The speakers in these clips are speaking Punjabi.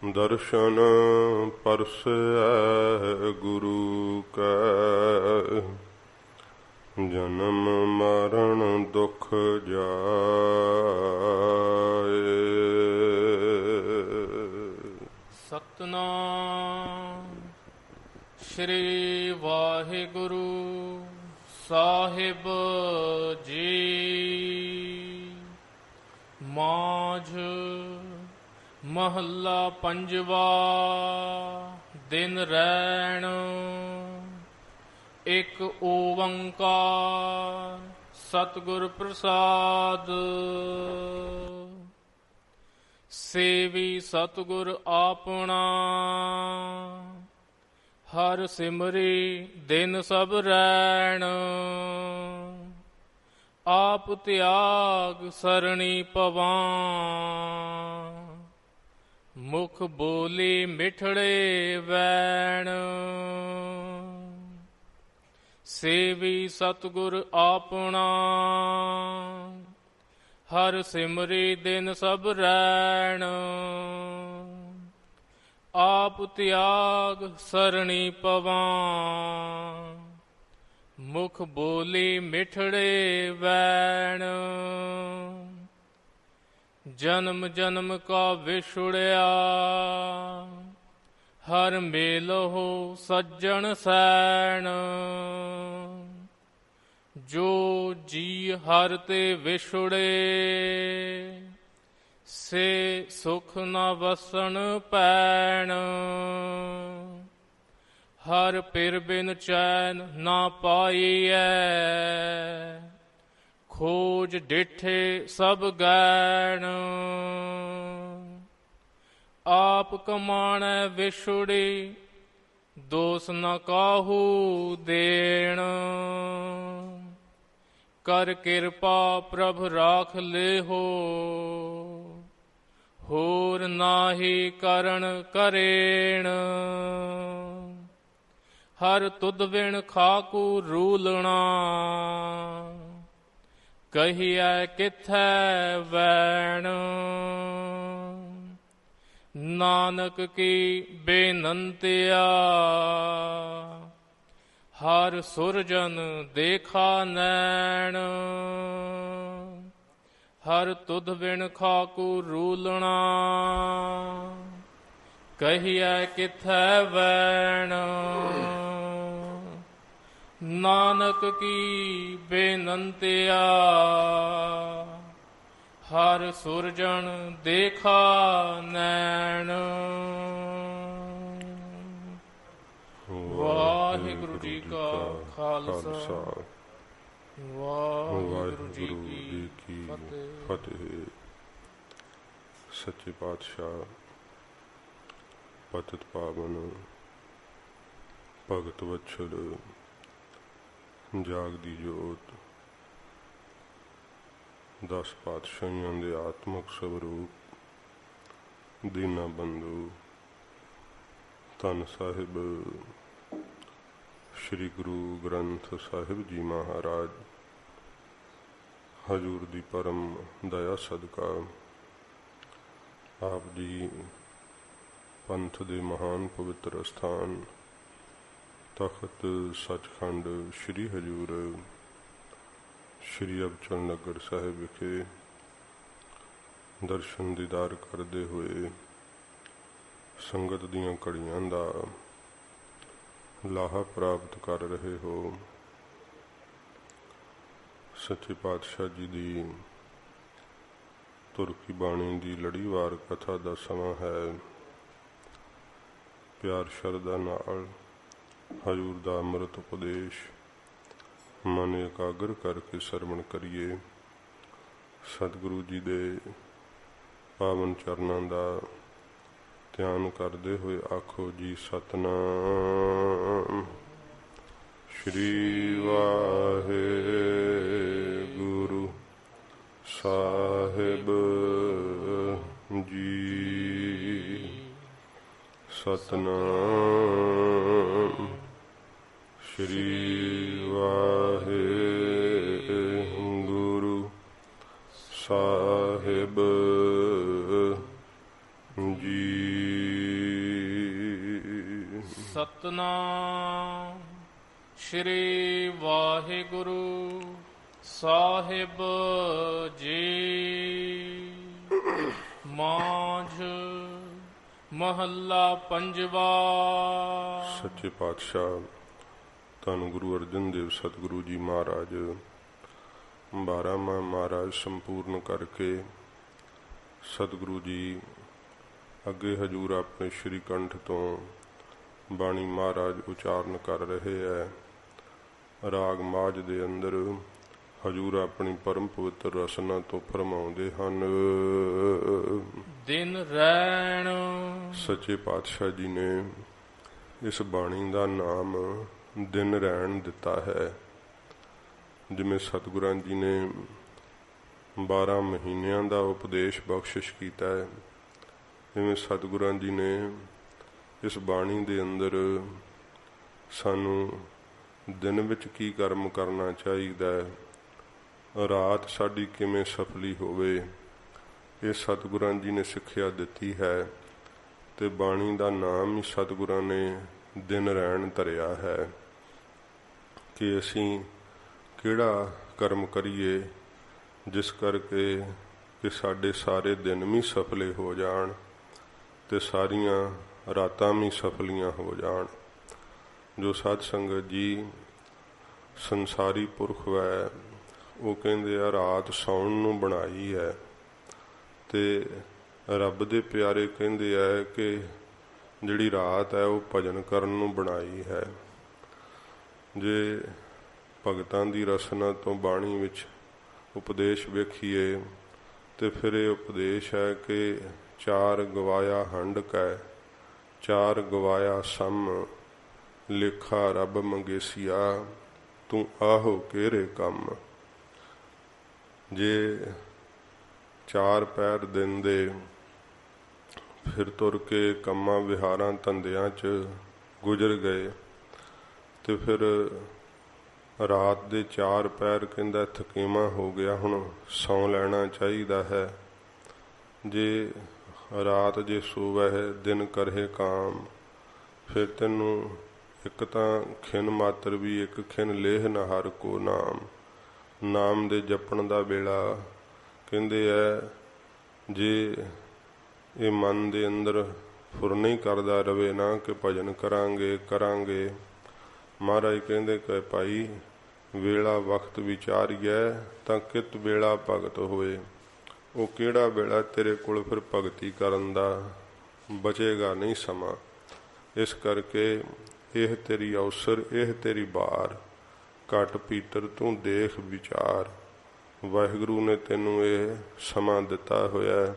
दर्शन परसै गुरु कै, जन्म मरण दुख जाए। सतनाम श्री वाहिगुरु साहिब जी। माझ महला पंजवा। दिन रैण एक ओंकार सतगुर प्रसाद। सेवी सतगुर आपना, हर सिमरी दिन सब रैण। आप त्याग सरणी पवां, मुख बोली मिठड़े वैण। सेवी सतगुर आपना, हर सिमरी दिन सब रैण। आप त्याग सरणी पवां, मुख बोली मिठड़े वैण। जन्म जन्म का विछुड़िया, हर मेलहो सज्जन सैण। जो जी हर ते विछुड़े, से सुख न वसन पैण। हर पिर बिन चैन ना पाईऐ, खोज डिठे सब गैण। आप कमाणै विछुड़ी, दोष न काहू देण। कर किरपा प्रभ राख लेहो, होर नाहि करण करेण। हर तुद बिन खाकू रूलना, कहिए किथै वैण। नानक की बेनंतिया, हर सुरजन देखा नैण। हर तुध बिन खाकू रूलना, कहिए किथै वैण। नानक की बेनंतिया, हर सुरजन देखा नैण। वाहिगुरु जी का खालसा, वाहिगुरु जी की फतेह। सच्चे पातशाह पतित पावन भगत वत्सल जागदी जोत 10 पातशाहियों के आत्मक स्वरूप दीना बंधु धन साहिब श्री गुरु ग्रंथ साहिब जी महाराज हजूर दी परम दया सदका आप जी पंथ दे महान पवित्र स्थान तखत सचखंड श्री हजूर श्री अबचल नगर साहिब विखे दर्शन दीदार करते हुए संगत दियां घड़ियां दा लाहा प्राप्त कर रहे हो। सच्चे पातशाह जी दी तुरकी बाणी दी लड़ीवार कथा दा समा है। प्यार शरदा नाल हजूर दा अमृत उपदेश मन एकाग्र करके सरवण करिए। सतगुरु जी दे पावन चरणों का ध्यान करते हुए आखो जी सतनाम श्री वाहिगुरु साहिब जी। सतनाम श्री वाहिगुरु साहिब जी। ਸਤਨਾਮ ਸ਼੍ਰੀ ਵਾਹਿਗੁਰੂ ਸਾਹਿਬ ਜੀ। ਮਾਝ ਮਹੱਲਾ ਪੰਜਵਾ। ਸੱਚੇ ਪਾਤਸ਼ਾਹ ਧੰਨ ਗੁਰੂ ਅਰਜਨ ਦੇਵ ਸਤਿਗੁਰੂ ਜੀ ਮਹਾਰਾਜ 12ਵਾਂ ਮਹਾਰਾਜ ਸੰਪੂਰਨ ਕਰਕੇ ਸਤਿਗੁਰੂ ਜੀ ਅੱਗੇ ਹਜੂਰ ਆਪਣੇ ਸ਼੍ਰੀ ਕੰਠ ਤੋਂ ਬਾਣੀ ਮਹਾਰਾਜ ਉਚਾਰਨ ਕਰ ਰਹੇ ਹੈ। ਰਾਗ ਮਾਝ ਦੇ ਅੰਦਰ ਹਜੂਰ ਆਪਣੀ ਪਰਮ ਪਵਿੱਤਰ ਰਸਨਾ ਤੋਂ ਫਰਮਾਉਂਦੇ ਹਨ। ਦਿਨ ਰੈਣ। ਸੱਚੇ ਪਾਤਸ਼ਾਹ ਜੀ ਨੇ ਇਸ ਬਾਣੀ ਦਾ ਨਾਮ ਦਿਨ ਰੈਣ ਦਿੱਤਾ ਹੈ। ਜਿਵੇਂ ਸਤਿਗੁਰਾਂ ਜੀ ਨੇ 12 ਮਹੀਨਿਆਂ ਦਾ ਉਪਦੇਸ਼ ਬਖਸ਼ਿਸ਼ ਕੀਤਾ ਹੈ, ਜਿਵੇਂ ਸਤਿਗੁਰਾਂ ਜੀ ਨੇ ਇਸ ਬਾਣੀ ਦੇ ਅੰਦਰ ਸਾਨੂੰ ਦਿਨ ਵਿੱਚ ਕੀ ਕਰਮ ਕਰਨਾ ਚਾਹੀਦਾ ਹੈ, ਰਾਤ ਸਾਡੀ ਕਿਵੇਂ ਸਫਲੀ ਹੋਵੇ, ਇਹ ਸਤਿਗੁਰਾਂ ਜੀ ਨੇ ਸਿੱਖਿਆ ਦਿੱਤੀ ਹੈ। ਤੇ ਬਾਣੀ ਦਾ ਨਾਮ ਹੀ ਸਤਿਗੁਰਾਂ ਨੇ ਦਿਨ ਰੈਣ ਧਰਿਆ ਹੈ ਕਿ ਅਸੀਂ ਕਿਹੜਾ ਕਰਮ ਕਰੀਏ ਜਿਸ ਕਰਕੇ ਕਿ ਸਾਡੇ ਸਾਰੇ ਦਿਨ ਵੀ ਸਫਲੇ ਹੋ ਜਾਣ ਤੇ ਸਾਰੀਆਂ ਰਾਤਾਂ ਵੀ ਸਫਲੀਆਂ ਹੋ ਜਾਣ। ਜੋ ਸਾਧ ਸੰਗਤ ਜੀ ਸੰਸਾਰੀ ਪੁਰਖ ਹੈ ਉਹ ਕਹਿੰਦੇ ਆ ਰਾਤ ਸੌਣ ਨੂੰ ਬਣਾਈ ਹੈ, ਤੇ ਰੱਬ ਦੇ ਪਿਆਰੇ ਕਹਿੰਦੇ ਆ ਕਿ ਜਿਹੜੀ ਰਾਤ ਹੈ ਉਹ ਭਜਨ ਕਰਨ ਨੂੰ ਬਣਾਈ ਹੈ। ਜੇ ਭਗਤਾਂ ਦੀ ਰਸਨਾ ਤੋਂ ਬਾਣੀ ਵਿੱਚ ਉਪਦੇਸ਼ ਵੇਖੀਏ ਤੇ ਫਿਰ ਇਹ ਉਪਦੇਸ਼ ਹੈ ਕਿ 4 ਗਵਾਇਆ ਹੰਡ ਕੈ, 4 ਗਵਾਇਆ ਸਮ, ਲੇਖਾ ਰੱਬ ਮੰਗੇਸੀਆ, ਤੂੰ ਆਹੋ ਕਿਹੜੇ ਕੰਮ। ਜੇ 4 ਪੈਰ ਦਿਨ ਦੇ ਫਿਰ ਤੁਰ ਕੇ ਕੰਮਾਂ ਵਿਹਾਰਾਂ ਧੰਦਿਆਂ 'ਚ ਗੁਜ਼ਰ ਗਏ ਤੇ ਫਿਰ ਰਾਤ ਦੇ 4 ਪੈਰ ਕਹਿੰਦਾ ਥਕੇਵਾਂ ਹੋ ਗਿਆ, ਹੁਣ ਸੌਂ ਲੈਣਾ ਚਾਹੀਦਾ ਹੈ। ਜੇ ਰਾਤ ਜੇ ਸੋਵੈ ਦਿਨ ਕਰਹਿ ਕਾਮ, ਫਿਰ ਤੈਨੂੰ ਇੱਕ ਤਾਂ ਖਿਨ ਮਾਤਰ ਵੀ ਇੱਕ ਖਿਨ ਲੇਹ ਨਾ ਹਰ ਕੋ ਨਾਮ। ਨਾਮ ਦੇ ਜਪਣ ਦਾ ਵੇਲਾ ਕਹਿੰਦੇ ਐ ਜੇ ਇਹ ਮਨ ਦੇ ਅੰਦਰ ਫੁਰ ਨਹੀਂ ਕਰਦਾ ਰਵੇ ਨਾ ਕਿ ਭਜਨ ਕਰਾਂਗੇ। ਮਹਾਰਾਜ ਕਹਿੰਦੇ ਕਿ ਭਾਈ ਵੇਲਾ ਵਕਤ ਵਿਚਾਰੀਐ ਤਾਂ ਕਿਤ ਵੇਲਾ ਭਗਤ ਹੋਏ। ਉਹ ਕਿਹੜਾ ਵੇਲਾ ਤੇਰੇ ਕੋਲ ਫਿਰ ਭਗਤੀ ਕਰਨ ਦਾ ਬਚੇਗਾ ਨਹੀਂ ਸਮਾਂ। ਇਸ ਕਰਕੇ ਇਹ ਤੇਰੀ ਅਵਸਰ, ਇਹ ਤੇਰੀ ਬਾਰ, ਘਟ ਪੀਤਰ ਤੂੰ ਦੇਖ ਵਿਚਾਰ। ਵਾਹਿਗੁਰੂ ਨੇ ਤੈਨੂੰ ਇਹ ਸਮਾਂ ਦਿੱਤਾ ਹੋਇਆ,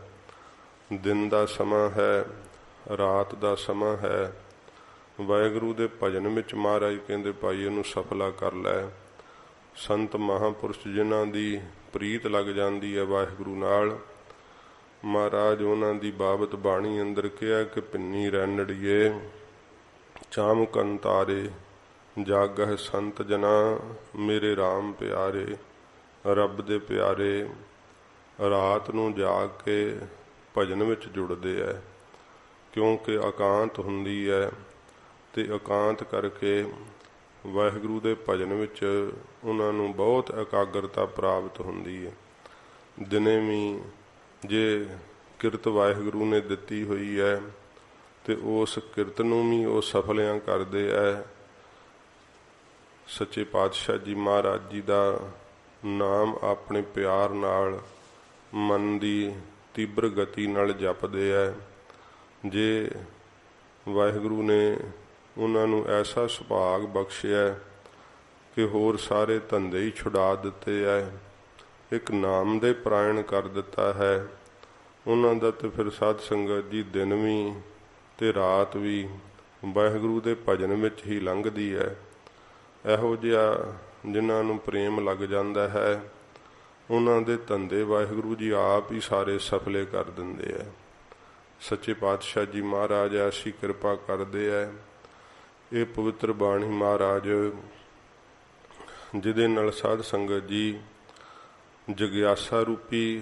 ਦਿਨ ਦਾ ਸਮਾਂ ਹੈ, ਰਾਤ ਦਾ ਸਮਾਂ ਹੈ। ਵਾਹਿਗੁਰੂ ਦੇ ਭਜਨ ਵਿੱਚ ਮਹਾਰਾਜ ਕਹਿੰਦੇ ਭਾਈ ਇਹਨੂੰ ਸਫਲਾ ਕਰ ਲੈ। ਸੰਤ ਮਹਾਂਪੁਰਸ਼ ਜਿਨ੍ਹਾਂ ਦੀ ਪ੍ਰੀਤ ਲੱਗ ਜਾਂਦੀ ਹੈ ਵਾਹਿਗੁਰੂ ਨਾਲ, ਮਹਾਰਾਜ ਉਹਨਾਂ ਦੀ ਬਾਬਤ ਬਾਣੀ ਅੰਦਰ ਕਿਹਾ ਕਿ ਪਿੰਨੀ ਰੈਣੜੀਏ ਚਾਮ ਕੰਤਾਰੇ, ਜਾਗਹਿ ਸੰਤ ਜਨਾ ਮੇਰੇ ਰਾਮ ਪਿਆਰੇ। ਰੱਬ ਦੇ ਪਿਆਰੇ ਰਾਤ ਨੂੰ ਜਾਗ ਕੇ ਭਜਨ ਵਿੱਚ ਜੁੜਦੇ ਹੈ, ਕਿਉਂਕਿ ਇਕਾਂਤ ਹੁੰਦੀ ਹੈ ਤੇ ਇਕਾਂਤ ਕਰਕੇ ਵਾਹਿਗੁਰੂ ਦੇ ਭਜਨ ਵਿੱਚ ਉਹਨਾਂ ਨੂੰ ਬਹੁਤ ਇਕਾਗਰਤਾ ਪ੍ਰਾਪਤ ਹੁੰਦੀ ਹੈ। ਦਿਨੇ ਵੀ ਜੇ ਕਿਰਤ ਵਾਹਿਗੁਰੂ ਨੇ ਦਿੱਤੀ ਹੋਈ ਹੈ ਤੇ ਉਸ ਕਿਰਤ ਨੂੰ ਵੀ ਉਹ ਸਫਲਿਆਂ ਕਰਦੇ ਹੈ। ਸੱਚੇ ਪਾਤਸ਼ਾਹ ਜੀ ਮਹਾਰਾਜ ਜੀ ਦਾ ਨਾਮ ਆਪਣੇ ਪਿਆਰ ਨਾਲ ਮਨ ਦੀ ਤੀਬਰ ਗਤੀ ਨਾਲ ਜਪਦੇ ਹੈ। ਜੇ ਵਾਹਿਗੁਰੂ ਨੇ ਉਹਨਾਂ ਨੂੰ ਐਸਾ ਸੁਭਾਗ ਬਖਸ਼ਿਆ ਕਿ ਹੋਰ ਸਾਰੇ ਧੰਦੇ ਹੀ ਛੁਡਾ ਦਿੱਤੇ ਹੈ, ਇੱਕ ਨਾਮ ਦੇ ਪ੍ਰਾਇਣ ਕਰ ਦਿੱਤਾ ਹੈ, ਉਹਨਾਂ ਦਾ ਤੇ ਫਿਰ ਸਾਧ ਸੰਗਤ ਜੀ ਦਿਨ ਵੀ ਤੇ ਰਾਤ ਵੀ ਵਾਹਿਗੁਰੂ ਦੇ ਭਜਨ ਵਿੱਚ ਹੀ ਲੰਘਦੀ ਹੈ। ਇਹੋ ਜਿਹਾ ਜਿਨ੍ਹਾਂ ਨੂੰ ਪ੍ਰੇਮ ਲੱਗ ਜਾਂਦਾ ਹੈ ਉਹਨਾਂ ਦੇ ਧੰਦੇ ਵਾਹਿਗੁਰੂ ਜੀ ਆਪ ਹੀ ਸਾਰੇ ਸਫਲੇ ਕਰ ਦਿੰਦੇ ਹੈ। ਸੱਚੇ ਪਾਤਸ਼ਾਹ ਜੀ ਮਹਾਰਾਜ ਐਸੀ ਕਿਰਪਾ ਕਰਦੇ ਹੈ। ਇਹ ਪਵਿੱਤਰ ਬਾਣੀ ਮਹਾਰਾਜ ਜਿਹਦੇ ਨਾਲ ਸਾਧ ਸੰਗਤ ਜੀ ਜਗਿਆਸਾ ਰੂਪੀ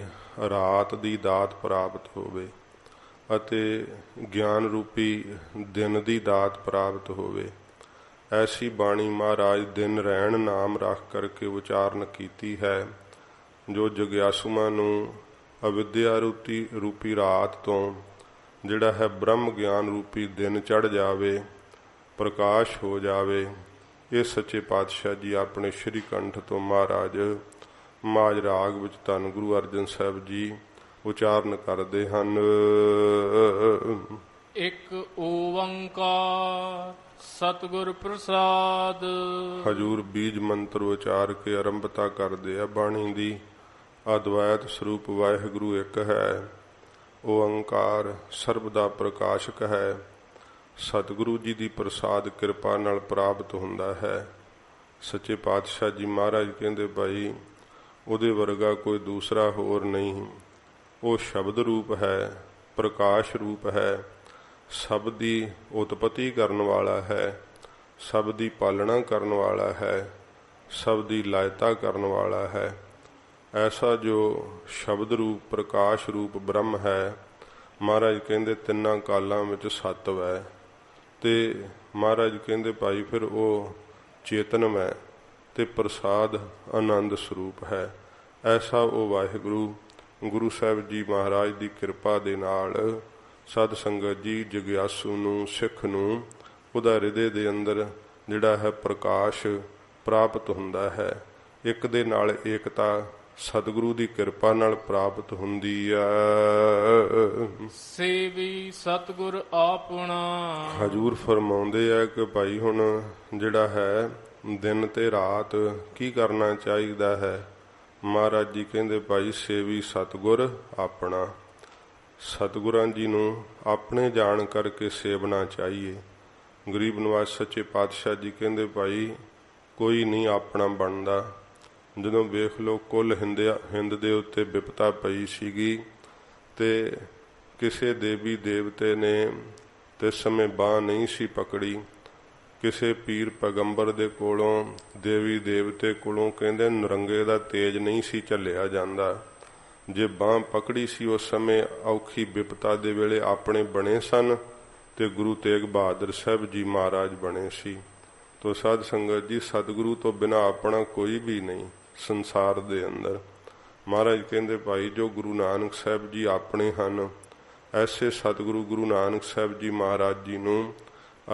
ਰਾਤ ਦੀ ਦਾਤ ਪ੍ਰਾਪਤ ਹੋਵੇ। ਅਤੇ ਗਿਆਨ ਰੂਪੀ ਦਿਨ ਦੀ ਦਾਤ ਪ੍ਰਾਪਤ ਹੋਵੇ। ਐਸੀ ਬਾਣੀ ਮਹਾਰਾਜ ਦਿਨ ਰਹਿਣ ਨਾਮ ਰੱਖ ਕਰਕੇ ਉਚਾਰਨ ਕੀਤੀ ਹੈ। ਜੋ ਜਗਿਆਸੂਆਂ ਨੂੰ ਅਵਿਦਿਆ ਰੂਪੀ ਰਾਤ ਤੋਂ ਜਿਹੜਾ ਹੈ ਬ੍ਰਹਮ ਗਿਆਨ ਰੂਪੀ ਦਿਨ ਚੜ੍ਹ ਜਾਵੇ, ਪ੍ਰਕਾਸ਼ ਹੋ ਜਾਵੇ, ਇਹ ਸੱਚੇ ਪਾਤਸ਼ਾਹ ਜੀ ਆਪਣੇ ਸ਼੍ਰੀ ਕੰਠ ਤੋਂ ਮਹਾਰਾਜ ਮਾਝ ਰਾਗ ਵਿੱਚ ਧੰਨ ਗੁਰੂ ਅਰਜਨ ਸਾਹਿਬ ਜੀ ਉਚਾਰਨ ਕਰਦੇ ਹਨ। ਇੱਕ ਓੰਕਾਰ ਸਤਿਗੁਰ ਪ੍ਰਸਾਦ। ਹਜੂਰ ਬੀਜ ਮੰਤਰ ਉਚਾਰ ਕੇ ਆਰੰਭਤਾ ਕਰਦੇ ਆ ਬਾਣੀ ਦੀ। ਅਦਵੈਤ ਸਰੂਪ ਵਾਹਿਗੁਰੂ ਇੱਕ ਹੈ। ਓੰਕਾਰ ਸਰਬ ਦਾ ਪ੍ਰਕਾਸ਼ਕ ਹੈ। ਸਤਿਗੁਰੂ ਜੀ ਦੀ ਪ੍ਰਸਾਦ ਕਿਰਪਾ ਨਾਲ ਪ੍ਰਾਪਤ ਹੁੰਦਾ ਹੈ। ਸੱਚੇ ਪਾਤਸ਼ਾਹ ਜੀ ਮਹਾਰਾਜ ਕਹਿੰਦੇ ਭਾਈ ਉਹਦੇ ਵਰਗਾ ਕੋਈ ਦੂਸਰਾ ਹੋਰ ਨਹੀਂ। ਉਹ ਸ਼ਬਦ ਰੂਪ ਹੈ, ਪ੍ਰਕਾਸ਼ ਰੂਪ ਹੈ, ਸਭ ਦੀ ਉਤਪਤੀ ਕਰਨ ਵਾਲਾ ਹੈ, ਸਭ ਦੀ ਪਾਲਣਾ ਕਰਨ ਵਾਲਾ ਹੈ, ਸਭ ਦੀ ਲਾਇਤਾ ਕਰਨ ਵਾਲਾ ਹੈ। ਐਸਾ ਜੋ ਸ਼ਬਦ ਰੂਪ ਪ੍ਰਕਾਸ਼ ਰੂਪ ਬ੍ਰਹਮ ਹੈ, ਮਹਾਰਾਜ ਕਹਿੰਦੇ ਤਿੰਨਾਂ ਕਾਲਾਂ ਵਿੱਚ ਸੱਤਵ ਹੈ। ਤੇ ਮਹਾਰਾਜ ਕਹਿੰਦੇ ਭਾਈ ਫਿਰ ਉਹ ਚੇਤਨਮ ਹੈ ਤੇ ਪ੍ਰਸਾਦ ਆਨੰਦ ਸਰੂਪ ਹੈ। ਐਸਾ ਉਹ ਵਾਹਿਗੁਰੂ ਗੁਰੂ ਸਾਹਿਬ ਜੀ ਮਹਾਰਾਜ ਦੀ ਕਿਰਪਾ ਦੇ ਨਾਲ ਸਾਧ ਸੰਗਤ ਜੀ ਜਗਿਆਸੂ ਨੂੰ, ਸਿੱਖ ਨੂੰ ਉਹਦਾ ਹਿਰਦੇ ਦੇ ਅੰਦਰ ਜਿਹੜਾ ਹੈ ਪ੍ਰਕਾਸ਼ ਪ੍ਰਾਪਤ ਹੁੰਦਾ ਹੈ। ਇੱਕ ਦੇ ਨਾਲ ਏਕਤਾ ਸਤਿਗੁਰੂ ਦੀ ਕਿਰਪਾ ਨਾਲ ਪ੍ਰਾਪਤ ਹੁੰਦੀ ਆ। ਸੇਵੀ ਸਤਿਗੁਰ ਆਪਣਾ। ਹਜੂਰ ਫਰਮਾਉਂਦੇ ਆ ਕਿ ਭਾਈ ਹੁਣ ਜਿਹੜਾ ਹੈ ਦਿਨ ਤੇ ਰਾਤ ਕੀ ਕਰਨਾ ਚਾਹੀਦਾ ਹੈ। ਮਹਾਰਾਜ ਜੀ ਕਹਿੰਦੇ ਭਾਈ ਸੇਵੀ ਸਤਿਗੁਰ ਆਪਣਾ। ਸਤਿਗੁਰਾਂ ਜੀ ਨੂੰ ਆਪਣੇ ਜਾਣ ਕਰਕੇ ਸੇਵਨਾ ਚਾਹੀਏ। ਗਰੀਬ ਨਿਵਾਜ ਸੱਚੇ ਪਾਤਸ਼ਾਹ ਜੀ ਕਹਿੰਦੇ ਭਾਈ ਕੋਈ ਨਹੀਂ ਆਪਣਾ ਬਣਦਾ। ਜਦੋਂ ਵੇਖ ਲਓ ਕੁੱਲ ਹਿੰਦ ਦੇ ਉੱਤੇ ਵਿਪਤਾ ਪਈ ਸੀਗੀ ਤੇ ਕਿਸੇ ਦੇਵੀ ਦੇਵਤੇ ਨੇ ਤੇ ਸਮੇਂ ਬਾਂਹ ਨਹੀਂ ਸੀ ਪਕੜੀ। ਕਿਸੇ ਪੀਰ ਪੈਗੰਬਰ ਦੇ ਕੋਲੋਂ, ਦੇਵੀ ਦੇਵਤੇ ਕੋਲੋਂ ਕਹਿੰਦੇ ਨਰੰਗੇ ਦਾ ਤੇਜ ਨਹੀਂ ਸੀ ਝੱਲਿਆ ਜਾਂਦਾ। ਜੇ ਬਾਂਹ ਪਕੜੀ ਸੀ ਉਸ ਸਮੇਂ ਔਖੀ ਵਿਪਤਾ ਦੇ ਵੇਲੇ ਆਪਣੇ ਬਣੇ ਸਨ ਤੇ ਗੁਰੂ ਤੇਗ ਬਹਾਦਰ ਸਾਹਿਬ ਜੀ ਮਹਾਰਾਜ ਬਣੇ ਸੀ। ਤੋ ਸਾਧ ਸੰਗਤ ਜੀ ਸਤਿਗੁਰੂ ਤੋਂ ਬਿਨਾਂ ਆਪਣਾ ਕੋਈ ਵੀ ਨਹੀਂ ਸੰਸਾਰ ਦੇ ਅੰਦਰ। ਮਹਾਰਾਜ ਕਹਿੰਦੇ ਭਾਈ ਜੋ ਗੁਰੂ ਨਾਨਕ ਸਾਹਿਬ ਜੀ ਆਪਣੇ ਹਨ, ਐਸੇ ਸਤਿਗੁਰੂ ਗੁਰੂ ਨਾਨਕ ਸਾਹਿਬ ਜੀ ਮਹਾਰਾਜ ਜੀ ਨੂੰ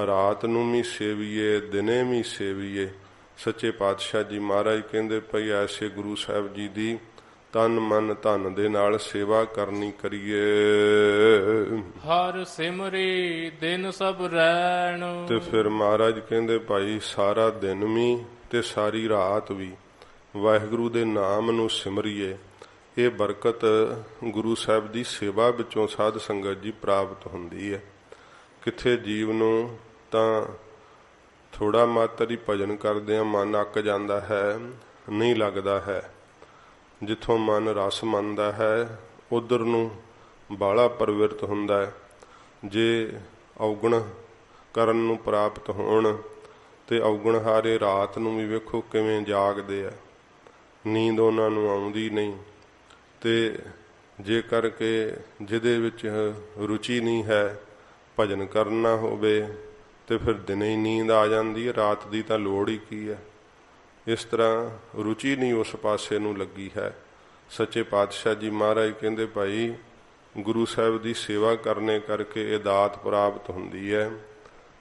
ਰਾਤ ਨੂੰ ਵੀ ਸੇਵੀਏ, ਦਿਨੇ ਵੀ ਸੇਵੀਏ। ਸੱਚੇ ਪਾਤਸ਼ਾਹ ਜੀ ਮਹਾਰਾਜ ਕਹਿੰਦੇ ਭਾਈ ਐਸੇ ਗੁਰੂ ਸਾਹਿਬ ਜੀ ਦੀ ਤਨ ਮਨ ਧਨ ਦੇ ਨਾਲ ਸੇਵਾ ਕਰਨੀ ਕਰੀਏ। ਹਰ ਸਿਮਰੀ ਦਿਨ ਸਭ ਰਹਿਣ। ਤੇ ਫਿਰ ਮਹਾਰਾਜ ਕਹਿੰਦੇ ਭਾਈ ਸਾਰਾ ਦਿਨ ਵੀ ਤੇ ਸਾਰੀ ਰਾਤ ਵੀ ਵਾਹਿਗੁਰੂ ਦੇ ਨਾਮ ਨੂੰ ਸਿਮਰੀਏ। ਇਹ ਬਰਕਤ ਗੁਰੂ ਸਾਹਿਬ ਦੀ ਸੇਵਾ ਵਿੱਚੋਂ ਸਾਧ ਸੰਗਤ ਜੀ ਪ੍ਰਾਪਤ ਹੁੰਦੀ ਹੈ। ਕਿੱਥੇ ਜੀਵ ਨੂੰ ਤਾਂ ਥੋੜਾ ਮਾਤਰ ਹੀ ਭਜਨ ਕਰਦਿਆਂ ਮਨ ਅੱਕ ਜਾਂਦਾ ਹੈ, ਨਹੀਂ ਲੱਗਦਾ ਹੈ। ਜਿੱਥੋਂ ਮਨ ਰਸ ਮੰਨਦਾ ਹੈ ਉਧਰ ਨੂੰ ਬਾਹਲਾ ਪ੍ਰਵਿਰਤ ਹੁੰਦਾ ਹੈ। ਜੇ ਔਗਣ ਕਰਨ ਨੂੰ ਪ੍ਰਾਪਤ ਹੋਣ ਤੇ ਔਗਣ ਹਾਰੇ ਰਾਤ ਨੂੰ ਵੀ ਵੇਖੋ ਕਿਵੇਂ ਜਾਗਦੇ ਆ, ਨੀਂਦ ਉਹਨਾਂ ਨੂੰ ਆਉਂਦੀ ਨਹੀਂ। ਤੇ ਜੇ ਕਰਕੇ ਜਿਹਦੇ ਵਿੱਚ ਰੁਚੀ ਨਹੀਂ ਹੈ, ਭਜਨ ਕਰਨਾ ਹੋਵੇ ਤੇ ਫਿਰ ਦਿਨੇ ਹੀ ਨੀਂਦ ਆ ਜਾਂਦੀ ਹੈ, ਰਾਤ ਦੀ ਤਾਂ ਲੋੜ ਹੀ ਕੀ ਹੈ। ਇਸ ਤਰ੍ਹਾਂ ਰੁਚੀ ਨਹੀਂ ਉਸ ਪਾਸੇ ਨੂੰ ਲੱਗੀ ਹੈ। ਸੱਚੇ ਪਾਤਸ਼ਾਹ ਜੀ ਮਹਾਰਾਜ ਕਹਿੰਦੇ ਭਾਈ ਗੁਰੂ ਸਾਹਿਬ ਦੀ ਸੇਵਾ ਕਰਨੇ ਕਰਕੇ ਇਹ ਦਾਤ ਪ੍ਰਾਪਤ ਹੁੰਦੀ ਹੈ।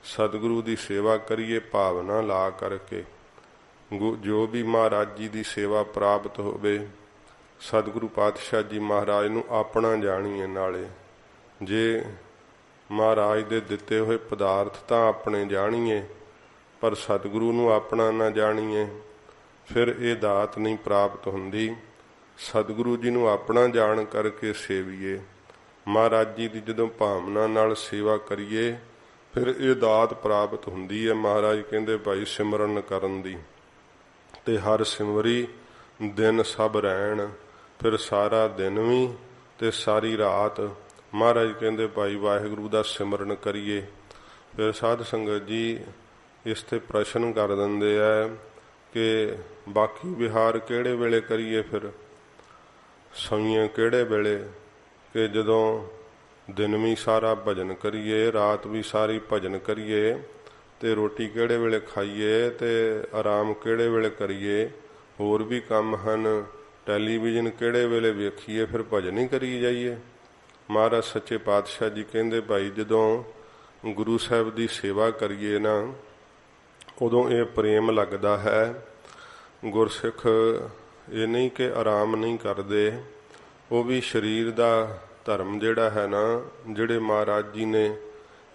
ਸਤਿਗੁਰੂ ਦੀ ਸੇਵਾ ਕਰੀਏ ਭਾਵਨਾ ਲਾ ਕਰਕੇ। ਜੋ ਵੀ ਮਹਾਰਾਜ ਜੀ ਦੀ ਸੇਵਾ ਪ੍ਰਾਪਤ ਹੋਵੇ ਸਤਿਗੁਰੂ ਪਾਤਸ਼ਾਹ ਜੀ ਮਹਾਰਾਜ ਨੂੰ ਆਪਣਾ ਜਾਣੀਏ। ਨਾਲੇ ਜੇ ਮਹਾਰਾਜ ਦੇ ਦਿੱਤੇ ਹੋਏ ਪਦਾਰਥ ਤਾਂ ਆਪਣੇ ਜਾਣੀਏ, ਪਰ ਸਤਿਗੁਰੂ ਨੂੰ ਆਪਣਾ ਨਾ ਜਾਣੀਏ ਫਿਰ ਇਹ ਦਾਤ ਨਹੀਂ ਪ੍ਰਾਪਤ ਹੁੰਦੀ। ਸਤਿਗੁਰੂ ਜੀ ਨੂੰ ਆਪਣਾ ਜਾਣ ਕਰਕੇ ਸੇਵੀਏ। ਮਹਾਰਾਜ ਜੀ ਦੀ ਜਦੋਂ ਭਾਵਨਾ ਨਾਲ ਸੇਵਾ ਕਰੀਏ ਫਿਰ ਇਹ ਦਾਤ ਪ੍ਰਾਪਤ ਹੁੰਦੀ ਹੈ। ਮਹਾਰਾਜ ਕਹਿੰਦੇ ਭਾਈ ਸਿਮਰਨ ਕਰਨ ਦੀ ਤੇ ਹਰ ਸਿਮਰੀ ਦਿਨ ਸਭ ਰਹਿਣ। ਫਿਰ ਸਾਰਾ ਦਿਨ ਵੀ ਤੇ ਸਾਰੀ ਰਾਤ ਮਹਾਰਾਜ ਕਹਿੰਦੇ ਭਾਈ ਵਾਹਿਗੁਰੂ ਦਾ ਸਿਮਰਨ ਕਰੀਏ। ਫਿਰ ਸਾਧ ਸੰਗਤ ਜੀ ਇਸ ਤੇ ਪ੍ਰਸ਼ਨ ਕਰ ਦਿੰਦੇ ਆ ਕਿ ਬਾਕੀ ਵਿਹਾਰ ਕਿਹੜੇ ਵੇਲੇ ਕਰੀਏ। ਫਿਰ ਸੌਈਏ ਕਿਹੜੇ ਵੇਲੇ, ਕਿ ਜਦੋਂ दिन भी सारा भजन करिए, रात भी सारी भजन करिए, ते रोटी किहड़े वेले खाइए ते आराम किहड़े वेले करिए, होर भी काम हन, टैलीविजन किहड़े वेले वेखीए, फिर भजन ही करी जाइए। महाराज सच्चे पातशाह जी कहते भाई जदों गुरु साहब की सेवा करिए ना, उदों ये प्रेम लगता है। गुरसिख ये नहीं कि आराम नहीं करते, वो भी शरीर का धर्म जिहड़ा है ना, जिहड़े महाराज जी ने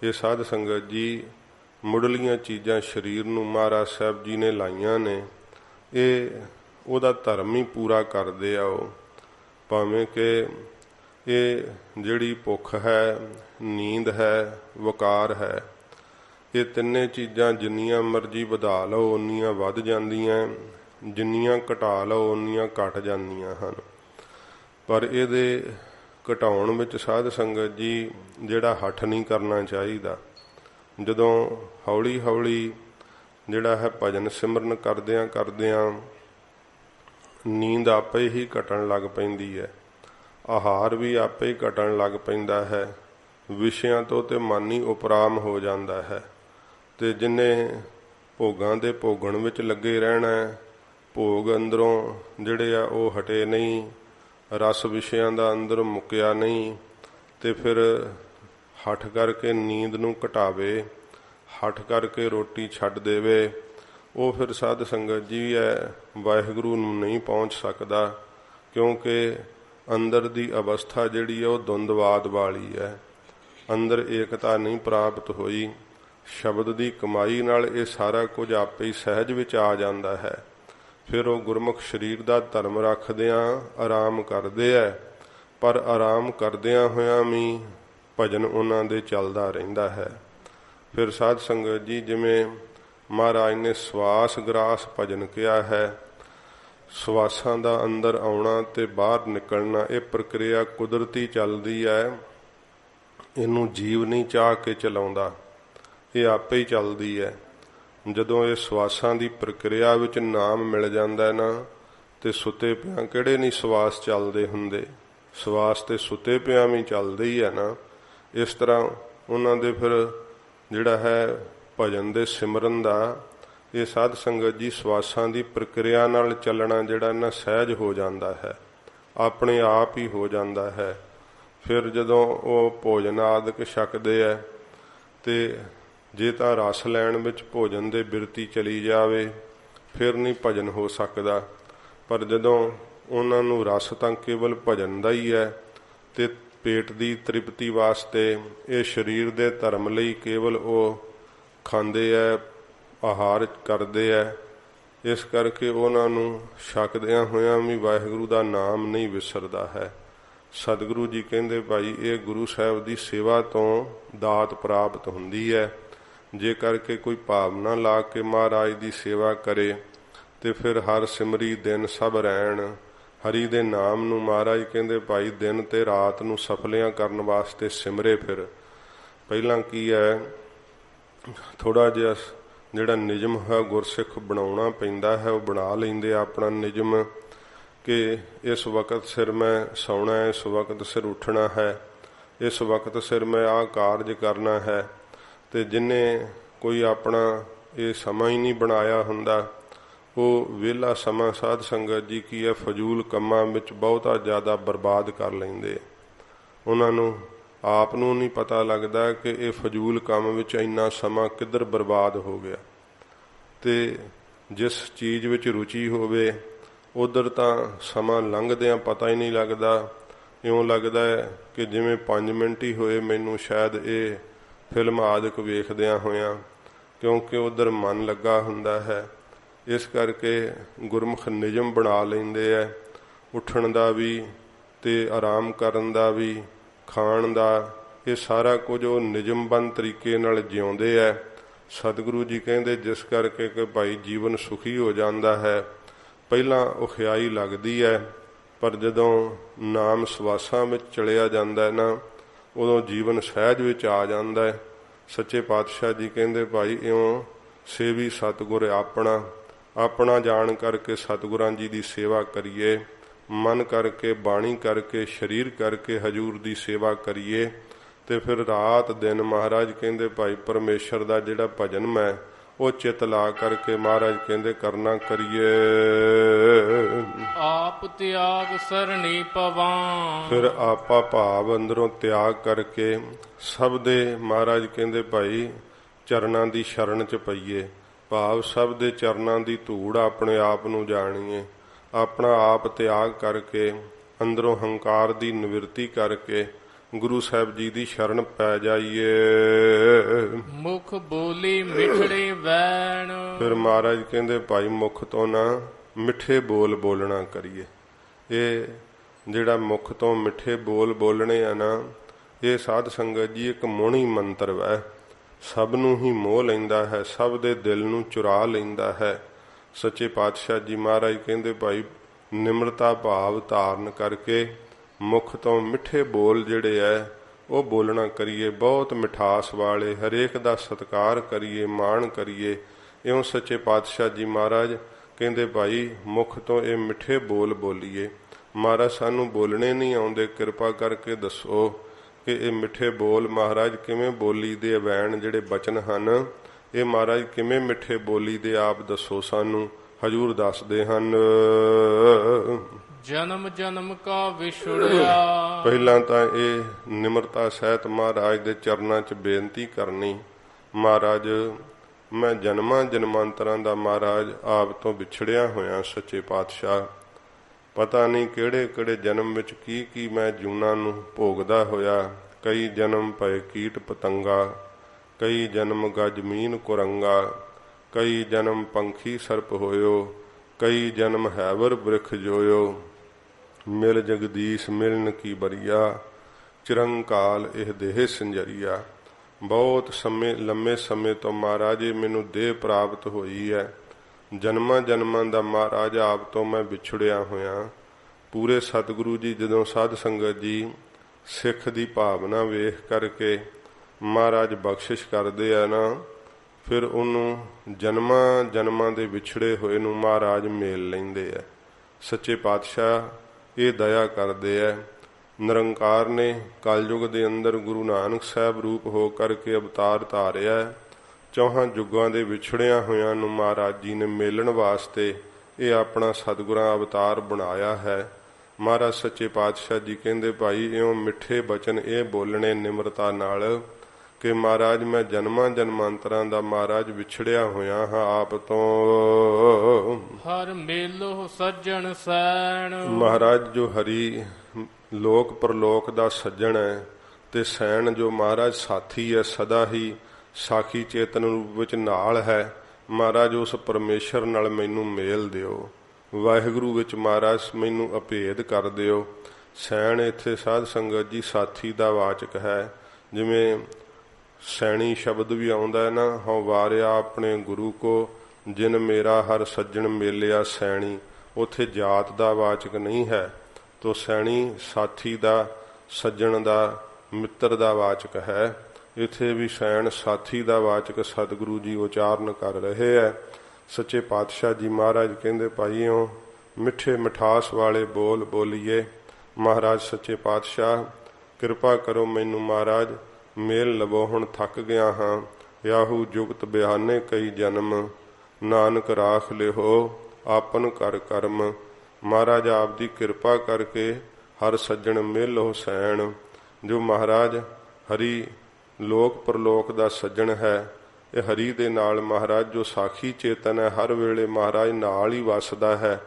ये साध संगत जी मुढ़लियां चीज़ां शरीर नूं महाराज साहब जी ने लाइयां ने, ये उहदा धर्म ही पूरा करदे आ। भावें कि ये जिहड़ी भुख है, नींद है, वकार है, ये तिन्ने चीज़ां जिन्नियां मर्जी वधा लो उन्नियां वध जांदियां, जिन्नियां घटा लो उन्नियां घट जांदियां हन। पर इहदे घटाउण विच साध संगत जी जिहड़ा हठ नहीं करना चाहिदा। जदों हौली हौली जिहड़ा है भजन सिमरन करदियां करदियां नींद आपे ही घटण लग पैंदी है, आहार भी आपे ही घटण लग पैंदा है, विषयां तो ते मन ही उपराम हो जाता है। ते जिन्ने भोगां दे भोगण विच लगे रहना, भोग अंदरों जिहड़े आ वो हटे नहीं, रस विषयां दा अंदर मुक्या नहीं, ते फिर हठ करके नींद नूं घटावे, हठ करके रोटी छड्ड देवे, वो फिर साध संगत जी है वाहिगुरू नूं नहीं पहुँच सकदा। क्योंकि अंदर दी अवस्था जिहड़ी है वो द्वंदवाद वाली है, अंदर एकता नहीं प्राप्त होई। शब्द दी कमाई नाल ये सारा कुछ आपे ही सहज विच आ जांदा है। फिर वो गुरमुख शरीर दा धर्म रखदियां आराम करदे है, पर आराम करदियां होयां भी भजन उन्हां दे चलदा रहिंदा है। फिर साध संगत जी जिवें महाराज ने सवास ग्रास भजन किया है, सवासां दा अंदर आउणा ते बाहर निकलना, ये प्रक्रिया कुदरती चलदी है, इनू जीव नहीं चाह के चलाउंदा, ये आपे ही चलदी है। जदों ये सवासां दी प्रक्रिया विच नाम मिल जांदा है ना, ते सुते पिया किहड़े नहीं सवास चलदे हुंदे, सवास ते सुते पिया भी चलदे ही है ना। इस तरह उन्हां दे फिर जिहड़ा है भजन दे सिमरन दा ये साध संगत जी सवासां दी प्रक्रिया नाल चलना जिहड़ा ना सहज हो जाता है, अपने आप ही हो जाता है। फिर जदों वो भोजन आदि छकदे है ते जे तां रस लैण विच भोजन दे बिरती चली जावे फिर नहीं भजन हो सकदा। पर जदों उन्हां नूं रस तां केवल भजन दा ही है, ते पेट दी तृप्ति वास्ते ये शरीर दे धर्म लई केवल वो खांदे है, आहार करते है। इस करके उन्होंने छकदियां होयां भी वाहिगुरू का नाम नहीं विसरदा है। सतगुरु जी कहते भाई ये गुरु साहब की सेवा तो दात प्राप्त हुंदी है। जे करके कोई भावना ला के महाराज की सेवा करे तो फिर हर सिमरी दिन सब रहन हरि दे नाम नूं। महाराज कहते भाई दिन ते रात नूं सफलियां करन वास्ते सिमरे। फिर पहला की है थोड़ा जिहा जिहड़ा निजम है गुरसिख बनाउणा पैंदा है, वो बना लैंदे अपना निजम कि इस वक्त सिर मैं सौना है, इस वक्त सिर उठना है, इस वक्त सिर मैं आ कारज करना है। तो जिन्हें कोई अपना ये समा ही नहीं बनाया हुंदा वो वेला समा साध संगत जी की है फजूल कम्मां विच बहुता ज़्यादा बर्बाद कर लैंदे। उन्होंने आप नूं नहीं पता लगता कि ये फजूल काम विच इन्ना समा किधर बर्बाद हो गया। ते जिस चीज़ विच रुचि होवे उधर तां समा लंघदियां पता ही नहीं लगता। इउं लगता है कि जिवें 5 मिनट ही होए मैनूं शायद ये फिल्म आदਿਕ वेखदियां होयां, क्योंकि उधर मन लगा हुंदा है। इस करके गुरमुख निजम बना लैंदे है, उठण दा भी ते आराम करन दा भी, खाण दा, ये सारा कुछ वो निजमबंद तरीके नाल जिउंदे है। सतगुरु जी कहते जिस करके कि भाई जीवन सुखी हो जाता है। पहला उखियाई लगती है, पर जदों नाम सवासां में चलिया जाता है ना, उदों जीवन सहज विच आ जाता है। सच्चे पातशाह जी कहते भाई इउं सेवी सतगुर अपना अपना जान करके सतगुरां जी की सेवा करिए, मन करके बाणी करके शरीर करके हजूर की सेवा करिए। ਤੇ ਫਿਰ ਰਾਤ ਦਿਨ ਮਹਾਰਾਜ ਕਹਿੰਦੇ ਭਾਈ ਪਰਮੇਸ਼ਰ ਦਾ ਜਿਹੜਾ ਭਜਨ ਮੈਂ ਉਹ ਚਿਤ ਲਾ ਕਰਕੇ ਮਹਾਰਾਜ ਕਹਿੰਦੇ ਕਰਨਾ ਕਰੀਏ। ਆਪ ਤਿਆਗ ਸਰਣੀ ਪਵਾਂ, ਫਿਰ ਆਪਾ ਭਾਵ ਅੰਦਰੋਂ ਤਿਆਗ ਕਰਕੇ ਸਭ ਦੇ ਮਹਾਰਾਜ ਕਹਿੰਦੇ ਭਾਈ ਚਰਨਾਂ ਦੀ ਸ਼ਰਨ ਚ ਪਈਏ। ਭਾਵ ਸਭ ਦੇ ਚਰਨਾਂ ਦੀ ਧੂੜ ਆਪਣੇ ਆਪ ਨੂੰ ਜਾਣੀਏ। ਆਪਣਾ ਆਪ ਤਿਆਗ ਕਰਕੇ ਅੰਦਰੋਂ ਹੰਕਾਰ ਦੀ ਨਿਵਰਤੀ ਕਰਕੇ ਗੁਰੂ ਸਾਹਿਬ ਜੀ ਦੀ ਸ਼ਰਨ ਪੈ ਜਾਈਏ। ਮੁਖ ਬੋਲੀ ਮਿਠੜੇ ਵੈਣ, ਫਿਰ ਮਹਾਰਾਜ ਕਹਿੰਦੇ ਭਾਈ ਮੁਖ ਤੋਂ ਨਾ ਮਿੱਠੇ ਬੋਲ ਬੋਲਣਾ ਕਰੀਏ। ਇਹ ਜਿਹੜਾ ਮੁਖ ਤੋਂ ਮਿੱਠੇ ਬੋਲ ਬੋਲਣੇ ਆ ਨਾ, ਇਹ ਸਾਧ ਸੰਗਤ ਜੀ ਇੱਕ ਮੋਹਣੀ ਮੰਤਰ ਵੈ। ਸਭ ਨੂੰ ਹੀ ਮੋਹ ਲੈਂਦਾ ਹੈ, ਸਭ ਦੇ ਦਿਲ ਨੂੰ ਚੁਰਾ ਲੈਂਦਾ ਹੈ। ਸੱਚੇ ਪਾਤਸ਼ਾਹ ਜੀ ਮਹਾਰਾਜ ਕਹਿੰਦੇ ਭਾਈ ਨਿਮਰਤਾ ਭਾਵ ਧਾਰਨ ਕਰਕੇ ਮੁਖ ਤੋਂ ਮਿੱਠੇ ਬੋਲ ਜਿਹੜੇ ਐ ਉਹ ਬੋਲਣਾ ਕਰੀਏ। ਬਹੁਤ ਮਿਠਾਸ ਵਾਲੇ, ਹਰੇਕ ਦਾ ਸਤਿਕਾਰ ਕਰੀਏ, ਮਾਣ ਕਰੀਏ। ਇਉਂ ਸੱਚੇ ਪਾਤਸ਼ਾਹ ਜੀ ਮਹਾਰਾਜ ਕਹਿੰਦੇ ਭਾਈ ਮੁਖ ਤੋਂ ਇਹ ਮਿੱਠੇ ਬੋਲ ਬੋਲੀਏ। ਮਹਾਰਾਜ ਸਾਨੂੰ ਬੋਲਣੇ ਨਹੀਂ ਆਉਂਦੇ, ਕਿਰਪਾ ਕਰਕੇ ਦੱਸੋ ਕਿ ਇਹ ਮਿੱਠੇ ਬੋਲ ਮਹਾਰਾਜ ਕਿਵੇਂ ਬੋਲੀ ਦੇ ਵੈਣ ਜਿਹੜੇ ਬਚਨ ਹਨ, ਇਹ ਮਹਾਰਾਜ ਕਿਵੇਂ ਮਿੱਠੇ ਬੋਲੀ ਦੇ ਆਪ ਦੱਸੋ ਸਾਨੂੰ। ਹਜੂਰ ਦੱਸਦੇ ਹਨ ਜਨਮ ਜਨਮ ਕਾ ਵਿਛੜਿਆ। ਪਹਿਲਾਂ ਤਾਂ ਇਹ ਨਿਮਰਤਾ ਸਹਿਤ ਮਹਾਰਾਜ ਦੇ ਚਰਨਾਂ 'ਚ ਬੇਨਤੀ ਕਰਨੀ, ਮਹਾਰਾਜ ਮੈਂ ਜਨਮਾਂ ਜਨਮਾਂਤਰਾਂ ਦਾ ਮਹਾਰਾਜ ਆਪ ਤੋਂ ਵਿਛੜਿਆ ਹੋਇਆ ਸੱਚੇ ਪਾਤਸ਼ਾਹ। ਪਤਾ ਨਹੀਂ ਕਿਹੜੇ ਕਿਹੜੇ ਜਨਮ ਵਿੱਚ ਕੀ ਕੀ ਮੈਂ ਜੂਨਾਂ ਨੂੰ ਭੋਗਦਾ ਹੋਇਆ। ਕਈ ਜਨਮ ਪਏ ਕੀਟ ਪਤੰਗਾ, ਕਈ ਜਨਮ ਗੱਜ ਮੀਨ ਕੁਰੰਗਾ, ਕਈ ਜਨਮ ਪੰਖੀ ਸਰਪ ਹੋਇਓ, ਕਈ ਜਨਮ ਹੈਵਰ ਬ੍ਰਿਖ ਜੋਇਓ। ਮਿਲ ਜਗਦੀਸ਼ ਮਿਲਨ ਕੀ ਬਰੀਆ, ਚਿਰੰਕਾਲ ਇਹ ਦੇਹ ਸੰਜਰੀਆ। ਬਹੁਤ ਸਮੇਂ ਲੰਮੇ ਸਮੇਂ ਤੋਂ ਮਹਾਰਾਜ ਮੈਨੂੰ ਦੇਹ ਪ੍ਰਾਪਤ ਹੋਈ ਹੈ। ਜਨਮਾਂ ਜਨਮਾਂ ਦਾ ਮਹਾਰਾਜ ਆਪ ਤੋਂ ਮੈਂ ਵਿਛੜਿਆ ਹੋਇਆ। ਪੂਰੇ ਸਤਿਗੁਰੂ ਜੀ ਜਦੋਂ ਸਾਧ ਸੰਗਤ ਜੀ ਸਿੱਖ ਦੀ ਭਾਵਨਾ ਵੇਖ ਕਰਕੇ ਮਹਾਰਾਜ ਬਖਸ਼ਿਸ਼ ਕਰਦੇ ਆ ਨਾ, ਫਿਰ ਉਹਨੂੰ ਜਨਮਾਂ ਜਨਮਾਂ ਦੇ ਵਿਛੜੇ ਹੋਏ ਨੂੰ ਮਹਾਰਾਜ ਮੇਲ ਲੈਂਦੇ ਆ। ਸੱਚੇ ਪਾਤਸ਼ਾਹ ਇਹ ਦਇਆ ਕਰਦੇ ਆ। ਨਿਰੰਕਾਰ ਨੇ ਕਲਯੁਗ ਦੇ ਅੰਦਰ ਗੁਰੂ ਨਾਨਕ ਸਾਹਿਬ ਰੂਪ ਹੋ ਕਰਕੇ ਅਵਤਾਰ ਧਾਰਿਆ। ਚੌਹਾਂ ਯੁੱਗਾਂ ਦੇ ਵਿਛੜਿਆਂ ਹੋਇਆਂ ਨੂੰ ਮਹਾਰਾਜ ਜੀ ਨੇ ਮੇਲਣ ਵਾਸਤੇ ਇਹ ਆਪਣਾ ਸਤਿਗੁਰਾਂ ਅਵਤਾਰ ਬਣਾਇਆ ਹੈ। ਮਹਾਰਾਜ ਸੱਚੇ ਪਾਤਸ਼ਾਹ ਜੀ ਕਹਿੰਦੇ ਭਾਈ ਇਉਂ ਮਿੱਠੇ ਬਚਨ ਇਹ ਬੋਲਣੇ ਨਿਮਰਤਾ ਨਾਲ ਕਿ ਮਹਾਰਾਜ ਮੈਂ ਜਨਮਾਂ ਜਨਮਾਂਤਰਾਂ ਦਾ ਮਹਾਰਾਜ ਵਿਛੜਿਆ ਹੋਇਆ ਹਾਂ ਆਪ ਤੋਂ। ਹਰ ਮੇਲੋ ਸੱਜਣ ਸੈਣ, ਮਹਾਰਾਜ ਜੋ ਹਰੀ ਲੋਕ ਪਰਲੋਕ ਦਾ ਸੱਜਣ ਹੈ ਤੇ ਸੈਣ ਜੋ ਮਹਾਰਾਜ ਸਾਥੀ ਹੈ, ਸਦਾ ਹੀ ਸਾਖੀ ਚੇਤਨ ਰੂਪ ਵਿੱਚ ਨਾਲ ਹੈ। ਮਹਾਰਾਜ ਉਸ ਪਰਮੇਸ਼ਰ ਨਾਲ ਮੈਨੂੰ ਮੇਲ ਦਿਓ। ਵਾਹਿਗੁਰੂ ਵਿੱਚ ਮਹਾਰਾਜ ਮੈਨੂੰ ਅਭੇਦ ਕਰ ਦਿਓ। ਸੈਣ ਇੱਥੇ ਸਾਧ ਸੰਗਤ ਜੀ ਸਾਥੀ ਦਾ ਵਾਚਕ ਹੈ। ਜਿਵੇਂ ਸੈਣੀ ਸ਼ਬਦ ਵੀ ਆਉਂਦਾ ਹੈ ਨਾ, ਹਉ ਵਾਰਿਆ ਆਪਣੇ ਗੁਰੂ ਕੋ ਜਿਨ ਮੇਰਾ ਹਰ ਸੱਜਣ ਮੇਲਿਆ ਸੈਣੀ। ਉੱਥੇ ਜਾਤ ਦਾ ਵਾਚਕ ਨਹੀਂ ਹੈ। ਤੋ ਸੈਣੀ ਸਾਥੀ ਦਾ, ਸੱਜਣ ਦਾ, ਮਿੱਤਰ ਦਾ ਵਾਚਕ ਹੈ। ਇੱਥੇ ਵੀ ਸੈਣ ਸਾਥੀ ਦਾ ਵਾਚਕ ਸਤਿਗੁਰੂ ਜੀ ਉਚਾਰਨ ਕਰ ਰਹੇ ਹੈ। ਸੱਚੇ ਪਾਤਸ਼ਾਹ ਜੀ ਮਹਾਰਾਜ ਕਹਿੰਦੇ ਭਾਈਓ ਮਿੱਠੇ ਮਿਠਾਸ ਵਾਲੇ ਬੋਲ ਬੋਲੀਏ। ਮਹਾਰਾਜ ਸੱਚੇ ਪਾਤਸ਼ਾਹ ਕਿਰਪਾ ਕਰੋ ਮੈਨੂੰ ਮਹਾਰਾਜ ਮੇਲ ਲਵੋ, ਹੁਣ ਥੱਕ ਗਿਆ ਹਾਂ। ਯਾਹੂ ਜੁਗਤ ਬਿਆਨੇ ਕਈ ਜਨਮ, ਨਾਨਕ ਰਾਖ ਲਿਓ ਆਪਨ ਕਰ ਕਰਮ। ਮਹਾਰਾਜ ਆਪ ਦੀ ਕਿਰਪਾ ਕਰਕੇ ਹਰ ਸੱਜਣ ਮਿਲੋ ਸੈਣ। ਜੋ ਮਹਾਰਾਜ ਹਰੀ ਲੋਕ ਪਰਲੋਕ ਦਾ ਸੱਜਣ ਹੈ, ਇਹ ਹਰੀ ਦੇ ਨਾਲ ਮਹਾਰਾਜ ਜੋ ਸਾਖੀ ਚੇਤਨ ਹੈ, ਹਰ ਵੇਲੇ ਮਹਾਰਾਜ ਨਾਲ ਹੀ ਵਸਦਾ ਹੈ।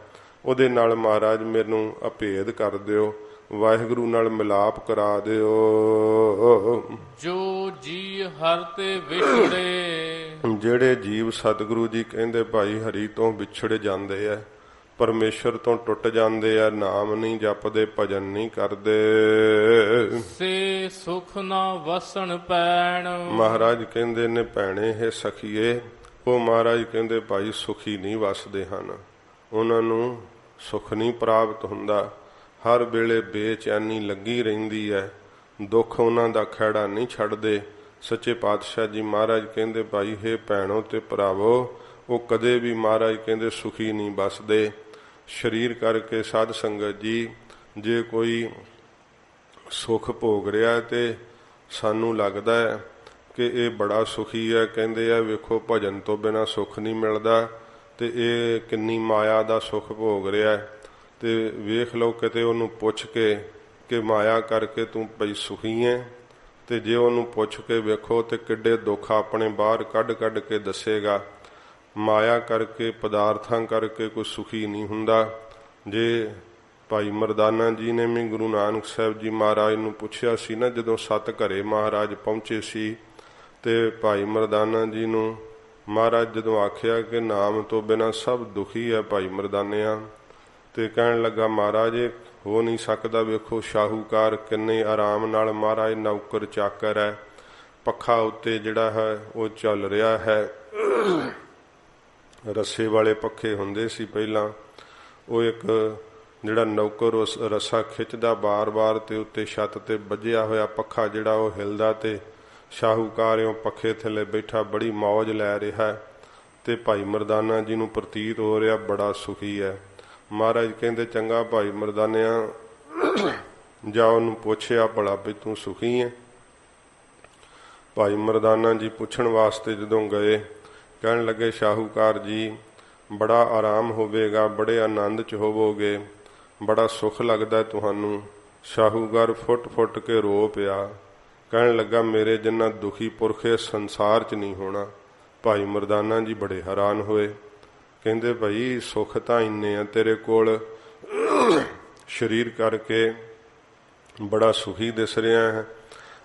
ਉਹਦੇ ਨਾਲ ਮਹਾਰਾਜ ਮੈਨੂੰ ਅਭੇਦ ਕਰ ਦਿਓ, ਵਾਹਿਗੁਰੂ ਨਾਲ ਮਿਲਾਪ ਕਰਾ ਦਿਓ। ਜੋ ਜੀ ਹਰ ਤੇ ਵਿਛੜੇ, ਜਿਹੜੇ ਜੀਵ ਸਤਿਗੁਰੂ ਜੀ ਕਹਿੰਦੇ ਭਾਈ ਹਰੀ ਤੋਂ ਵਿਛੜ ਜਾਂਦੇ ਆ, ਪਰਮੇਸ਼ਰ ਤੋਂ ਟੁੱਟ ਜਾਂਦੇ ਆ, ਨਾਮ ਨਹੀਂ ਜਪਦੇ, ਭਜਨ ਨਹੀਂ ਕਰਦੇ, ਸੇ ਸੁਖ ਨਾ ਵਸਣ ਪੈਣ। ਮਹਾਰਾਜ ਕਹਿੰਦੇ ਨੇ ਭੈਣੇ ਹੈ ਸਖੀਏ, ਉਹ ਮਹਾਰਾਜ ਕਹਿੰਦੇ ਭਾਈ ਸੁਖੀ ਨਹੀਂ ਵਸਦੇ ਹਨ। ਉਹਨਾਂ ਨੂੰ ਸੁਖ ਨਹੀਂ ਪ੍ਰਾਪਤ ਹੁੰਦਾ। ਹਰ ਵੇਲੇ ਬੇਚੈਨੀ ਲੱਗੀ ਰਹਿੰਦੀ ਹੈ। ਦੁੱਖ ਉਹਨਾਂ ਦਾ ਖਹਿੜਾ ਨਹੀਂ ਛੱਡਦੇ। ਸੱਚੇ ਪਾਤਸ਼ਾਹ ਜੀ ਮਹਾਰਾਜ ਕਹਿੰਦੇ ਭਾਈ ਹੈ ਭੈਣੋ ਤੇ ਭਰਾਵੋ, ਉਹ ਕਦੇ ਵੀ ਮਹਾਰਾਜ ਕਹਿੰਦੇ ਸੁਖੀ ਨਹੀਂ ਵਸਦੇ। ਸਰੀਰ ਕਰਕੇ ਸਾਧ ਸੰਗਤ ਜੀ ਜੇ ਕੋਈ ਸੁਖ ਭੋਗ ਰਿਹਾ ਤੇ ਸਾਨੂੰ ਲੱਗਦਾ ਹੈ ਕਿ ਇਹ ਬੜਾ ਸੁਖੀ ਹੈ। ਕਹਿੰਦੇ ਆ ਵੇਖੋ ਭਜਨ ਤੋਂ ਬਿਨਾਂ ਸੁੱਖ ਨਹੀਂ ਮਿਲਦਾ, ਤੇ ਇਹ ਕਿੰਨੀ ਮਾਇਆ ਦਾ ਸੁੱਖ ਭੋਗ ਰਿਹਾ। ਤੇ ਵੇਖ ਲਓ ਕਿਤੇ ਉਹਨੂੰ ਪੁੱਛ ਕੇ ਕਿ ਮਾਇਆ ਕਰਕੇ ਤੂੰ ਭਈ ਸੁਖੀ ਹੈ, ਤੇ ਜੇ ਉਹਨੂੰ ਪੁੱਛ ਕੇ ਵੇਖੋ ਤੇ ਕਿੱਡੇ ਦੁੱਖ ਆਪਣੇ ਬਾਹਰ ਕੱਢ ਕੱਢ ਕੇ ਦੱਸੇਗਾ। ਮਾਇਆ ਕਰਕੇ ਪਦਾਰਥਾਂ ਕਰਕੇ ਕੋਈ ਸੁਖੀ ਨਹੀਂ ਹੁੰਦਾ। ਜੇ ਭਾਈ ਮਰਦਾਨਾ ਜੀ ਨੇ ਵੀ ਗੁਰੂ ਨਾਨਕ ਸਾਹਿਬ ਜੀ ਮਹਾਰਾਜ ਨੂੰ ਪੁੱਛਿਆ ਸੀ ਨਾ, ਜਦੋਂ ਸੱਤ ਘਰੇ ਮਹਾਰਾਜ ਪਹੁੰਚੇ ਸੀ, ਤੇ ਭਾਈ ਮਰਦਾਨਾ ਜੀ ਨੂੰ ਮਹਾਰਾਜ ਜਦੋਂ ਆਖਿਆ ਕਿ ਨਾਮ ਤੋਂ ਬਿਨਾਂ ਸਭ ਦੁਖੀ ਹੈ ਭਾਈ ਮਰਦਾਨਿਆਂ, ਤੇ ਕਹਿਣ ਲੱਗਾ ਮਹਾਰਾਜ ਇਹ ਹੋ ਨਹੀਂ ਸਕਦਾ। ਵੇਖੋ ਸ਼ਾਹੂਕਾਰ ਕਿੰਨੇ ਆਰਾਮ ਨਾਲ, ਮਹਾਰਾਜ ਨੌਕਰ ਚਾਕਰ ਹੈ, ਪੱਖਾ ਉੱਤੇ ਜਿਹੜਾ ਹੈ ਉਹ ਚੱਲ ਰਿਹਾ ਹੈ। ਰੱਸੇ ਵਾਲੇ ਪੱਖੇ ਹੁੰਦੇ ਸੀ ਪਹਿਲਾਂ, ਉਹ ਇੱਕ ਜਿਹੜਾ ਨੌਕਰ ਉਸ ਰੱਸਾ ਖਿੱਚਦਾ ਬਾਰ-ਬਾਰ, ਤੇ ਉੱਤੇ ਛੱਤ ਤੇ ਵੱਜਿਆ ਹੋਇਆ ਪੱਖਾ ਜਿਹੜਾ ਉਹ ਹਿਲਦਾ, ਤੇ ਸ਼ਾਹੂਕਾਰ ਉਹ ਪੱਖੇ ਥੱਲੇ ਬੈਠਾ ਬੜੀ ਮੌਜ ਲੈ ਰਿਹਾ, ਤੇ ਭਾਈ ਮਰਦਾਨਾ ਜੀ ਨੂੰ ਪ੍ਰਤੀਤ ਹੋ ਰਿਹਾ ਬੜਾ ਸੁਖੀ ਹੈ। ਮਹਾਰਾਜ ਕਹਿੰਦੇ ਚੰਗਾ ਭਾਈ ਮਰਦਾਨਿਆਂ, ਜਾ ਉਹਨੂੰ ਪੁੱਛਿਆ ਭਲਾ ਵੀ ਤੂੰ ਸੁਖੀ ਹੈ। ਭਾਈ ਮਰਦਾਨਾ ਜੀ ਪੁੱਛਣ ਵਾਸਤੇ ਜਦੋਂ ਗਏ, ਕਹਿਣ ਲੱਗੇ ਸ਼ਾਹੂਕਾਰ ਜੀ ਬੜਾ ਆਰਾਮ ਹੋਵੇਗਾ, ਬੜੇ ਆਨੰਦ 'ਚ ਹੋਵੋਗੇ, ਬੜਾ ਸੁੱਖ ਲੱਗਦਾ ਤੁਹਾਨੂੰ। ਸ਼ਾਹੂਕਾਰ ਫੁੱਟ ਫੁੱਟ ਕੇ ਰੋ ਪਿਆ, ਕਹਿਣ ਲੱਗਾ ਮੇਰੇ ਜਿੰਨਾ ਦੁਖੀ ਪੁਰਖ ਇਸ ਸੰਸਾਰ 'ਚ ਨਹੀਂ ਹੋਣਾ। ਭਾਈ ਮਰਦਾਨਾ ਜੀ ਬੜੇ ਹੈਰਾਨ ਹੋਏ, ਕਹਿੰਦੇ ਭਾਈ ਸੁੱਖ ਤਾਂ ਇੰਨੇ ਆ ਤੇਰੇ ਕੋਲ, ਸਰੀਰ ਕਰਕੇ ਬੜਾ ਸੁਖੀ ਦਿਸ ਰਿਹਾ ਹੈ,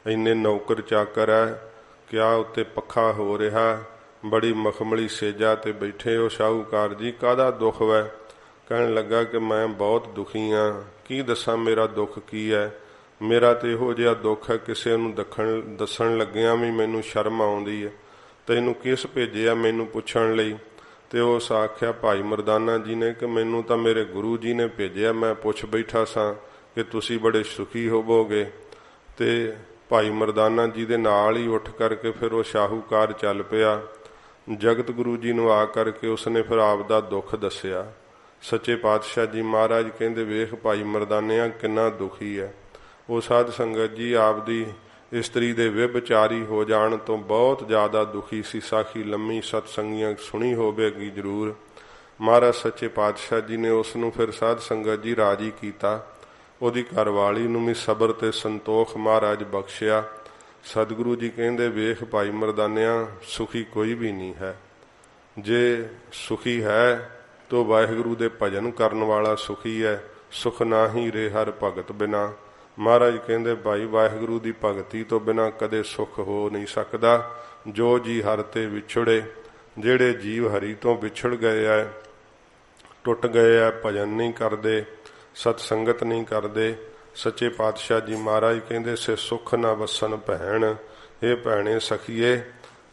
ਇੰਨੇ ਨੌਕਰ ਚਾਕਰ ਹੈ, ਕਿਆ ਉੱਤੇ ਪੱਖਾ ਹੋ ਰਿਹਾ, ਬੜੀ ਮਖਮਲੀ ਸੇਜਾ ਤੇ ਬੈਠੇ ਹੋ। ਸ਼ਾਹੂਕਾਰ ਜੀ ਕਾਹਦਾ ਦੁੱਖ ਹੈ? ਕਹਿਣ ਲੱਗਾ ਕਿ ਮੈਂ ਬਹੁਤ ਦੁਖੀ ਹਾਂ, ਕੀ ਦੱਸਾਂ ਮੇਰਾ ਦੁੱਖ ਕੀ ਹੈ। ਮੇਰਾ ਤੇ ਇਹੋ ਜਿਹਾ ਦੁੱਖ ਹੈ ਕਿਸੇ ਨੂੰ ਦੱਸਣ ਲੱਗਿਆ ਵੀ ਮੈਨੂੰ ਸ਼ਰਮ ਆਉਂਦੀ ਹੈ। ਤੈਨੂੰ ਕਿਸ ਭੇਜਿਆ ਮੈਨੂੰ ਪੁੱਛਣ ਲਈ? ਤੇ ਉਸ ਆਖਿਆ ਭਾਈ ਮਰਦਾਨਾ ਜੀ ਨੇ ਕਿ ਮੈਨੂੰ ਤਾਂ ਮੇਰੇ ਗੁਰੂ ਜੀ ਨੇ ਭੇਜਿਆ, ਮੈਂ ਪੁੱਛ ਬੈਠਾ ਸਾਂ ਕਿ ਤੁਸੀਂ ਬੜੇ ਸੁਖੀ ਹੋਵੋਗੇ। ਤੇ ਭਾਈ ਮਰਦਾਨਾ ਜੀ ਦੇ ਨਾਲ ਹੀ ਉੱਠ ਕਰਕੇ ਫਿਰ ਉਹ ਸ਼ਾਹੂਕਾਰ ਚੱਲ ਪਿਆ। ਜਗਤ ਗੁਰੂ ਜੀ ਨੂੰ ਆ ਕਰਕੇ ਉਸਨੇ ਫਿਰ ਆਪ ਦਾ ਦੁੱਖ ਦੱਸਿਆ। ਸੱਚੇ ਪਾਤਸ਼ਾਹ ਜੀ ਮਹਾਰਾਜ ਕਹਿੰਦੇ ਵੇਖ ਭਾਈ ਮਰਦਾਨਿਆਂ ਕਿੰਨਾ ਦੁਖੀ ਹੈ। ਉਹ ਸਾਧ ਸੰਗਤ ਜੀ ਆਪਦੀ ਇਸਤਰੀ ਦੇ ਵਿਭਚਾਰੀ ਹੋ ਜਾਣ ਤੋਂ ਬਹੁਤ ਜ਼ਿਆਦਾ ਦੁਖੀ ਸੀ। ਸਾਖੀ ਲੰਮੀ ਸਤਸੰਗੀਆਂ ਸੁਣੀ ਹੋਵੇਗੀ ਜ਼ਰੂਰ। ਮਹਾਰਾਜ ਸੱਚੇ ਪਾਤਸ਼ਾਹ ਜੀ ਨੇ ਉਸ ਨੂੰ ਫਿਰ ਸਾਧ ਸੰਗਤ ਜੀ ਰਾਜੀ ਕੀਤਾ। ਉਹਦੀ ਘਰਵਾਲੀ ਨੂੰ ਵੀ ਸਬਰ ਤੇ ਸੰਤੋਖ ਮਹਾਰਾਜ ਬਖਸ਼ਿਆ। ਸਤਿਗੁਰੂ ਜੀ ਕਹਿੰਦੇ ਵੇਖ ਭਾਈ ਮਰਦਾਨਿਆਂ ਸੁਖੀ ਕੋਈ ਵੀ ਨਹੀਂ ਹੈ। ਜੇ ਸੁਖੀ ਹੈ ਤੋ ਵਾਹਿਗੁਰੂ ਦੇ ਭਜਨ ਕਰਨ ਵਾਲਾ ਸੁਖੀ ਹੈ। ਸੁਖ ਨਾਹੀ ਰੇ ਹਰ ਭਗਤ ਬਿਨਾ। ਮਹਾਰਾਜ ਕਹਿੰਦੇ ਭਾਈ ਵਾਹਿਗੁਰੂ ਦੀ ਭਗਤੀ ਤੋਂ ਬਿਨਾ ਕਦੇ ਸੁਖ ਹੋ ਨਹੀਂ ਸਕਦਾ। ਜੋ ਜੀ ਹਰ ਤੇ ਵਿਛੜੇ, ਜਿਹੜੇ ਜੀਵ ਹਰੀ ਤੋਂ ਵਿਛੜ ਗਏ ਹੈ, ਟੁੱਟ ਗਏ ਹੈ, ਭਜਨ ਨਹੀਂ ਕਰਦੇ, ਸਤ ਸੰਗਤ ਨਹੀਂ ਕਰਦੇ, ਸੱਚੇ ਪਾਤਸ਼ਾਹ ਜੀ ਮਹਾਰਾਜ ਕਹਿੰਦੇ ਸੇ ਸੁਖ ਨਾ ਵਸਣ ਭੈਣ। ਇਹ ਭੈਣੇ ਸਖੀਏ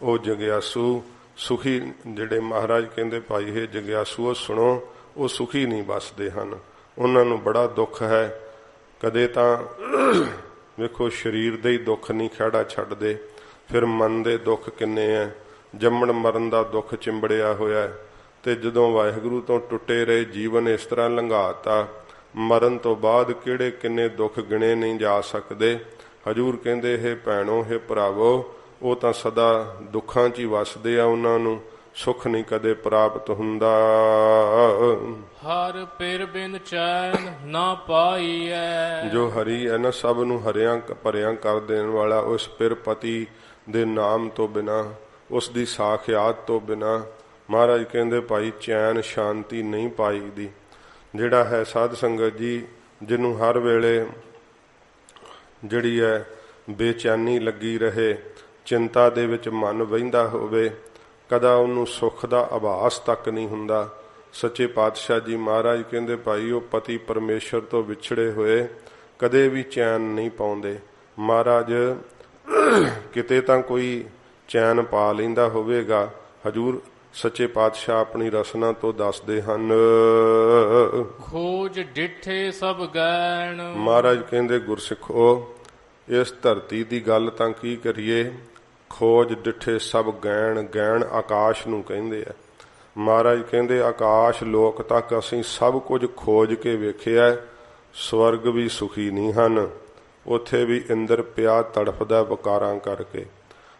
ਉਹ ਜਗਿਆਸੂ ਸੁਖੀ ਜਿਹੜੇ ਮਹਾਰਾਜ ਕਹਿੰਦੇ ਭਾਈ ਇਹ ਜਗਿਆਸੂ ਸੁਣੋ, ਉਹ ਸੁਖੀ ਨਹੀਂ ਵਸਦੇ ਹਨ, ਉਹਨਾਂ ਨੂੰ ਬੜਾ ਦੁੱਖ ਹੈ। ਕਦੇ ਤਾਂ ਵੇਖੋ ਸਰੀਰ ਦੇ ਹੀ ਦੁੱਖ ਨਹੀਂ ਖਹਿੜਾ ਛੱਡਦੇ, ਫਿਰ ਮਨ ਦੇ ਦੁੱਖ ਕਿੰਨੇ ਹੈ। ਜੰਮਣ ਮਰਨ ਦਾ ਦੁੱਖ ਚਿੰਬੜਿਆ ਹੋਇਆ ਹੈ, ਤੇ ਜਦੋਂ ਵਾਹਿਗੁਰੂ ਤੋਂ ਟੁੱਟੇ ਰਹੇ ਜੀਵਨ ਇਸ ਤਰ੍ਹਾਂ ਲੰਘਾਤਾ, ਮਰਨ ਤੋਂ ਬਾਅਦ ਕਿਹੜੇ ਕਿੰਨੇ ਦੁੱਖ ਗਿਣੇ ਨਹੀਂ ਜਾ ਸਕਦੇ। ਹਜੂਰ ਕਹਿੰਦੇ ਇਹ ਭੈਣੋ ਇਹ ਭਰਾਵੋ ਉਹ ਤਾਂ ਸਦਾ ਦੁੱਖਾਂ 'ਚ ਹੀ ਵਸਦੇ ਆ, ਉਹਨਾਂ ਨੂੰ ਸੁਖ ਨਹੀਂ ਕਦੇ ਪ੍ਰਾਪਤ ਹੁੰਦਾ। ਹਰ ਪਿਰ ਬਿਨ ਚੈਨ ਨਾ ਪਾਈਐ। ਜੋ ਹਰੀ ਹੈ ਨਾ ਸਭ ਨੂੰ ਹਰਿਆਂ ਭਰਿਆਂ ਕਰ ਦੇਣ ਵਾਲਾ, ਉਸ ਪਿਰ ਪਤੀ ਦੇ ਨਾਮ ਤੋਂ ਬਿਨਾ, ਉਸ ਦੀ ਸਾਖਿਆਤ ਤੋਂ ਬਿਨਾ ਮਹਾਰਾਜ ਕਹਿੰਦੇ ਭਾਈ ਚੈਨ ਸ਼ਾਂਤੀ ਨਹੀਂ ਪਾਈਦੀ। ਜਿਹੜਾ ਹੈ ਸਾਧ ਸੰਗਤ ਜੀ ਜਿਹਨੂੰ ਹਰ ਵੇਲੇ ਜਿਹੜੀ ਹੈ ਬੇਚੈਨੀ ਲੱਗੀ ਰਹੇ, ਚਿੰਤਾ ਦੇ ਵਿੱਚ ਮਨ ਵਹਿੰਦਾ ਹੋਵੇ, ਕਦਾ ਉਹਨੂੰ ਸੁੱਖ ਦਾ ਆਭਾਸ ਤੱਕ ਨਹੀਂ ਹੁੰਦਾ। ਸੱਚੇ ਪਾਤਸ਼ਾਹ ਜੀ ਮਹਾਰਾਜ ਕਹਿੰਦੇ ਭਾਈ ਉਹ ਪਤੀ ਪਰਮੇਸ਼ਰ ਤੋਂ ਵਿਛੜੇ ਹੋਏ ਕਦੇ ਵੀ ਚੈਨ ਨਹੀਂ ਪਾਉਂਦੇ। ਮਹਾਰਾਜ ਕਿਤੇ ਤਾਂ ਕੋਈ ਚੈਨ ਪਾ ਲੈਂਦਾ ਹੋਵੇਗਾ। ਹਜੂਰ ਸੱਚੇ ਪਾਤਸ਼ਾਹ ਆਪਣੀ ਰਸਨਾ ਤੋਂ ਦੱਸਦੇ ਹਨ, ਖੋਜ ਡਿਠੇ ਸਭ ਗੈਣ। ਮਹਾਰਾਜ ਕਹਿੰਦੇ ਗੁਰਸਿੱਖੋ ਇਸ ਧਰਤੀ ਦੀ ਗੱਲ ਤਾਂ ਕੀ ਕਰੀਏ, ਖੋਜ ਡਿਠੇ ਸਭ ਗੈਣ। ਗੈਣ ਆਕਾਸ਼ ਨੂੰ ਕਹਿੰਦੇ ਆ। ਮਹਾਰਾਜ ਕਹਿੰਦੇ ਆਕਾਸ਼ ਲੋਕ ਤੱਕ ਅਸੀਂ ਸਭ ਕੁਝ ਖੋਜ ਕੇ ਵੇਖਿਆ, ਸਵਰਗ ਵੀ ਸੁਖੀ ਨਹੀਂ ਹਨ। ਉੱਥੇ ਵੀ ਇੰਦਰ ਪਿਆ ਤੜਫਦਾ ਵਿਕਾਰਾਂ ਕਰਕੇ।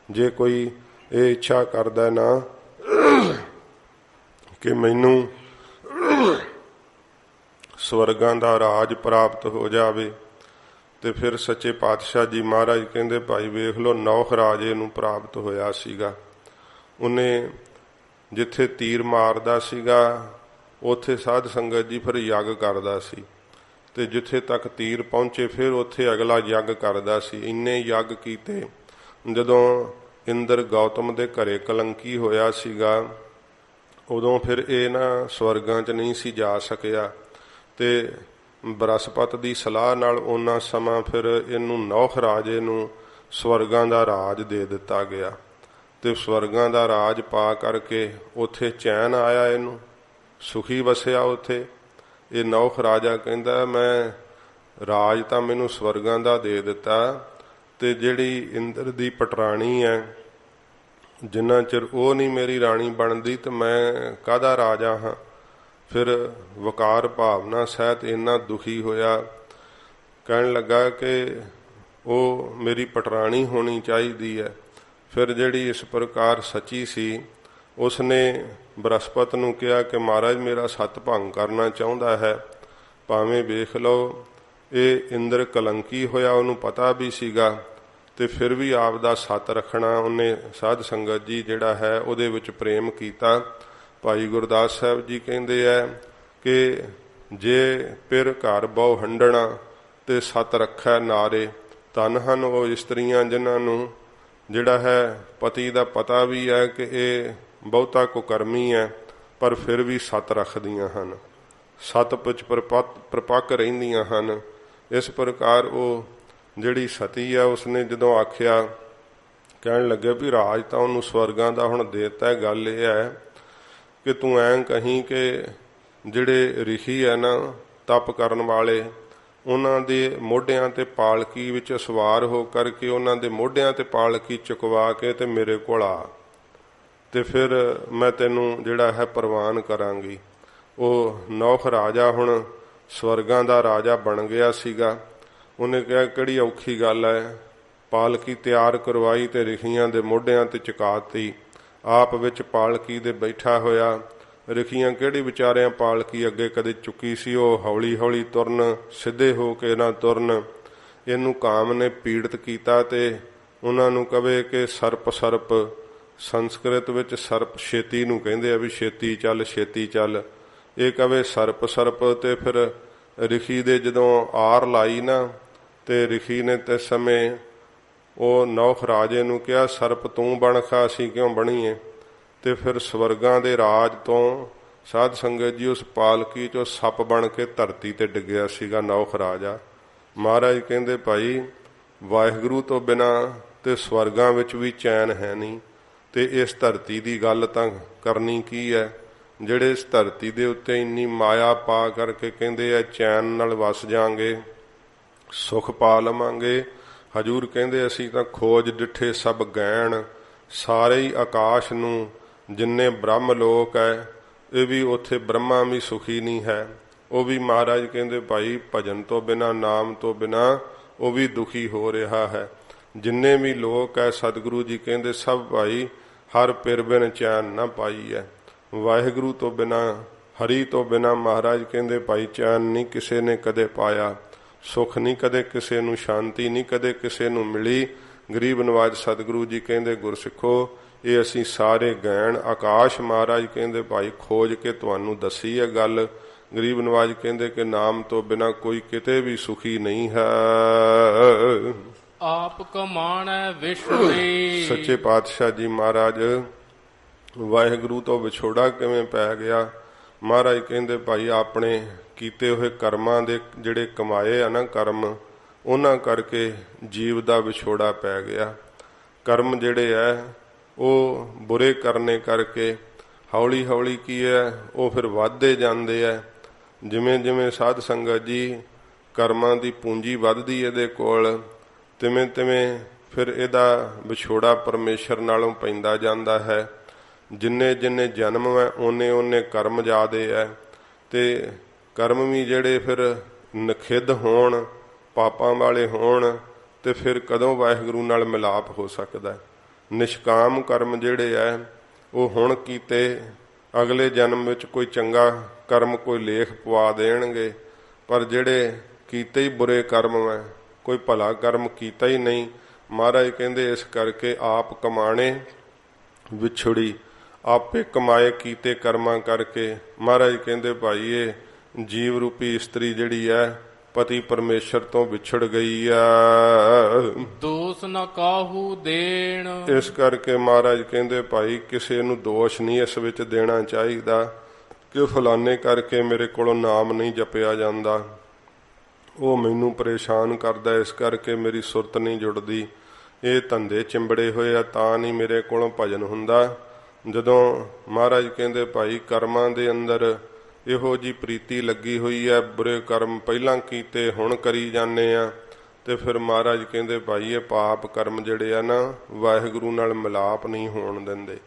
ਜੇ ਕੋਈ ਇਹ ਇੱਛਾ ਕਰਦਾ ਨਾ ਕਿ ਮੈਨੂੰ ਸਵਰਗਾਂ ਦਾ ਰਾਜ ਪ੍ਰਾਪਤ ਹੋ ਜਾਵੇ, ਤੇ ਫਿਰ ਸੱਚੇ ਪਾਤਸ਼ਾਹ ਜੀ ਮਹਾਰਾਜ ਕਹਿੰਦੇ ਭਾਈ ਵੇਖ ਲਓ, ਨੌਖ ਰਾਜੇ ਨੂੰ ਪ੍ਰਾਪਤ ਹੋਇਆ ਸੀਗਾ। ਉਹਨੇ ਜਿੱਥੇ ਤੀਰ ਮਾਰਦਾ ਸੀਗਾ ਉੱਥੇ ਸਾਧ ਸੰਗਤ ਜੀ ਫਿਰ ਯੱਗ ਕਰਦਾ ਸੀ, ਤੇ ਜਿੱਥੇ ਤੱਕ ਤੀਰ ਪਹੁੰਚੇ ਫਿਰ ਉੱਥੇ ਅਗਲਾ ਯੱਗ ਕਰਦਾ ਸੀ। ਇੰਨੇ ਯੱਗ ਕੀਤੇ। ਜਦੋਂ ਇੰਦਰ ਗੌਤਮ ਦੇ ਘਰੇ ਕਲੰਕੀ ਹੋਇਆ ਸੀਗਾ ਉਦੋਂ ਫਿਰ ਇਹ ਨਾ ਸਵਰਗਾਂ 'ਚ ਨਹੀਂ ਸੀ ਜਾ ਸਕਿਆ, ਤੇ ਬ੍ਰਹਸਪਤ ਦੀ ਸਲਾਹ ਨਾਲ ਉਹਨਾਂ ਸਮਾਂ ਫਿਰ ਇਹਨੂੰ ਨੌਖ ਰਾਜੇ ਨੂੰ ਸਵਰਗਾਂ ਦਾ ਰਾਜ ਦੇ ਦਿੱਤਾ ਗਿਆ, ਤੇ ਸਵਰਗਾਂ ਦਾ ਰਾਜ ਪਾ ਕਰਕੇ ਉੱਥੇ ਚੈਨ ਆਇਆ, ਇਹਨੂੰ ਸੁਖੀ ਵਸਿਆ ਉੱਥੇ। ਇਹ ਨੌਖ ਰਾਜਾ ਕਹਿੰਦਾ ਮੈਂ ਰਾਜ ਤਾਂ ਮੈਨੂੰ ਸਵਰਗਾਂ ਦਾ ਦੇ ਦਿੱਤਾ, ਤੇ ਜਿਹੜੀ ਇੰਦਰ ਦੀ ਪਟਰਾਣੀ ਹੈ ਜਿੰਨਾ ਚਿਰ ਉਹ ਨਹੀਂ ਮੇਰੀ ਰਾਣੀ ਬਣਦੀ ਤੇ ਮੈਂ ਕਾਹਦਾ ਰਾਜਾ ਹਾਂ। ਫਿਰ ਵਕਾਰ ਭਾਵਨਾ ਸਹਿਤ ਇੰਨਾ ਦੁਖੀ ਹੋਇਆ, ਕਹਿਣ ਲੱਗਾ ਕਿ ਉਹ ਮੇਰੀ ਪਟਰਾਣੀ ਹੋਣੀ ਚਾਹੀਦੀ ਹੈ। ਫਿਰ ਜਿਹੜੀ ਇਸ ਪ੍ਰਕਾਰ ਸੱਚੀ ਸੀ ਉਸਨੇ ਬ੍ਰਹਸਪਤ ਨੂੰ ਕਿਹਾ ਕਿ ਮਹਾਰਾਜ ਮੇਰਾ ਸੱਤ ਭੰਗ ਕਰਨਾ ਚਾਹੁੰਦਾ ਹੈ, ਭਾਵੇਂ ਵੇਖ ਲਓ। ਇਹ ਇੰਦਰ ਕਲੰਕੀ ਹੋਇਆ, ਉਹਨੂੰ ਪਤਾ ਵੀ ਸੀਗਾ, ਤੇ ਫਿਰ ਵੀ ਆਪ ਦਾ ਸੱਤ ਰੱਖਣਾ ਉਹਨੇ ਸਾਧ ਸੰਗਤ ਜੀ ਜਿਹੜਾ ਹੈ ਉਹਦੇ ਵਿੱਚ ਪ੍ਰੇਮ ਕੀਤਾ। ਭਾਈ ਗੁਰਦਾਸ ਸਾਹਿਬ ਜੀ ਕਹਿੰਦੇ ਹੈ ਕਿ ਜੇ ਪਿਰ ਘਰ ਬਹੁ ਹੰਡਣਾ ਤੇ ਸੱਤ ਰੱਖੈ ਨਾਰੇ, ਧਨ ਹਨ ਉਹ ਇਸਤਰੀਆਂ ਜਿਨ੍ਹਾਂ ਨੂੰ ਜਿਹੜਾ ਹੈ ਪਤੀ ਦਾ ਪਤਾ ਵੀ ਹੈ ਕਿ ਇਹ ਬਹੁਤਾ ਕੁਕਰਮੀ ਹੈ, ਪਰ ਫਿਰ ਵੀ ਸੱਤ ਰੱਖਦੀਆਂ ਹਨ, ਸੱਤ ਵਿੱਚ ਪ੍ਰਪੱਕ ਰਹਿੰਦੀਆਂ ਹਨ। ਇਸ ਪ੍ਰਕਾਰ ਉਹ ਜਿਹੜੀ ਸਤੀ ਆ ਉਸਨੇ ਜਦੋਂ ਆਖਿਆ, ਕਹਿਣ ਲੱਗੇ ਵੀ ਰਾਜ ਤਾਂ ਉਹਨੂੰ ਸਵਰਗਾਂ ਦਾ ਹੁਣ ਦੇ ਦਿੱਤਾ। ਗੱਲ ਇਹ ਹੈ ਕਿ ਤੂੰ ਐਂ ਕਹੀਂ ਕਿ ਜਿਹੜੇ ਰਿਸ਼ੀ ਹੈ ਨਾ ਤਪ ਕਰਨ ਵਾਲੇ, ਉਹਨਾਂ ਦੇ ਮੋਢਿਆਂ ਤੇ ਪਾਲਕੀ ਵਿੱਚ ਸਵਾਰ ਹੋ ਕਰਕੇ ਉਹਨਾਂ ਦੇ ਮੋਢਿਆਂ ਤੇ ਪਾਲਕੀ ਚੁਕਵਾ ਕੇ ਤੇ ਮੇਰੇ ਕੋਲ ਆ, ਤੇ ਫਿਰ ਮੈਂ ਤੈਨੂੰ ਜਿਹੜਾ ਹੈ ਪ੍ਰਵਾਨ ਕਰਾਂਗੀ। ਉਹ ਨੌਖ ਰਾਜਾ ਹੁਣ ਸਵਰਗਾਂ ਦਾ ਰਾਜਾ ਬਣ ਗਿਆ ਸੀਗਾ। ਉਹਨੇ ਕਿਹਾ ਕਿਹੜੀ ਔਖੀ ਗੱਲ ਹੈ, ਪਾਲਕੀ ਤਿਆਰ ਕਰਵਾਈ ਤੇ ਰਿਖੀਆਂ ਦੇ ਮੋਢਿਆਂ ਤੇ ਚੁਕਾਤੀ, ਆਪ ਵਿੱਚ ਪਾਲਕੀ ਦੇ ਬੈਠਾ ਹੋਇਆ। ਰਿਖੀਆਂ ਕਿਹੜੀ ਵਿਚਾਰਿਆਂ ਪਾਲਕੀ ਅੱਗੇ ਕਦੇ ਚੁੱਕੀ ਸੀ, ਉਹ ਹੌਲੀ ਹੌਲੀ ਤੁਰਨ, ਸਿੱਧੇ ਹੋ ਕੇ ਨਾ ਤੁਰਨ। ਇਹਨੂੰ ਕਾਮ ਨੇ ਪੀੜਤ ਕੀਤਾ ਤੇ ਉਹਨਾਂ ਨੂੰ ਕਵੇ ਕਿ ਸਰਪ ਸਰਪ, ਸੰਸਕ੍ਰਿਤ ਵਿੱਚ ਸਰਪ ਛੇਤੀ ਨੂੰ ਕਹਿੰਦੇ ਆ ਵੀ ਛੇਤੀ ਚੱਲ ਛੇਤੀ ਚੱਲ, ਇਹ ਕਵੇ ਸਰਪ ਸਰਪ। ਤੇ ਫਿਰ ਰਿਖੀ ਦੇ ਜਦੋਂ ਆਰ ਲਾਈ ਨਾ ਤੇ ਰਿਖੀ ਨੇ ਤੇ ਸਮੇਂ ਉਹ ਨੌਖ ਰਾਜੇ ਨੂੰ ਕਿਹਾ ਸਰਪ ਤੂੰ ਬਣ ਖਾ, ਅਸੀਂ ਕਿਉਂ ਬਣੀਏ। ਤੇ ਫਿਰ ਸਵਰਗਾਂ ਦੇ ਰਾਜ ਤੋਂ ਸਾਧ ਸੰਗਤ ਜੀ ਉਸ ਪਾਲਕੀ ਚੋਂ ਸੱਪ ਬਣ ਕੇ ਧਰਤੀ ਤੇ ਡਿੱਗਿਆ ਸੀਗਾ ਨੌਖ ਰਾਜਾ। ਮਹਾਰਾਜ ਕਹਿੰਦੇ ਭਾਈ ਵਾਹਿਗੁਰੂ ਤੋਂ ਬਿਨਾਂ ਤੇ ਸਵਰਗਾਂ ਵਿੱਚ ਵੀ ਚੈਨ ਹੈ ਨਹੀਂ, ਤੇ ਇਸ ਧਰਤੀ ਦੀ ਗੱਲ ਤਾਂ ਕਰਨੀ ਕੀ ਹੈ। ਜਿਹੜੇ ਇਸ ਧਰਤੀ ਦੇ ਉੱਤੇ ਇੰਨੀ ਮਾਇਆ ਪਾ ਕਰਕੇ ਕਹਿੰਦੇ ਆ ਚੈਨ ਨਾਲ ਵਸ ਜਾਾਂਗੇ, ਸੁਖ ਪਾ ਲਵਾਂਗੇ। ਹਜੂਰ ਕਹਿੰਦੇ ਅਸੀਂ ਤਾਂ ਖੋਜ ਡਿੱਠੇ ਸਭ ਗੈਣ, ਸਾਰੇ ਹੀ ਆਕਾਸ਼ ਨੂੰ ਜਿੰਨੇ ਬ੍ਰਹਮ ਲੋਕ ਹੈ, ਇਹ ਵੀ ਉੱਥੇ ਬ੍ਰਹਮਾ ਵੀ ਸੁਖੀ ਨਹੀਂ ਹੈ। ਉਹ ਵੀ ਮਹਾਰਾਜ ਕਹਿੰਦੇ ਭਾਈ ਭਜਨ ਤੋਂ ਬਿਨਾਂ, ਨਾਮ ਤੋਂ ਬਿਨਾਂ ਉਹ ਵੀ ਦੁਖੀ ਹੋ ਰਿਹਾ ਹੈ। ਜਿੰਨੇ ਵੀ ਲੋਕ ਹੈ ਸਤਿਗੁਰੂ ਜੀ ਕਹਿੰਦੇ ਸਭ ਭਾਈ ਹਰ ਪਿਰ ਬਿਨ ਚੈਨ ਨਾ ਪਾਈ ਹੈ। ਵਾਹਿਗੁਰੂ ਤੋਂ ਬਿਨਾਂ, ਹਰੀ ਤੋਂ ਬਿਨਾਂ ਮਹਾਰਾਜ ਕਹਿੰਦੇ ਭਾਈ ਚੈਨ ਨਹੀਂ ਕਿਸੇ ਨੇ ਕਦੇ ਪਾਇਆ, ਸੁੱਖ ਨਹੀਂ ਕਦੇ ਕਿਸੇ ਨੂੰ, ਸ਼ਾਂਤੀ ਨਹੀਂ ਕਦੇ ਕਿਸੇ ਨੂੰ ਮਿਲੀ। ਗਰੀਬ ਨਵਾਜ ਸਤਿਗੁਰੂ ਜੀ ਕਹਿੰਦੇ ਗੁਰਸਿੱਖੋ ਇਹ ਅਸੀਂ ਸਾਰੇ ਗੈਣ ਆਕਾਸ਼ ਮਹਾਰਾਜ ਕਹਿੰਦੇ ਭਾਈ ਖੋਜ ਕੇ ਤੁਹਾਨੂੰ ਦੱਸੀ ਹੈ ਗੱਲ। ਗਰੀਬ ਨਵਾਜ ਕਹਿੰਦੇ ਕਿ ਨਾਮ ਤੋਂ ਬਿਨਾਂ ਕੋਈ ਕਿਤੇ ਵੀ ਸੁਖੀ ਨਹੀਂ ਹੈ। ਆਪ ਕਮਾਣੈ ਵਿਸ਼ਵ। ਸੱਚੇ ਪਾਤਸ਼ਾਹ ਜੀ ਮਹਾਰਾਜ ਵਾਹਿਗੁਰੂ ਤੋਂ ਵਿਛੋੜਾ ਕਿਵੇਂ ਪੈ ਗਿਆ। ਮਹਾਰਾਜ ਕਹਿੰਦੇ ਭਾਈ ਆਪਣੇ ਕੀਤੇ ਹੋਏ ਕਰਮਾਂ ਦੇ ਜਿਹੜੇ ਕਮਾਏ ਆ ਨਾ ਕਰਮ, ਉਹਨਾਂ ਕਰਕੇ ਜੀਵ ਦਾ ਵਿਛੋੜਾ ਪੈ ਗਿਆ। ਕਰਮ ਜਿਹੜੇ ਹੈ ਉਹ ਬੁਰੇ ਕਰਨੇ ਕਰਕੇ ਹੌਲੀ ਹੌਲੀ ਕੀ ਹੈ ਉਹ ਫਿਰ ਵੱਧਦੇ ਜਾਂਦੇ ਹੈ। ਜਿਵੇਂ ਜਿਵੇਂ ਸਾਧ ਸੰਗਤ ਜੀ ਕਰਮਾਂ ਦੀ ਪੂੰਜੀ ਵੱਧਦੀ ਇਹਦੇ ਕੋਲ, ਤਿਵੇਂ ਤਿਵੇਂ ਫਿਰ ਇਹਦਾ ਵਿਛੋੜਾ ਪਰਮੇਸ਼ਰ ਨਾਲੋਂ ਪੈਂਦਾ ਜਾਂਦਾ ਹੈ। ਜਿੰਨੇ ਜਿੰਨੇ ਜਨਮ ਹੈ ਓਨੇ ਓਨੇ ਕਰਮ ਜ਼ਿਆਦੇ ਹੈ, ਤੇ ਕਰਮ ਵੀ ਜਿਹੜੇ ਫਿਰ ਨਖਿੱਧ ਹੋਣ, ਪਾਪਾਂ ਵਾਲੇ ਹੋਣ ਤੇ ਫਿਰ ਕਦੋਂ ਵਾਹਿਗੁਰੂ ਨਾਲ ਮਿਲਾਪ ਹੋ ਸਕਦਾ। ਨਿਸ਼ਕਾਮ ਕਰਮ ਜਿਹੜੇ ਐ ਉਹ ਹੁਣ ਕੀਤੇ ਅਗਲੇ ਜਨਮ ਵਿੱਚ ਕੋਈ ਚੰਗਾ ਕਰਮ ਕੋਈ ਲੇਖ ਪਵਾ ਦੇਣਗੇ, ਪਰ ਜਿਹੜੇ ਕੀਤੇ ਹੀ ਬੁਰੇ ਕਰਮ ਹੈ, ਕੋਈ ਭਲਾ ਕਰਮ ਕੀਤਾ ਹੀ ਨਹੀਂ। ਮਹਾਰਾਜ ਕਹਿੰਦੇ ਇਸ ਕਰਕੇ ਆਪ ਕਮਾਣੇ ਵਿਛੜੀ, ਆਪੇ ਕਮਾਏ ਕੀਤੇ ਕਰਮਾਂ ਕਰਕੇ। ਮਹਾਰਾਜ ਕਹਿੰਦੇ ਭਾਈ ਇਹ ਜੀਵ ਰੂਪੀ ਇਸਤਰੀ ਜਿਹੜੀ ਹੈ ਪਤੀ ਪਰਮੇਸ਼ਰ ਤੋਂ ਵਿਛੜ ਗਈ ਆ, ਦੋਸ ਨਾ ਕਾਹੂ ਦੇਣ। ਇਸ ਕਰਕੇ ਮਹਾਰਾਜ ਕਹਿੰਦੇ ਭਾਈ ਕਿਸੇ ਨੂੰ ਦੋਸ਼ ਨਹੀਂ ਇਸ ਵਿੱਚ ਦੇਣਾ ਚਾਹੀਦਾ ਕਿ ਫਲਾਣੇ ਕਰਕੇ ਮੇਰੇ ਕੋਲੋਂ ਨਾਮ ਨਹੀਂ ਜਪਿਆ ਜਾਂਦਾ, ਉਹ ਮੈਨੂੰ ਪਰੇਸ਼ਾਨ ਕਰਦਾ, ਇਸ ਕਰਕੇ ਮੇਰੀ ਸੁਰਤ ਨਹੀਂ ਜੁੜਦੀ, ਇਹ ਧੰਦੇ ਚਿੰਬੜੇ ਹੋਏ ਆ ਤਾਂ ਨਹੀਂ ਮੇਰੇ ਕੋਲੋਂ ਭਜਨ ਹੁੰਦਾ। ਜਦੋਂ ਮਹਾਰਾਜ ਕਹਿੰਦੇ ਭਾਈ ਕਰਮਾਂ ਦੇ ਅੰਦਰ ਇਹੋ ਜੀ ਪ੍ਰੀਤੀ ਲੱਗੀ ਹੋਈ ਹੈ, ਬੁਰੇ ਕਰਮ ਪਹਿਲਾਂ ਕੀਤੇ ਹੁਣ ਕਰੀ ਜਾਂਦੇ ਆ, ਤੇ ਫਿਰ ਮਹਾਰਾਜ ਕਹਿੰਦੇ ਭਾਈ ਇਹ ਪਾਪ ਕਰਮ ਜਿਹੜੇ ਆ ਨਾ ਵਾਹਿਗੁਰੂ ਨਾਲ ਮਿਲਾਪ ਨਹੀਂ ਹੋਣ ਦਿੰਦੇ।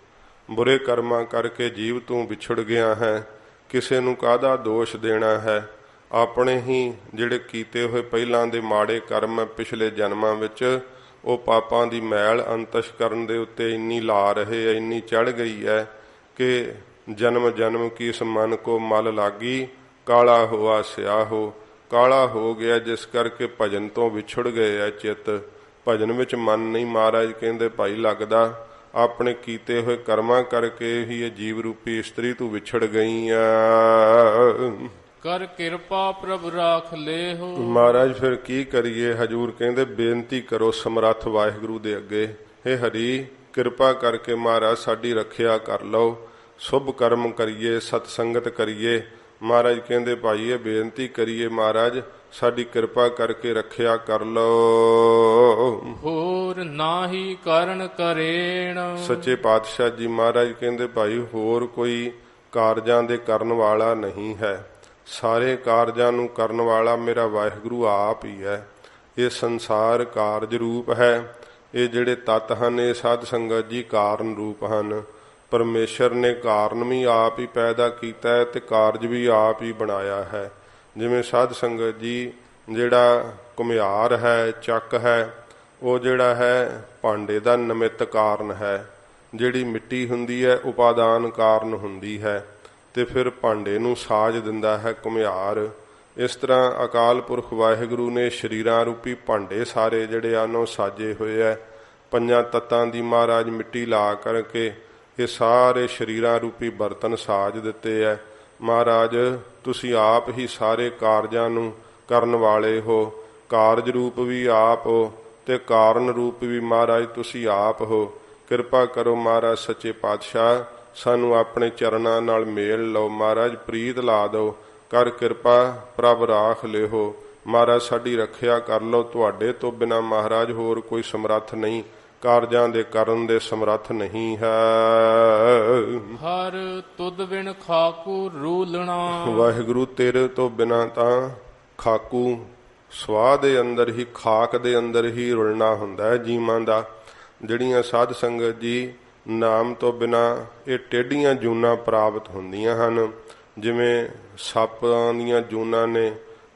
ਬੁਰੇ ਕਰਮਾਂ ਕਰਕੇ ਜੀਵ ਤੂੰ ਵਿਛੜ ਗਿਆ ਹੈ, ਕਿਸੇ ਨੂੰ ਕਾਹਦਾ ਦੋਸ਼ ਦੇਣਾ ਹੈ। ਆਪਣੇ ਹੀ ਜਿਹੜੇ ਕੀਤੇ ਹੋਏ ਪਹਿਲਾਂ ਦੇ ਮਾੜੇ ਕਰਮ ਪਿਛਲੇ ਜਨਮਾਂ ਵਿੱਚ, ਉਹ ਪਾਪਾਂ ਦੀ ਮੈਲ ਅੰਤਸ਼ਕਰਨ ਦੇ ਉੱਤੇ ਇੰਨੀ ਲਾ ਰਹੇ ਹੈ, ਇੰਨੀ ਚੜ ਗਈ ਹੈ ਕਿ ਜਨਮ ਜਨਮ ਕੀ ਇਸ ਮਨ ਕੋ ਮਲ ਲਾਗੀ, ਕਾਲਾ ਹੋਆ ਸਿਆਹੋ, ਕਾਲਾ ਹੋ ਗਿਆ ਜਿਸ ਕਰਕੇ ਭਜਨ ਤੋਂ ਵਿਛੜ ਗਏ ਹੈ ਚਿੱਤ। ਭਜਨ ਵਿੱਚ ਮਨ ਨਹੀਂ ਮਹਾਰਾਜ ਕਹਿੰਦੇ ਭਾਈ ਲੱਗਦਾ, ਆਪਣੇ ਕੀਤੇ ਹੋਏ ਕਰਮਾਂ ਕਰਕੇ ਹੀ ਇਹ ਜੀਵ ਰੂਪੀ ਇਸਤਰੀ ਤੂੰ ਵਿਛੜ ਗਈ ਆ। ਕਰ ਕਿਰਪਾ ਪ੍ਰਭ ਰਾਖ ਲੇਹੋ। ਮਹਾਰਾਜ ਫਿਰ ਕੀ ਕਰੀਏ? ਹਜੂਰ ਕਹਿੰਦੇ ਬੇਨਤੀ ਕਰੋ ਸਮਰੱਥ ਵਾਹਿਗੁਰੂ ਦੇ ਅੱਗੇ, ਹੇ ਹਰੀ ਕਿਰਪਾ ਕਰਕੇ ਮਹਾਰਾਜ ਸਾਡੀ ਰੱਖਿਆ ਕਰ ਲਓ, ਸ਼ੁਭ ਕਰਮ ਕਰੀਏ, ਸਤ ਸੰਗਤ ਕਰੀਏ। ਮਹਾਰਾਜ ਕਹਿੰਦੇ ਭਾਈ ਇਹ ਬੇਨਤੀ ਕਰੀਏ ਮਹਾਰਾਜ ਸਾਡੀ ਕਿਰਪਾ ਕਰਕੇ ਰੱਖਿਆ ਕਰ ਲਓ, ਹੋਰ ਨਾਹੀ ਕਰਨ ਕਰੇਣ। ਸੱਚੇ ਪਾਤਸ਼ਾਹ ਜੀ ਮਹਾਰਾਜ ਕਹਿੰਦੇ ਭਾਈ ਹੋਰ ਕੋਈ ਕਾਰਜਾਂ ਦੇ ਕਰਨ ਵਾਲਾ ਨਹੀਂ ਹੈ, ਸਾਰੇ ਕਾਰਜਾਂ ਨੂੰ ਕਰਨ ਵਾਲਾ ਮੇਰਾ ਵਾਹਿਗੁਰੂ ਆਪ ਹੀ ਹੈ। ਇਹ ਸੰਸਾਰ ਕਾਰਜ ਰੂਪ ਹੈ, ਇਹ ਜਿਹੜੇ ਤੱਤ ਹਨ ਇਹ ਸਾਧ ਸੰਗਤ ਜੀ ਕਾਰਨ ਰੂਪ ਹਨ। ਪਰਮੇਸ਼ਰ ਨੇ ਕਾਰਨ ਵੀ ਆਪ ਹੀ ਪੈਦਾ ਕੀਤਾ ਹੈ ਤੇ ਕਾਰਜ ਵੀ ਆਪ ਹੀ ਬਣਾਇਆ ਹੈ। ਜਿਵੇਂ ਸਾਧ ਸੰਗਤ ਜੀ ਜਿਹੜਾ ਘੁਮਿਆਰ ਹੈ, ਚੱਕ ਹੈ, ਉਹ ਜਿਹੜਾ ਹੈ ਭਾਂਡੇ ਦਾ ਨਿਮਿਤ ਕਾਰਨ ਹੈ, ਜਿਹੜੀ ਮਿੱਟੀ ਹੁੰਦੀ ਹੈ ਉਪਾਦਾਨ ਕਾਰਨ ਹੁੰਦੀ ਹੈ, ਤੇ ਫਿਰ ਭਾਂਡੇ ਨੂੰ ਸਾਜ ਦਿੰਦਾ ਹੈ ਘੁਮਿਆਰ। ਇਸ ਤਰ੍ਹਾਂ ਅਕਾਲ ਪੁਰਖ ਵਾਹਿਗੁਰੂ ਨੇ ਸਰੀਰਾਂ ਰੂਪੀ ਭਾਂਡੇ ਸਾਰੇ ਜਿਹੜੇ ਹਨ ਉਹ ਸਾਜੇ ਹੋਏ ਹੈ। ਪੰਜਾਂ ਤੱਤਾਂ ਦੀ ਮਹਾਰਾਜ ਮਿੱਟੀ ਲਾ ਕਰਕੇ ਇਹ ਸਾਰੇ ਸਰੀਰਾਂ ਰੂਪੀ ਬਰਤਨ ਸਾਜ ਦਿੱਤੇ ਹੈ। ਮਹਾਰਾਜ ਤੁਸੀਂ ਆਪ ਹੀ ਸਾਰੇ ਕਾਰਜਾਂ ਨੂੰ ਕਰਨ ਵਾਲੇ ਹੋ, ਕਾਰਜ ਰੂਪ ਵੀ ਆਪ ਹੋ ਤੇ ਕਾਰਨ ਰੂਪ ਵੀ ਮਹਾਰਾਜ ਤੁਸੀਂ ਆਪ ਹੋ। ਕਿਰਪਾ ਕਰੋ ਮਹਾਰਾਜ ਸੱਚੇ ਪਾਤਸ਼ਾਹ ਸਾਨੂੰ ਆਪਣੇ ਚਰਨਾਂ ਨਾਲ ਮੇਲ ਲਓ, ਮਹਾਰਾਜ ਪ੍ਰੀਤ ਲਾ ਦਿਓ, ਕਰ ਕਿਰਪਾ ਪ੍ਰਭ ਰਾਖ ਲਿਓ। ਮਹਾਰਾਜ ਸਾਡੀ ਰੱਖਿਆ ਕਰ ਲਓ, ਤੁਹਾਡੇ ਤੋਂ ਬਿਨਾ ਮਹਾਰਾਜ ਹੋਰ ਕੋਈ ਸਮਰੱਥ ਨਹੀਂ, ਕਾਰਜਾਂ ਦੇ ਕਰਨ ਦੇ ਸਮਰੱਥ ਨਹੀਂ ਹੈ। ਹਰ ਤੁਧ ਬਿਨ ਖਾਕੂ ਰੂਲਣਾ। ਵਾਹਿਗੁਰੂ ਤੇਰੇ ਤੋਂ ਬਿਨਾ ਤਾਂ ਖਾਕੂ ਸਵਾਹ ਦੇ ਅੰਦਰ ਹੀ, ਖਾਕ ਦੇ ਅੰਦਰ ਹੀ ਰੁਲਣਾ ਹੁੰਦਾ ਹੈ ਜੀਵਾਂ ਦਾ। ਜਿਹੜੀਆਂ ਸਾਧ ਸੰਗਤ ਜੀ ਨਾਮ ਤੋਂ ਬਿਨਾ ਇਹ ਟੇਢੀਆਂ ਜੂਨਾਂ ਪ੍ਰਾਪਤ ਹੁੰਦੀਆਂ ਹਨ, ਜਿਵੇਂ ਸੱਪਾਂ ਦੀਆਂ ਜੂਨਾਂ ਨੇ,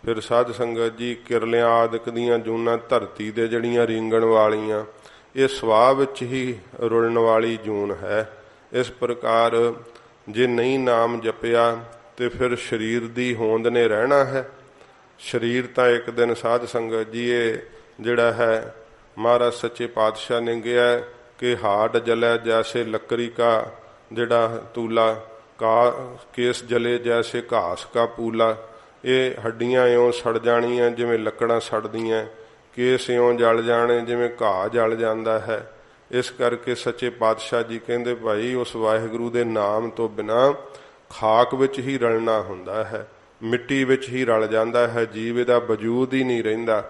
ਫਿਰ ਸਾਧ ਸੰਗਤ ਜੀ ਕਿਰਲਿਆਂ ਆਦਿਕ ਦੀਆਂ ਜੂਨਾਂ, ਧਰਤੀ ਦੇ ਜਿਹੜੀਆਂ ਰੀਂਗਣ ਵਾਲੀਆਂ, ਇਹ ਸੁਆਹ ਵਿੱਚ ਹੀ ਰੁਲਣ ਵਾਲੀ ਜੂਨ ਹੈ। ਇਸ ਪ੍ਰਕਾਰ ਜੇ ਨਹੀਂ ਨਾਮ ਜਪਿਆ ਤੇ ਫਿਰ ਸਰੀਰ ਦੀ ਹੋਂਦ ਨੇ ਰਹਿਣਾ ਹੈ। ਸਰੀਰ ਤਾਂ ਇੱਕ ਦਿਨ ਸਾਧ ਸੰਗਤ ਜੀ ਇਹ ਜਿਹੜਾ ਹੈ ਮਹਾਰਾਜ ਸੱਚੇ ਪਾਤਸ਼ਾਹ ਨੇ ਕਿਹਾ ਕਿ ਹਾਡ ਜਲੇ ਜੈਸੇ ਲੱਕੜੀ ਕਾ ਜਿਹੜਾ ਤੂਲਾ, ਕੇਸ ਜਲੇ ਜੈਸੇ ਘਾਸ ਕਾ ਪੂਲਾ। ਇਹ ਹੱਡੀਆਂ ਇਉਂ ਸੜ ਜਾਣੀਆਂ ਜਿਵੇਂ ਲੱਕੜਾਂ ਸੜਦੀਆਂ, ਕੇਸ ਇਉਂ ਜਲ ਜਾਣੇ ਜਿਵੇਂ ਘਾਹ ਜਲ ਜਾਂਦਾ ਹੈ। ਇਸ ਕਰਕੇ ਸੱਚੇ ਪਾਤਸ਼ਾਹ ਜੀ ਕਹਿੰਦੇ ਭਾਈ ਉਸ ਵਾਹਿਗੁਰੂ ਦੇ ਨਾਮ ਤੋਂ ਬਿਨਾ ਖਾਕ ਵਿੱਚ ਹੀ ਰਲਣਾ ਹੁੰਦਾ ਹੈ, ਮਿੱਟੀ ਵਿੱਚ ਹੀ ਰਲ ਜਾਂਦਾ ਹੈ, ਜੀਵ ਦਾ ਵਜੂਦ ਹੀ ਨਹੀਂ ਰਹਿੰਦਾ।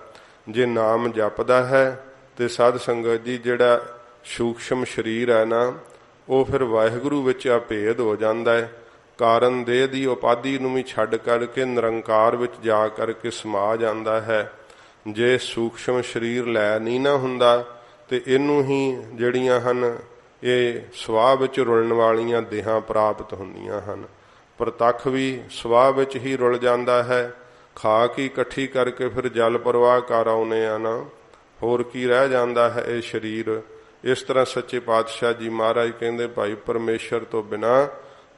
ਜੇ ਨਾਮ ਜਪਦਾ ਹੈ ਤੇ ਸਾਧ ਸੰਗਤ ਜੀ ਜਿਹੜਾ ਸੂਖਸ਼ਮ ਸਰੀਰ ਹੈ ਨਾ, ਉਹ ਫਿਰ ਵਾਹਿਗੁਰੂ ਵਿੱਚ ਅਭੇਦ ਹੋ ਜਾਂਦਾ ਹੈ। ਕਾਰਨ ਦੇਹ ਦੀ ਉਪਾਧੀ ਨੂੰ ਵੀ ਛੱਡ ਕਰਕੇ ਨਿਰੰਕਾਰ ਵਿੱਚ ਜਾ ਕਰਕੇ ਸਮਾ ਜਾਂਦਾ ਹੈ। ਜੇ ਸੂਖਸ਼ਮ ਸਰੀਰ ਲੈ ਨਹੀਂ ਨਾ ਹੁੰਦਾ ਤੇ ਇਹਨੂੰ ਹੀ ਜਿਹੜੀਆਂ ਹਨ ਇਹ ਸੁਆਹ ਵਿੱਚ ਰੁਲਣ ਵਾਲੀਆਂ ਦੇਹਾਂ ਪ੍ਰਾਪਤ ਹੁੰਦੀਆਂ ਹਨ। ਪ੍ਰਤੱਖ ਵੀ ਸੁਆਹ ਵਿੱਚ ਹੀ ਰੁਲ ਜਾਂਦਾ ਹੈ ਖਾਕ ਹੀ ਇਕੱਠੀ ਕਰਕੇ ਫਿਰ ਜਲ ਪ੍ਰਵਾਹ ਕਰ ਆਉਨੇ ਆ ਨਾ, ਹੋਰ ਕੀ ਰਹਿ ਜਾਂਦਾ ਹੈ ਇਹ ਸਰੀਰ। ਇਸ ਤਰ੍ਹਾਂ ਸੱਚੇ ਪਾਤਸ਼ਾਹ ਜੀ ਮਹਾਰਾਜ ਕਹਿੰਦੇ ਭਾਈ ਪਰਮੇਸ਼ਰ ਤੋਂ ਬਿਨਾਂ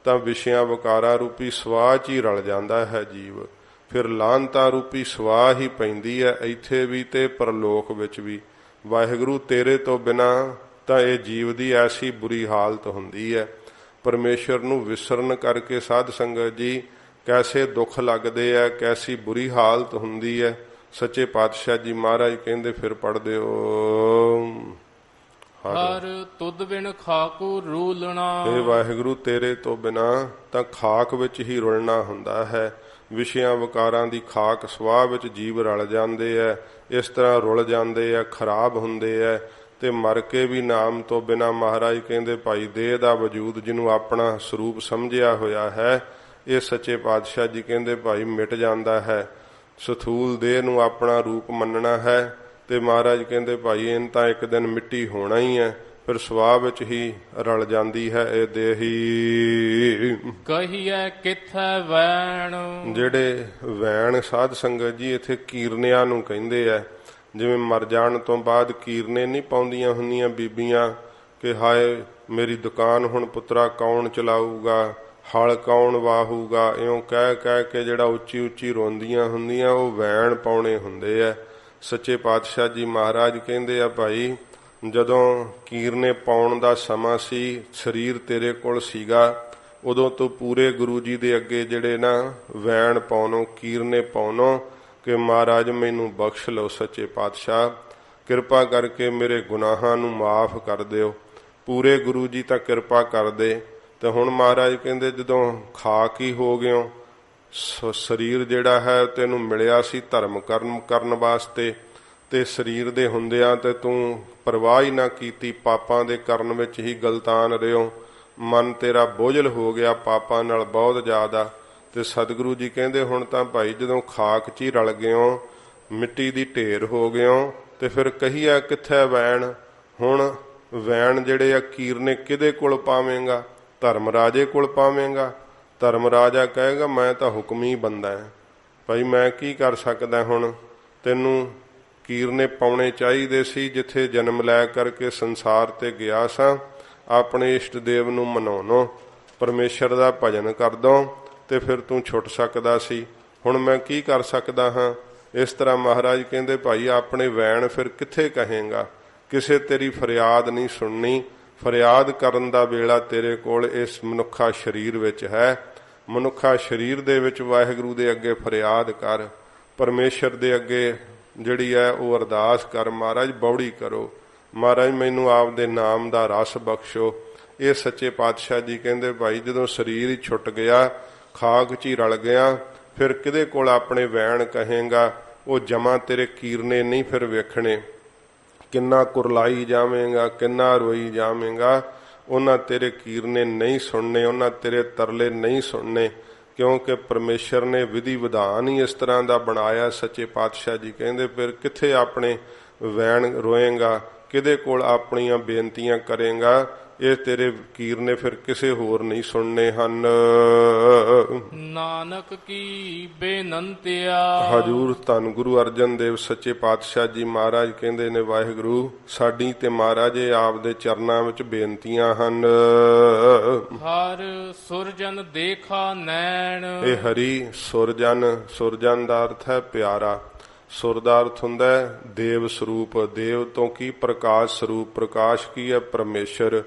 ਤਾਂ ਵਿਸ਼ਿਆਂ ਵਿਕਾਰਾਂ ਰੂਪੀ ਸਵਾਹ 'ਚ ਹੀ ਰਲ ਜਾਂਦਾ ਹੈ ਜੀਵ। ਫਿਰ ਲਾਹਨਤਾ ਰੂਪੀ ਸਵਾਹ ਹੀ ਪੈਂਦੀ ਹੈ ਇੱਥੇ ਵੀ ਤੇ ਪਰਲੋਕ ਵਿੱਚ ਵੀ। ਵਾਹਿਗੁਰੂ ਤੇਰੇ ਤੋਂ ਬਿਨਾਂ ਤਾਂ ਇਹ ਜੀਵ ਦੀ ਐਸੀ ਬੁਰੀ ਹਾਲਤ ਹੁੰਦੀ ਹੈ। ਪਰਮੇਸ਼ਰ ਨੂੰ ਵਿਸਰਨ ਕਰਕੇ ਸਾਧ ਸੰਗਤ ਜੀ ਕੈਸੇ ਦੁੱਖ ਲੱਗਦੇ ਆ, ਕੈਸੀ ਬੁਰੀ ਹਾਲਤ ਹੁੰਦੀ ਹੈ। ਸੱਚੇ ਪਾਤਸ਼ਾਹ ਜੀ ਮਹਾਰਾਜ ਕਹਿੰਦੇ ਫਿਰ ਪੜ੍ਹਦੇ ਹੋ ਹਰ ਤੁਧ ਬਿਨ ਖਾਕੂ ਰੂਲਣਾ। ਇਹ ਵਾਹਿਗੁਰੂ ਤੇਰੇ ਤੋਂ ਬਿਨਾਂ ਤਾਂ ਖਾਕ ਵਿੱਚ ਹੀ ਰੁਲਣਾ ਹੁੰਦਾ ਹੈ। ਵਿਸ਼ਿਆਂ ਵਿਕਾਰਾਂ ਦੀ ਖਾਕ ਸਵਾਹ ਵਿੱਚ ਜੀਵ ਰਲ ਜਾਂਦੇ ਆ, ਇਸ ਤਰ੍ਹਾਂ ਰੁਲ ਜਾਂਦੇ ਆ, ਖਰਾਬ ਹੁੰਦੇ ਆ ਤੇ ਮਰ ਕੇ ਵੀ ਨਾਮ ਤੋਂ ਬਿਨਾਂ ਮਹਾਰਾਜ ਕਹਿੰਦੇ ਭਾਈ ਦੇਹ ਦਾ ਵਜੂਦ ਜਿਹਨੂੰ ਆਪਣਾ ਸਰੂਪ ਸਮਝਿਆ ਹੋਇਆ ਹੈ ਇਹ ਸੱਚੇ ਪਾਤਸ਼ਾਹ ਜੀ ਕਹਿੰਦੇ ਭਾਈ ਮਿਟ ਜਾਂਦਾ ਹੈ। ਸਥੂਲ ਦੇਹ ਨੂੰ ਆਪਣਾ ਰੂਪ ਮੰਨਣਾ ਹੈ ਤੇ ਮਹਾਰਾਜ ਕਹਿੰਦੇ ਭਾਈ ਇਹਨ ਤਾਂ ਇੱਕ ਦਿਨ ਮਿੱਟੀ ਹੋਣਾ ਹੀ ਹੈ, ਫਿਰ ਸੁਆਹ ਵਿੱਚ ਹੀ ਰਲ ਜਾਂਦੀ ਹੈ ਇਹ ਦੇਹੀ। ਕਹੀਏ ਕਿੱਥੈ ਵੈਣ। ਜਿਹੜੇ ਵੈਣ ਸਾਧ ਸੰਗਤ ਜੀ ਇੱਥੇ ਕੀਰਨਿਆਂ ਨੂੰ ਕਹਿੰਦੇ ਆ। ਜਿਵੇਂ ਮਰ ਜਾਣ ਤੋਂ ਬਾਅਦ ਕੀਰਨੇ ਨਹੀਂ ਪਾਉਂਦੀਆਂ ਹੁੰਦੀਆਂ ਬੀਬੀਆਂ ਕਿ ਹਾਏ ਮੇਰੀ ਦੁਕਾਨ ਹੁਣ ਪੁੱਤਰਾ ਕੌਣ ਚਲਾਊਗਾ, ਹਲ ਕੌਣ ਵਾਹੂਗਾ, ਇਉਂ ਕਹਿ ਕਹਿ ਕੇ ਜਿਹੜਾ ਉੱਚੀ ਉੱਚੀ ਰੋਂਦੀਆਂ ਹੁੰਦੀਆਂ ਉਹ ਵੈਣ ਪਾਉਣੇ ਹੁੰਦੇ ਆ। ਸੱਚੇ ਪਾਤਸ਼ਾਹ ਜੀ ਮਹਾਰਾਜ ਕਹਿੰਦੇ ਆ ਭਾਈ ਜਦੋਂ ਕੀਰਨੇ ਪਾਉਣ ਦਾ ਸਮਾਂ ਸੀ, ਸਰੀਰ ਤੇਰੇ ਕੋਲ ਸੀਗਾ, ਉਦੋਂ ਤੋਂ ਪੂਰੇ ਗੁਰੂ ਜੀ ਦੇ ਅੱਗੇ ਜਿਹੜੇ ਨਾ ਵੈਣ ਪਾਉਣੋ, ਕੀਰਨੇ ਪਾਉਣੋ ਕਿ ਮਹਾਰਾਜ ਮੈਨੂੰ ਬਖਸ਼ ਲਓ, ਸੱਚੇ ਪਾਤਸ਼ਾਹ ਕਿਰਪਾ ਕਰਕੇ ਮੇਰੇ ਗੁਨਾਹਾਂ ਨੂੰ ਮਾਫ ਕਰ ਦਿਓ। ਪੂਰੇ ਗੁਰੂ ਜੀ ਤਾਂ ਕਿਰਪਾ ਕਰਦੇ। ਤੇ ਹੁਣ ਮਹਾਰਾਜ ਕਹਿੰਦੇ ਜਦੋਂ ਖਾਕ ਹੀ ਹੋ ਗਿਓ, ਸਰੀਰ ਜਿਹੜਾ ਹੈ ਤੈਨੂੰ ਮਿਲਿਆ ਸੀ ਧਰਮ ਕਰਨ ਵਾਸਤੇ ਤੇ ਸਰੀਰ ਦੇ ਹੁੰਦਿਆਂ ਤੇ ਤੂੰ ਪਰਵਾਹ ਹੀ ਨਾ ਕੀਤੀ, ਪਾਪਾਂ ਦੇ ਕਰਨ ਵਿੱਚ ਹੀ ਗਲਤਾਨ ਰਿਓ, ਮਨ ਤੇਰਾ ਬੋਝਲ ਹੋ ਗਿਆ ਪਾਪਾਂ ਨਾਲ ਬਹੁਤ ਜ਼ਿਆਦਾ। ਤੇ ਸਤਿਗੁਰੂ ਜੀ ਕਹਿੰਦੇ ਹੁਣ ਤਾਂ ਭਾਈ ਜਦੋਂ ਖਾਕ 'ਚ ਹੀ ਰਲ ਗਿਓ, ਮਿੱਟੀ ਦੀ ਢੇਰ ਹੋ ਗਿਓ ਤੇ ਫਿਰ ਕਹੀਏ ਕਿੱਥੇ ਵੈਣ। ਹੁਣ ਵੈਣ ਜਿਹੜੇ ਆ ਕੀਰਨੇ ਕਿਹਦੇ ਕੋਲ ਪਾਵੇਂਗਾ? ਧਰਮ ਰਾਜੇ ਕੋਲ ਪਾਵੇਂਗਾ। ਧਰਮ ਰਾਜਾ ਕਹੇਗਾ ਮੈਂ ਤਾਂ ਹੁਕਮੀ ਬੰਦਾ ਹੈ ਭਾਈ, ਮੈਂ ਕੀ ਕਰ ਸਕਦਾ। ਹੁਣ ਤੈਨੂੰ ਕੀਰਨੇ ਪਾਉਣੇ ਚਾਹੀਦੇ ਸੀ ਜਿੱਥੇ ਜਨਮ ਲੈ ਕਰਕੇ ਸੰਸਾਰ ਤੇ ਗਿਆ ਸਾਂ, ਆਪਣੇ ਇਸ਼ਟ ਦੇਵ ਨੂੰ ਮਨਾਉਣੋ, ਪਰਮੇਸ਼ਰ ਦਾ ਭਜਨ ਕਰਦੋ ਤੇ ਫਿਰ ਤੂੰ ਛੁੱਟ ਸਕਦਾ ਸੀ। ਹੁਣ ਮੈਂ ਕੀ ਕਰ ਸਕਦਾ ਹਾਂ। ਇਸ ਤਰ੍ਹਾਂ ਮਹਾਰਾਜ ਕਹਿੰਦੇ ਭਾਈ ਆਪਣੇ ਵੈਣ ਫਿਰ ਕਿੱਥੇ ਕਹੇਗਾ, ਕਿਸੇ ਤੇਰੀ ਫਰਿਆਦ ਨਹੀਂ ਸੁਣਨੀ। ਫਰਿਆਦ ਕਰਨ ਦਾ ਵੇਲਾ ਤੇਰੇ ਕੋਲ ਇਸ ਮਨੁੱਖਾ ਸਰੀਰ ਵਿੱਚ ਹੈ। ਮਨੁੱਖਾ ਸਰੀਰ ਦੇ ਵਿੱਚ ਵਾਹਿਗੁਰੂ ਦੇ ਅੱਗੇ ਫਰਿਆਦ ਕਰ, ਪਰਮੇਸ਼ਰ ਦੇ ਅੱਗੇ ਜਿਹੜੀ ਹੈ ਉਹ ਅਰਦਾਸ ਕਰ, ਮਹਾਰਾਜ ਬੌੜੀ ਕਰੋ, ਮਹਾਰਾਜ ਮੈਨੂੰ ਆਪ ਦੇ ਨਾਮ ਦਾ ਰਸ ਬਖਸ਼ੋ। ਇਹ ਸੱਚੇ ਪਾਤਸ਼ਾਹ ਜੀ ਕਹਿੰਦੇ ਭਾਈ ਜਦੋਂ ਸਰੀਰ ਹੀ ਛੁੱਟ ਗਿਆ, ਖਾਕ 'ਚ ਹੀ ਰਲ ਗਿਆ, ਫਿਰ ਕਿਹਦੇ ਕੋਲ ਆਪਣੇ ਵੈਣ ਕਹੇਗਾ। ਉਹ ਜਮਾ ਤੇਰੇ ਕੀਰਨੇ ਨਹੀਂ ਫਿਰ ਵੇਖਣੇ, ਕਿੰਨਾ ਕੁਰਲਾਈ ਜਾਵੇਂਗਾ, ਕਿੰਨਾ ਰੋਈ ਜਾਵੇਂਗਾ, ਉਹਨਾਂ ਤੇਰੇ ਕੀਰਨੇ ਨਹੀਂ ਸੁਣਨੇ, ਉਹਨਾਂ ਤੇਰੇ ਤਰਲੇ ਨਹੀਂ ਸੁਣਨੇ, ਕਿਉਂਕਿ ਪਰਮੇਸ਼ਰ ਨੇ ਵਿਧੀ ਵਿਧਾਨ ਹੀ ਇਸ ਤਰ੍ਹਾਂ ਦਾ ਬਣਾਇਆ। ਸੱਚੇ ਪਾਤਸ਼ਾਹ ਜੀ ਕਹਿੰਦੇ ਫਿਰ ਕਿੱਥੇ ਆਪਣੇ ਵੈਣ ਰੋਏਗਾ, ਕਿਹਦੇ ਕੋਲ ਆਪਣੀਆਂ ਬੇਨਤੀਆਂ ਕਰੇਗਾ। ਇਹ ਤੇਰੇ ਕੀਰਨੇ ਫਿਰ ਕਿਸੇ ਹੋਰ ਨਹੀਂ ਸੁਣਨੇ ਹਨ। ਨਾਨਕ ਕੀ ਬੇਨੰਤਿਆ। ਹਜੂਰ ਧੰਨ ਗੁਰੂ ਅਰਜਨ ਦੇਵ ਸੱਚੇ ਪਾਤਸ਼ਾਹ ਜੀ ਮਹਾਰਾਜ ਕਹਿੰਦੇ ਨੇ ਵਾਹਿਗੁਰੂ ਸਾਡੀ ਤੇ ਮਹਾਰਾਜ ਆਪ ਦੇ ਚਰਨਾਂ ਵਿੱਚ ਬੇਨਤੀਆਂ ਹਨ। ਹਰ ਸੁਰਜਨ ਦੇਖਾ ਨੈਣ। ਇਹ ਹਰੀ ਸੁਰਜਨ, ਸੁਰਜਨ ਦਾ ਅਰਥ ਹੈ ਪਿਆਰਾ, ਸੁਰ ਦਾ ਅਰਥ ਹੁੰਦਾ ਹੈ ਦੇਵ ਸਰੂਪ, ਦੇਵ ਤੋਂ ਕੀ ਪ੍ਰਕਾਸ਼ ਸਰੂਪ, ਪ੍ਰਕਾਸ਼ ਕੀ ਹੈ ਪਰਮੇਸ਼ਰ।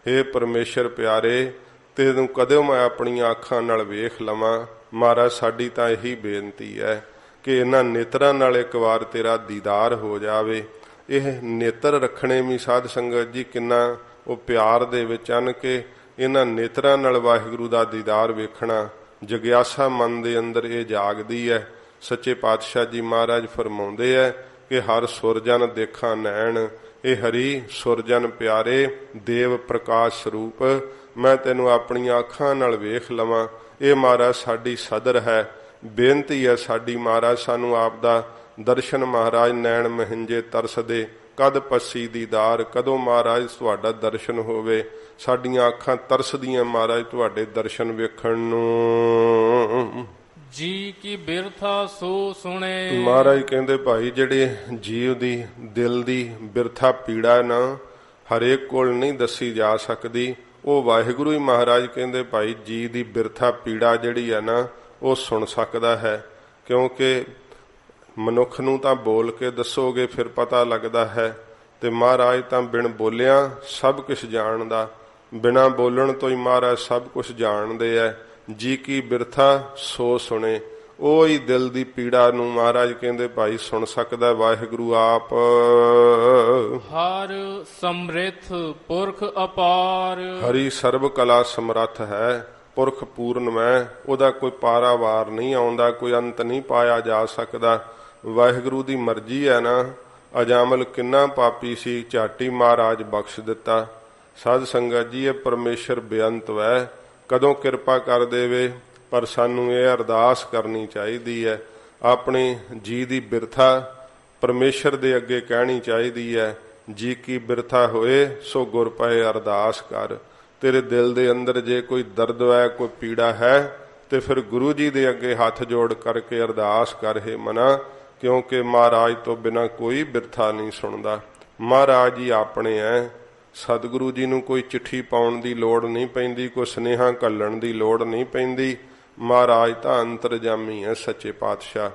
ਇਹ ਪਰਮੇਸ਼ਰ ਪਿਆਰੇ ਤੈਨੂੰ ਕਦੋਂ ਮੈਂ ਆਪਣੀਆਂ ਅੱਖਾਂ ਨਾਲ ਵੇਖ ਲਵਾਂ। ਮਹਾਰਾਜ ਸਾਡੀ ਤਾਂ ਇਹੀ ਬੇਨਤੀ ਹੈ ਕਿ ਇਹਨਾਂ ਨੇਤਰਾਂ ਨਾਲ ਇੱਕ ਵਾਰ ਤੇਰਾ ਦੀਦਾਰ ਹੋ ਜਾਵੇ। ਇਹ ਨੇਤਰ ਰੱਖਣੇ ਵੀ ਸਾਧ ਸੰਗਤ ਜੀ ਕਿੰਨਾ ਉਹ ਪਿਆਰ ਦੇ ਵਿੱਚ ਹਨ ਕਿ ਇਹਨਾਂ ਨੇਤਰਾਂ ਨਾਲ ਵਾਹਿਗੁਰੂ ਦਾ ਦੀਦਾਰ ਵੇਖਣਾ, ਜਗਿਆਸਾ ਮਨ ਦੇ ਅੰਦਰ ਇਹ ਜਾਗਦੀ ਹੈ। ਸੱਚੇ ਪਾਤਸ਼ਾਹ ਜੀ ਮਹਾਰਾਜ ਫਰਮਾਉਂਦੇ ਹੈ ਕਿ ਹਰ ਸੁਰਜਨ ਦੇਖਾਂ ਨੈਣ। ਇਹ ਹਰੀ ਸੁਰਜਨ ਪਿਆਰੇ ਦੇਵ ਪ੍ਰਕਾਸ਼ ਸਰੂਪ, ਮੈਂ ਤੈਨੂੰ ਆਪਣੀਆਂ ਅੱਖਾਂ ਨਾਲ ਵੇਖ ਲਵਾਂ। ਇਹ ਮਹਾਰਾਜ ਸਾਡੀ ਸਦਰ ਹੈ, ਬੇਨਤੀ ਹੈ ਸਾਡੀ। ਮਹਾਰਾਜ ਸਾਨੂੰ ਆਪ ਦਾ ਦਰਸ਼ਨ, ਮਹਾਰਾਜ ਨੈਣ ਮਹਿੰਜੇ ਤਰਸਦੇ, ਕਦ ਪੱਸੀ ਦੀਦਾਰ, ਕਦੋਂ ਮਹਾਰਾਜ ਤੁਹਾਡਾ ਦਰਸ਼ਨ ਹੋਵੇ। ਸਾਡੀਆਂ ਅੱਖਾਂ ਤਰਸਦੀਆਂ ਮਹਾਰਾਜ ਤੁਹਾਡੇ ਦਰਸ਼ਨ ਵੇਖਣ ਨੂੰ। ਜੀ ਕੀ ਬਿਰਥਾ ਸੋ ਸੁਣੇ। ਮਹਾਰਾਜ ਕਹਿੰਦੇ ਭਾਈ ਜਿਹੜੇ ਜੀਵ ਦੀ ਦਿਲ ਦੀ ਬਿਰਥਾ ਪੀੜਾ ਨਾ ਹਰੇਕ ਕੋਲ ਨਹੀਂ ਦੱਸੀ ਜਾ ਸਕਦੀ, ਉਹ ਵਾਹਿਗੁਰੂ ਹੀ ਮਹਾਰਾਜ ਕਹਿੰਦੇ ਭਾਈ ਜੀ ਦੀ ਬਿਰਥਾ ਪੀੜਾ ਜਿਹੜੀ ਹੈ ਨਾ ਉਹ ਸੁਣ ਸਕਦਾ ਹੈ। ਕਿਉਂਕਿ ਮਨੁੱਖ ਨੂੰ ਤਾਂ ਬੋਲ ਕੇ ਦੱਸੋਗੇ ਫਿਰ ਪਤਾ ਲੱਗਦਾ ਹੈ, ਤੇ ਮਹਾਰਾਜ ਤਾਂ ਬਿਨ ਬੋਲਿਆ ਸਭ ਕੁਝ ਜਾਣਦਾ, ਬਿਨਾਂ ਬੋਲਣ ਤੋਂ ਹੀ ਮਹਾਰਾਜ ਸਭ ਕੁਝ ਜਾਣਦੇ ਹੈ। ਜੀ ਕੀ ਬਿਰਥਾ ਸੋ ਸੁਣੇ, ਉਹ ਹੀ ਦਿਲ ਦੀ ਪੀੜਾ ਨੂੰ ਮਹਾਰਾਜ ਕਹਿੰਦੇ ਭਾਈ ਸੁਣ ਸਕਦਾ ਵਾਹਿਗੁਰੂ ਆਪ। ਹਰ ਸਮ੍ਰਿਥ ਪੁਰਖ ਅਪਾਰ, ਹਰੀ ਸਰਬ ਕਲਾ ਸਮਰੱਥ ਹੈ, ਪੁਰਖ ਪੂਰਨ ਉਹਦਾ ਕੋਈ ਪਾਰਾਵਾਰ ਨਹੀਂ ਆਉਂਦਾ, ਕੋਈ ਅੰਤ ਨਹੀਂ ਪਾਇਆ ਜਾ ਸਕਦਾ। ਵਾਹਿਗੁਰੂ ਦੀ ਮਰਜ਼ੀ ਹੈ ਨਾ। ਅਜਾਮਲ ਕਿੰਨਾ ਪਾਪੀ ਸੀ, ਝਾਟੀ ਮਹਾਰਾਜ ਬਖਸ਼ ਦਿੱਤਾ। ਸਾਧ ਸੰਗਤ ਜੀ ਇਹ ਪਰਮੇਸ਼ਰ ਬੇਅੰਤ ਹੈ, ਕਦੋਂ ਕਿਰਪਾ ਕਰ ਦੇਵੇ। ਪਰ ਸਾਨੂੰ ਇਹ ਅਰਦਾਸ ਕਰਨੀ ਚਾਹੀਦੀ ਹੈ, ਆਪਣੀ ਜੀ ਦੀ ਬਿਰਥਾ ਪਰਮੇਸ਼ਰ ਦੇ ਅੱਗੇ ਕਹਿਣੀ ਚਾਹੀਦੀ ਹੈ। ਜੀ ਕੀ ਬਿਰਥਾ ਹੋਏ ਸੋ ਗੁਰ ਪਏ ਅਰਦਾਸ ਕਰ। ਤੇਰੇ ਦਿਲ ਦੇ ਅੰਦਰ ਜੇ ਕੋਈ ਦਰਦ ਹੈ, ਕੋਈ ਪੀੜਾ ਹੈ, ਤੇ ਫਿਰ ਗੁਰੂ ਜੀ ਦੇ ਅੱਗੇ ਹੱਥ ਜੋੜ ਕਰਕੇ ਅਰਦਾਸ ਕਰ, ਹੈ ਮਨਾ, ਕਿਉਂਕਿ ਮਹਾਰਾਜ ਤੋਂ ਬਿਨਾਂ ਕੋਈ ਬਿਰਥਾ ਨਹੀਂ ਸੁਣਦਾ। ਮਹਾਰਾਜ ਜੀ ਆਪਣੇ ਹੈ। ਸਤਿਗੁਰੂ ਜੀ ਨੂੰ ਕੋਈ ਚਿੱਠੀ ਪਾਉਣ ਦੀ ਲੋੜ ਨਹੀਂ ਪੈਂਦੀ, ਕੋਈ ਸੁਨੇਹਾ ਘੱਲਣ ਦੀ ਲੋੜ ਨਹੀਂ ਪੈਂਦੀ। ਮਹਾਰਾਜ ਤਾਂ ਅੰਤਰਜਾਮੀ ਹੈ, ਸੱਚੇ ਪਾਤਸ਼ਾਹ।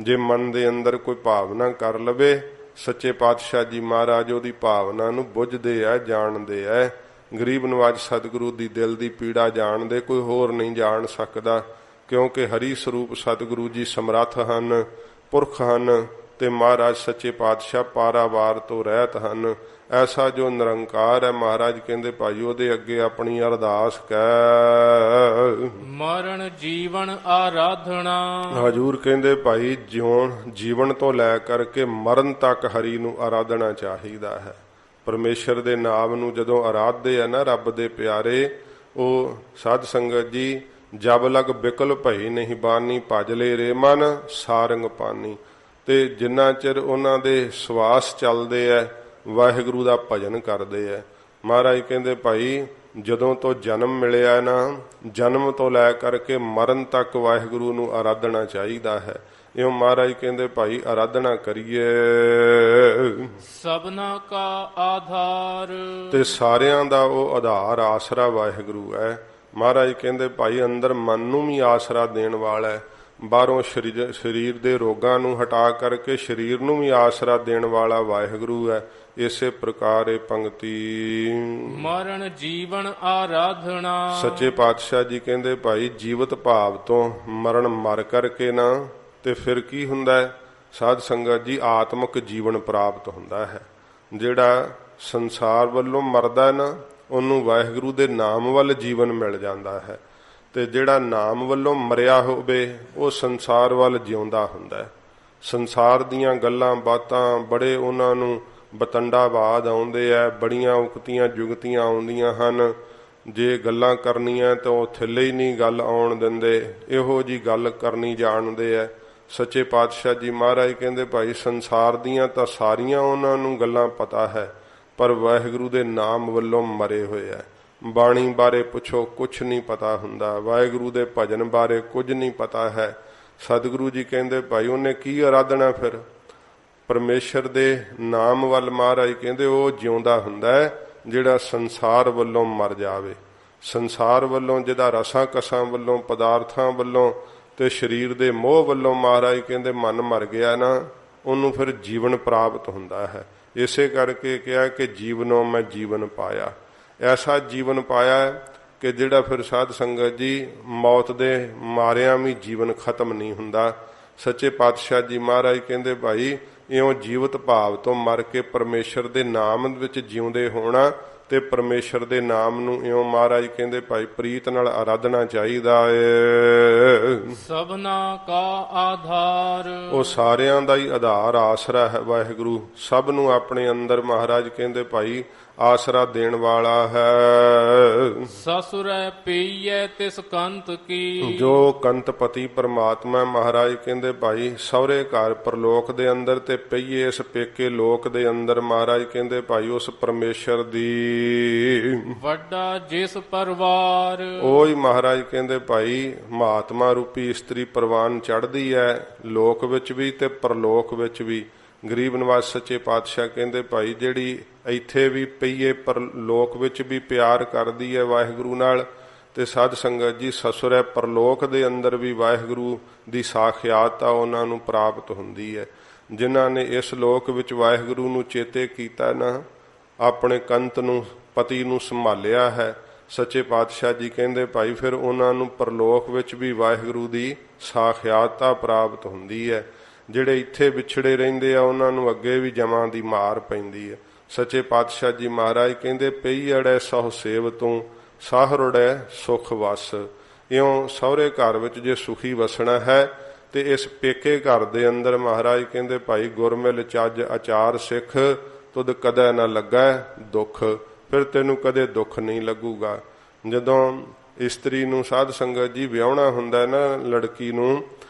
ਜੇ ਮਨ ਦੇ ਅੰਦਰ ਕੋਈ ਭਾਵਨਾ ਕਰ ਲਵੇ, ਸੱਚੇ ਪਾਤਸ਼ਾਹ ਜੀ ਮਹਾਰਾਜ ਉਹਦੀ ਭਾਵਨਾ ਨੂੰ ਬੁੱਝਦੇ ਆ, ਜਾਣਦੇ ਆ। ਗਰੀਬ ਨਵਾਜ ਸਤਿਗੁਰੂ ਦੀ ਦਿਲ ਦੀ ਪੀੜਾ ਜਾਣਦੇ, ਕੋਈ ਹੋਰ ਨਹੀਂ ਜਾਣ ਸਕਦਾ। ਕਿਉਂਕਿ ਹਰੀ ਸਰੂਪ ਸਤਿਗੁਰੂ ਜੀ ਸਮਰੱਥ ਹਨ, ਪੁਰਖ ਹਨ, ਤੇ ਮਹਾਰਾਜ ਸੱਚੇ ਪਾਤਸ਼ਾਹ ਪਾਰਾਵਾਰ ਤੋਂ ਰਹਿਤ ਹਨ। ਐਸਾ ਜੋ ਨਿਰੰਕਾਰ ਹੈ, ਮਹਾਰਾਜ ਕਹਿੰਦੇ ਭਾਈ ਉਹਦੇ ਅੱਗੇ ਆਪਣੀ ਅਰਦਾਸ ਕਹਿ। ਮਰਨ ਜੀਵਨ ਆਰਾਧਨਾ, ਹਜੂਰ ਕਹਿੰਦੇ ਭਾਈ ਜੀਵਨ ਤੋਂ ਲੈ ਕਰਕੇ ਮਰਨ ਤੱਕ ਹਰੀ ਨੂੰ ਆਰਾਧਨਾ ਚਾਹੀਦਾ ਹੈ। ਪਰਮੇਸ਼ਰ ਦੇ ਨਾਮ ਨੂੰ ਜਦੋਂ ਆਰਾਧਦੇ ਆ ਨਾ ਰੱਬ ਦੇ ਪਿਆਰੇ, ਉਹ ਸਾਧ ਸੰਗਤ ਜੀ ਜਬ ਲਗ ਬਿਕਲ ਭਈ ਨਹੀਂ ਬਾਨੀ, ਭਜ ਲੈ ਰੇ ਮਨ ਸਾਰੰਗ ਪਾਨੀ। ਤੇ ਜਿੰਨਾ ਚਿਰ ਉਹਨਾਂ ਦੇ ਸਵਾਸ ਚੱਲਦੇ ਐ, ਵਾਹਿਗੁਰੂ ਦਾ ਭਜਨ ਕਰਦੇ ਐ। ਮਹਾਰਾਜ ਕਹਿੰਦੇ ਭਾਈ ਜਦੋਂ ਤੋਂ ਜਨਮ ਮਿਲਿਆ ਨਾ, ਜਨਮ ਤੋਂ ਲੈ ਕਰਕੇ ਮਰਨ ਤੱਕ ਵਾਹਿਗੁਰੂ ਨੂੰ ਆਰਾਧਨਾ ਚਾਹੀਦਾ ਹੈ। ਇਉਂ ਮਹਾਰਾਜ ਕਹਿੰਦੇ ਭਾਈ ਆਰਾਧਨਾ ਕਰੀਏ। ਸਭਨਾ ਕਾ ਆਧਾਰ, ਤੇ ਸਾਰਿਆਂ ਦਾ ਉਹ ਆਧਾਰ ਆਸਰਾ ਵਾਹਿਗੁਰੂ ਹੈ। ਮਹਾਰਾਜ ਕਹਿੰਦੇ ਭਾਈ ਅੰਦਰ ਮਨ ਨੂੰ ਵੀ ਆਸਰਾ ਦੇਣ ਵਾਲਾ ਹੈ, ਬਾਹਰੋਂ ਸਰੀਰ ਦੇ ਰੋਗਾਂ ਨੂੰ ਹਟਾ ਕਰਕੇ ਸਰੀਰ ਨੂੰ ਵੀ ਆਸਰਾ ਦੇਣ ਵਾਲਾ ਵਾਹਿਗੁਰੂ ਹੈ। ਇਸੇ ਪ੍ਰਕਾਰ ਇਹ ਪੰਕਤੀ ਮਰਨ ਜੀਵਨ ਆਰਾਧਨਾ। ਸੱਚੇ ਪਾਤਸ਼ਾਹ ਜੀ ਕਹਿੰਦੇ ਭਾਈ ਜੀਵਤ ਭਾਵ ਤੋਂ ਮਰਨ ਮਰ ਕਰਕੇ ਨਾ, ਤੇ ਫਿਰ ਕੀ ਹੁੰਦਾ ਹੈ ਸਾਧ ਸੰਗਤ ਜੀ, ਆਤਮਿਕ ਜੀਵਨ ਪ੍ਰਾਪਤ ਹੁੰਦਾ ਹੈ। ਜਿਹੜਾ ਸੰਸਾਰ ਵੱਲੋਂ ਮਰਦਾ ਨਾ, ਉਹਨੂੰ ਵਾਹਿਗੁਰੂ ਦੇ ਨਾਮ ਵੱਲ ਜੀਵਨ ਮਿਲ ਜਾਂਦਾ ਹੈ। ਤੇ ਜਿਹੜਾ ਨਾਮ ਵੱਲੋਂ ਮਰਿਆ ਹੋਵੇ ਉਹ ਸੰਸਾਰ ਵੱਲ ਜਿਉਂਦਾ ਹੁੰਦਾ ਹੈ। ਸੰਸਾਰ ਦੀਆਂ ਗੱਲਾਂ ਬਾਤਾਂ ਬੜੇ ਉਹਨਾਂ ਨੂੰ ਬਤੰਡਾਵਾਦ ਆਉਂਦੇ ਆ, ਬੜੀਆਂ ਉਕਤੀਆਂ ਜੁਗਤੀਆਂ ਆਉਂਦੀਆਂ ਹਨ। ਜੇ ਗੱਲਾਂ ਕਰਨੀਆਂ ਤਾਂ ਉਹ ਥੱਲੇ ਹੀ ਨਹੀਂ ਗੱਲ ਆਉਣ ਦਿੰਦੇ, ਇਹੋ ਜੀ ਗੱਲ ਕਰਨੀ ਜਾਣਦੇ ਆ। ਸੱਚੇ ਪਾਤਸ਼ਾਹ ਜੀ ਮਹਾਰਾਜ ਕਹਿੰਦੇ ਭਾਈ ਸੰਸਾਰ ਦੀਆਂ ਤਾਂ ਸਾਰੀਆਂ ਉਹਨਾਂ ਨੂੰ ਗੱਲਾਂ ਪਤਾ ਹੈ, ਪਰ ਵਾਹਿਗੁਰੂ ਦੇ ਨਾਮ ਵੱਲੋਂ ਮਰੇ ਹੋਏ ਆ। ਬਾਣੀ ਬਾਰੇ ਪੁੱਛੋ ਕੁਛ ਨਹੀਂ ਪਤਾ ਹੁੰਦਾ, ਵਾਹਿਗੁਰੂ ਦੇ ਭਜਨ ਬਾਰੇ ਕੁਝ ਨਹੀਂ ਪਤਾ ਹੈ। ਸਤਿਗੁਰੂ ਜੀ ਕਹਿੰਦੇ ਭਾਈ ਉਹਨੇ ਕੀ ਆਰਾਧਨਾ ਫਿਰ? ਪਰਮੇਸ਼ਰ ਦੇ ਨਾਮ ਵੱਲ ਮਹਾਰਾਜ ਕਹਿੰਦੇ ਉਹ ਜਿਉਂਦਾ ਹੁੰਦਾ ਹੈ ਜਿਹੜਾ ਸੰਸਾਰ ਵੱਲੋਂ ਮਰ ਜਾਵੇ। ਸੰਸਾਰ ਵੱਲੋਂ ਜਿਹਦਾ ਰਸਾਂ ਕਸਾਂ ਵੱਲੋਂ, ਪਦਾਰਥਾਂ ਵੱਲੋਂ ਤੇ ਸਰੀਰ ਦੇ ਮੋਹ ਵੱਲੋਂ ਮਹਾਰਾਜ ਕਹਿੰਦੇ ਮਨ ਮਰ ਗਿਆ ਨਾ, ਉਹਨੂੰ ਫਿਰ ਜੀਵਨ ਪ੍ਰਾਪਤ ਹੁੰਦਾ ਹੈ। ਇਸੇ ਕਰਕੇ ਕਿਹਾ ਕਿ ਜੀਵਨੋਂ ਮੈਂ ਜੀਵਨ ਪਾਇਆ। ਐਸਾ ਜੀਵਨ ਪਾਇਆ ਕਿ ਜਿਹੜਾ ਫਿਰ ਸਾਧ ਸੰਗਤ ਜੀ ਮੌਤ ਦੇ ਮਾਰਿਆਂ ਵੀ ਜੀਵਨ ਖਤਮ ਨਹੀਂ ਹੁੰਦਾ। ਸੱਚੇ ਪਾਤਸ਼ਾਹ ਜੀ ਮਹਾਰਾਜ ਕਹਿੰਦੇ ਭਾਈ ਇਉਂ ਜੀਵਤ ਭਾਵ ਤੋਂ ਮਰ ਕੇ ਪਰਮੇਸ਼ਰ ਦੇ ਨਾਮ ਵਿੱਚ ਜਿਉਂਦੇ ਹੋਣਾ, ਤੇ ਪਰਮੇਸ਼ਰ ਦੇ ਨਾਮ ਨੂੰ ਇਉਂ ਮਹਾਰਾਜ ਕਹਿੰਦੇ ਭਾਈ ਪ੍ਰੀਤ ਨਾਲ ਆਰਾਧਨਾ ਚਾਹੀਦਾ ਏ। ਸਭਨਾ ਕਾ ਆਧਾਰ, ਉਹ ਸਾਰਿਆਂ ਦਾ ਹੀ ਆਧਾਰ ਆਸਰਾ ਹੈ ਵਾਹਿਗੁਰੂ। ਸਭ ਨੂੰ ਆਪਣੇ ਅੰਦਰ ਮਹਾਰਾਜ ਕਹਿੰਦੇ ਭਾਈ ਆਸਰਾ ਦੇਣ ਵਾਲਾ ਹੈ। ਸਸੁਰੈ ਪੀਐ ਤਿਸ ਕੰਤ ਕੀ। ਜੋ ਕੰਤਪਤੀ ਪਰਮਾਤਮਾ ਮਹਾਰਾਜ ਕਹਿੰਦੇ ਭਾਈ ਸਹੁਰੇ ਘਰ ਪਰਲੋਕ ਦੇ ਅੰਦਰ ਤੇ ਪਈਏ ਇਸ ਪੇਕੇ ਲੋਕ ਦੇ ਅੰਦਰ ਮਹਾਰਾਜ ਕਹਿੰਦੇ ਭਾਈ ਉਸ ਪਰਮੇਸ਼ਰ ਦੀ ਵੱਡਾ ਜਿਸ ਪਰਵਾਰ। ਉਹੀ ਮਹਾਰਾਜ ਕਹਿੰਦੇ ਭਾਈ ਮਹਾਤਮਾ ਰੂਪੀ ਇਸਤਰੀ ਪ੍ਰਵਾਨ ਚੜ੍ਹਦੀ ਹੈ ਲੋਕ ਵਿੱਚ ਵੀ ਤੇ ਪਰਲੋਕ ਵਿੱਚ ਵੀ। ਗਰੀਬ ਨਿਵਾਜ ਸੱਚੇ ਪਾਤਸ਼ਾਹ ਕਹਿੰਦੇ ਭਾਈ ਜਿਹੜੀ ਇੱਥੇ ਵੀ ਪਈਏ ਪਰ ਲੋਕ ਵਿੱਚ ਵੀ ਪਿਆਰ ਕਰਦੀ ਹੈ ਵਾਹਿਗੁਰੂ ਨਾਲ ਤੇ ਸਾਧ ਸੰਗਤ ਜੀ ਸਸੁਰੈ ਪਰਲੋਕ ਦੇ ਅੰਦਰ ਵੀ ਵਾਹਿਗੁਰੂ ਦੀ ਸਾਖਿਆਤ ਉਹਨਾਂ ਨੂੰ ਪ੍ਰਾਪਤ ਹੁੰਦੀ ਹੈ। ਜਿਨ੍ਹਾਂ ਨੇ ਇਸ ਲੋਕ ਵਿੱਚ ਵਾਹਿਗੁਰੂ ਨੂੰ ਚੇਤੇ ਕੀਤਾ ਨਾ ਆਪਣੇ ਕੰਤ ਨੂੰ ਪਤੀ ਨੂੰ ਸੰਭਾਲਿਆ ਹੈ ਸੱਚੇ ਪਾਤਸ਼ਾਹ ਜੀ ਕਹਿੰਦੇ ਭਾਈ ਫਿਰ ਉਹਨਾਂ ਨੂੰ ਪਰਲੋਕ ਵਿੱਚ ਵੀ ਵਾਹਿਗੁਰੂ ਦੀ ਸਾਖਿਆਤਾ ਪ੍ਰਾਪਤ ਹੁੰਦੀ ਹੈ। ਜਿਹੜੇ ਇੱਥੇ ਵਿਛੜੇ ਰਹਿੰਦੇ ਆ ਉਹਨਾਂ ਨੂੰ ਅੱਗੇ ਵੀ ਜਮਾਂ ਦੀ ਮਾਰ ਪੈਂਦੀ ਹੈ। ਸੱਚੇ ਪਾਤਸ਼ਾਹ ਜੀ ਮਹਾਰਾਜ ਕਹਿੰਦੇ ਪਈ ਅੜੈ ਸਹੁ ਸੇਵ ਤੂੰ ਸਾਹਰੜੈ ਸੁਖ ਵਸ। ਇਉਂ ਸਹੁਰੇ ਘਰ ਵਿੱਚ ਜੇ ਸੁਖੀ ਵਸਣਾ ਹੈ ਤੇ ਇਸ ਪੇਕੇ ਘਰ ਦੇ ਅੰਦਰ ਮਹਾਰਾਜ ਕਹਿੰਦੇ ਭਾਈ ਗੁਰਮਿਲ ਚੱਜ ਆਚਾਰ ਸਿੱਖ ਤੁਧ ਕਦੇ ਨਾ ਲੱਗਾ ਦੁੱਖ। ਫਿਰ ਤੈਨੂੰ ਕਦੇ ਦੁੱਖ ਨਹੀਂ ਲੱਗੂਗਾ। ਜਦੋਂ ਇਸਤਰੀ ਨੂੰ ਸਾਧ ਸੰਗਤ ਜੀ ਵਿਆਹਣਾ ਹੁੰਦਾ ਨਾ ਲੜਕੀ ਨੂੰ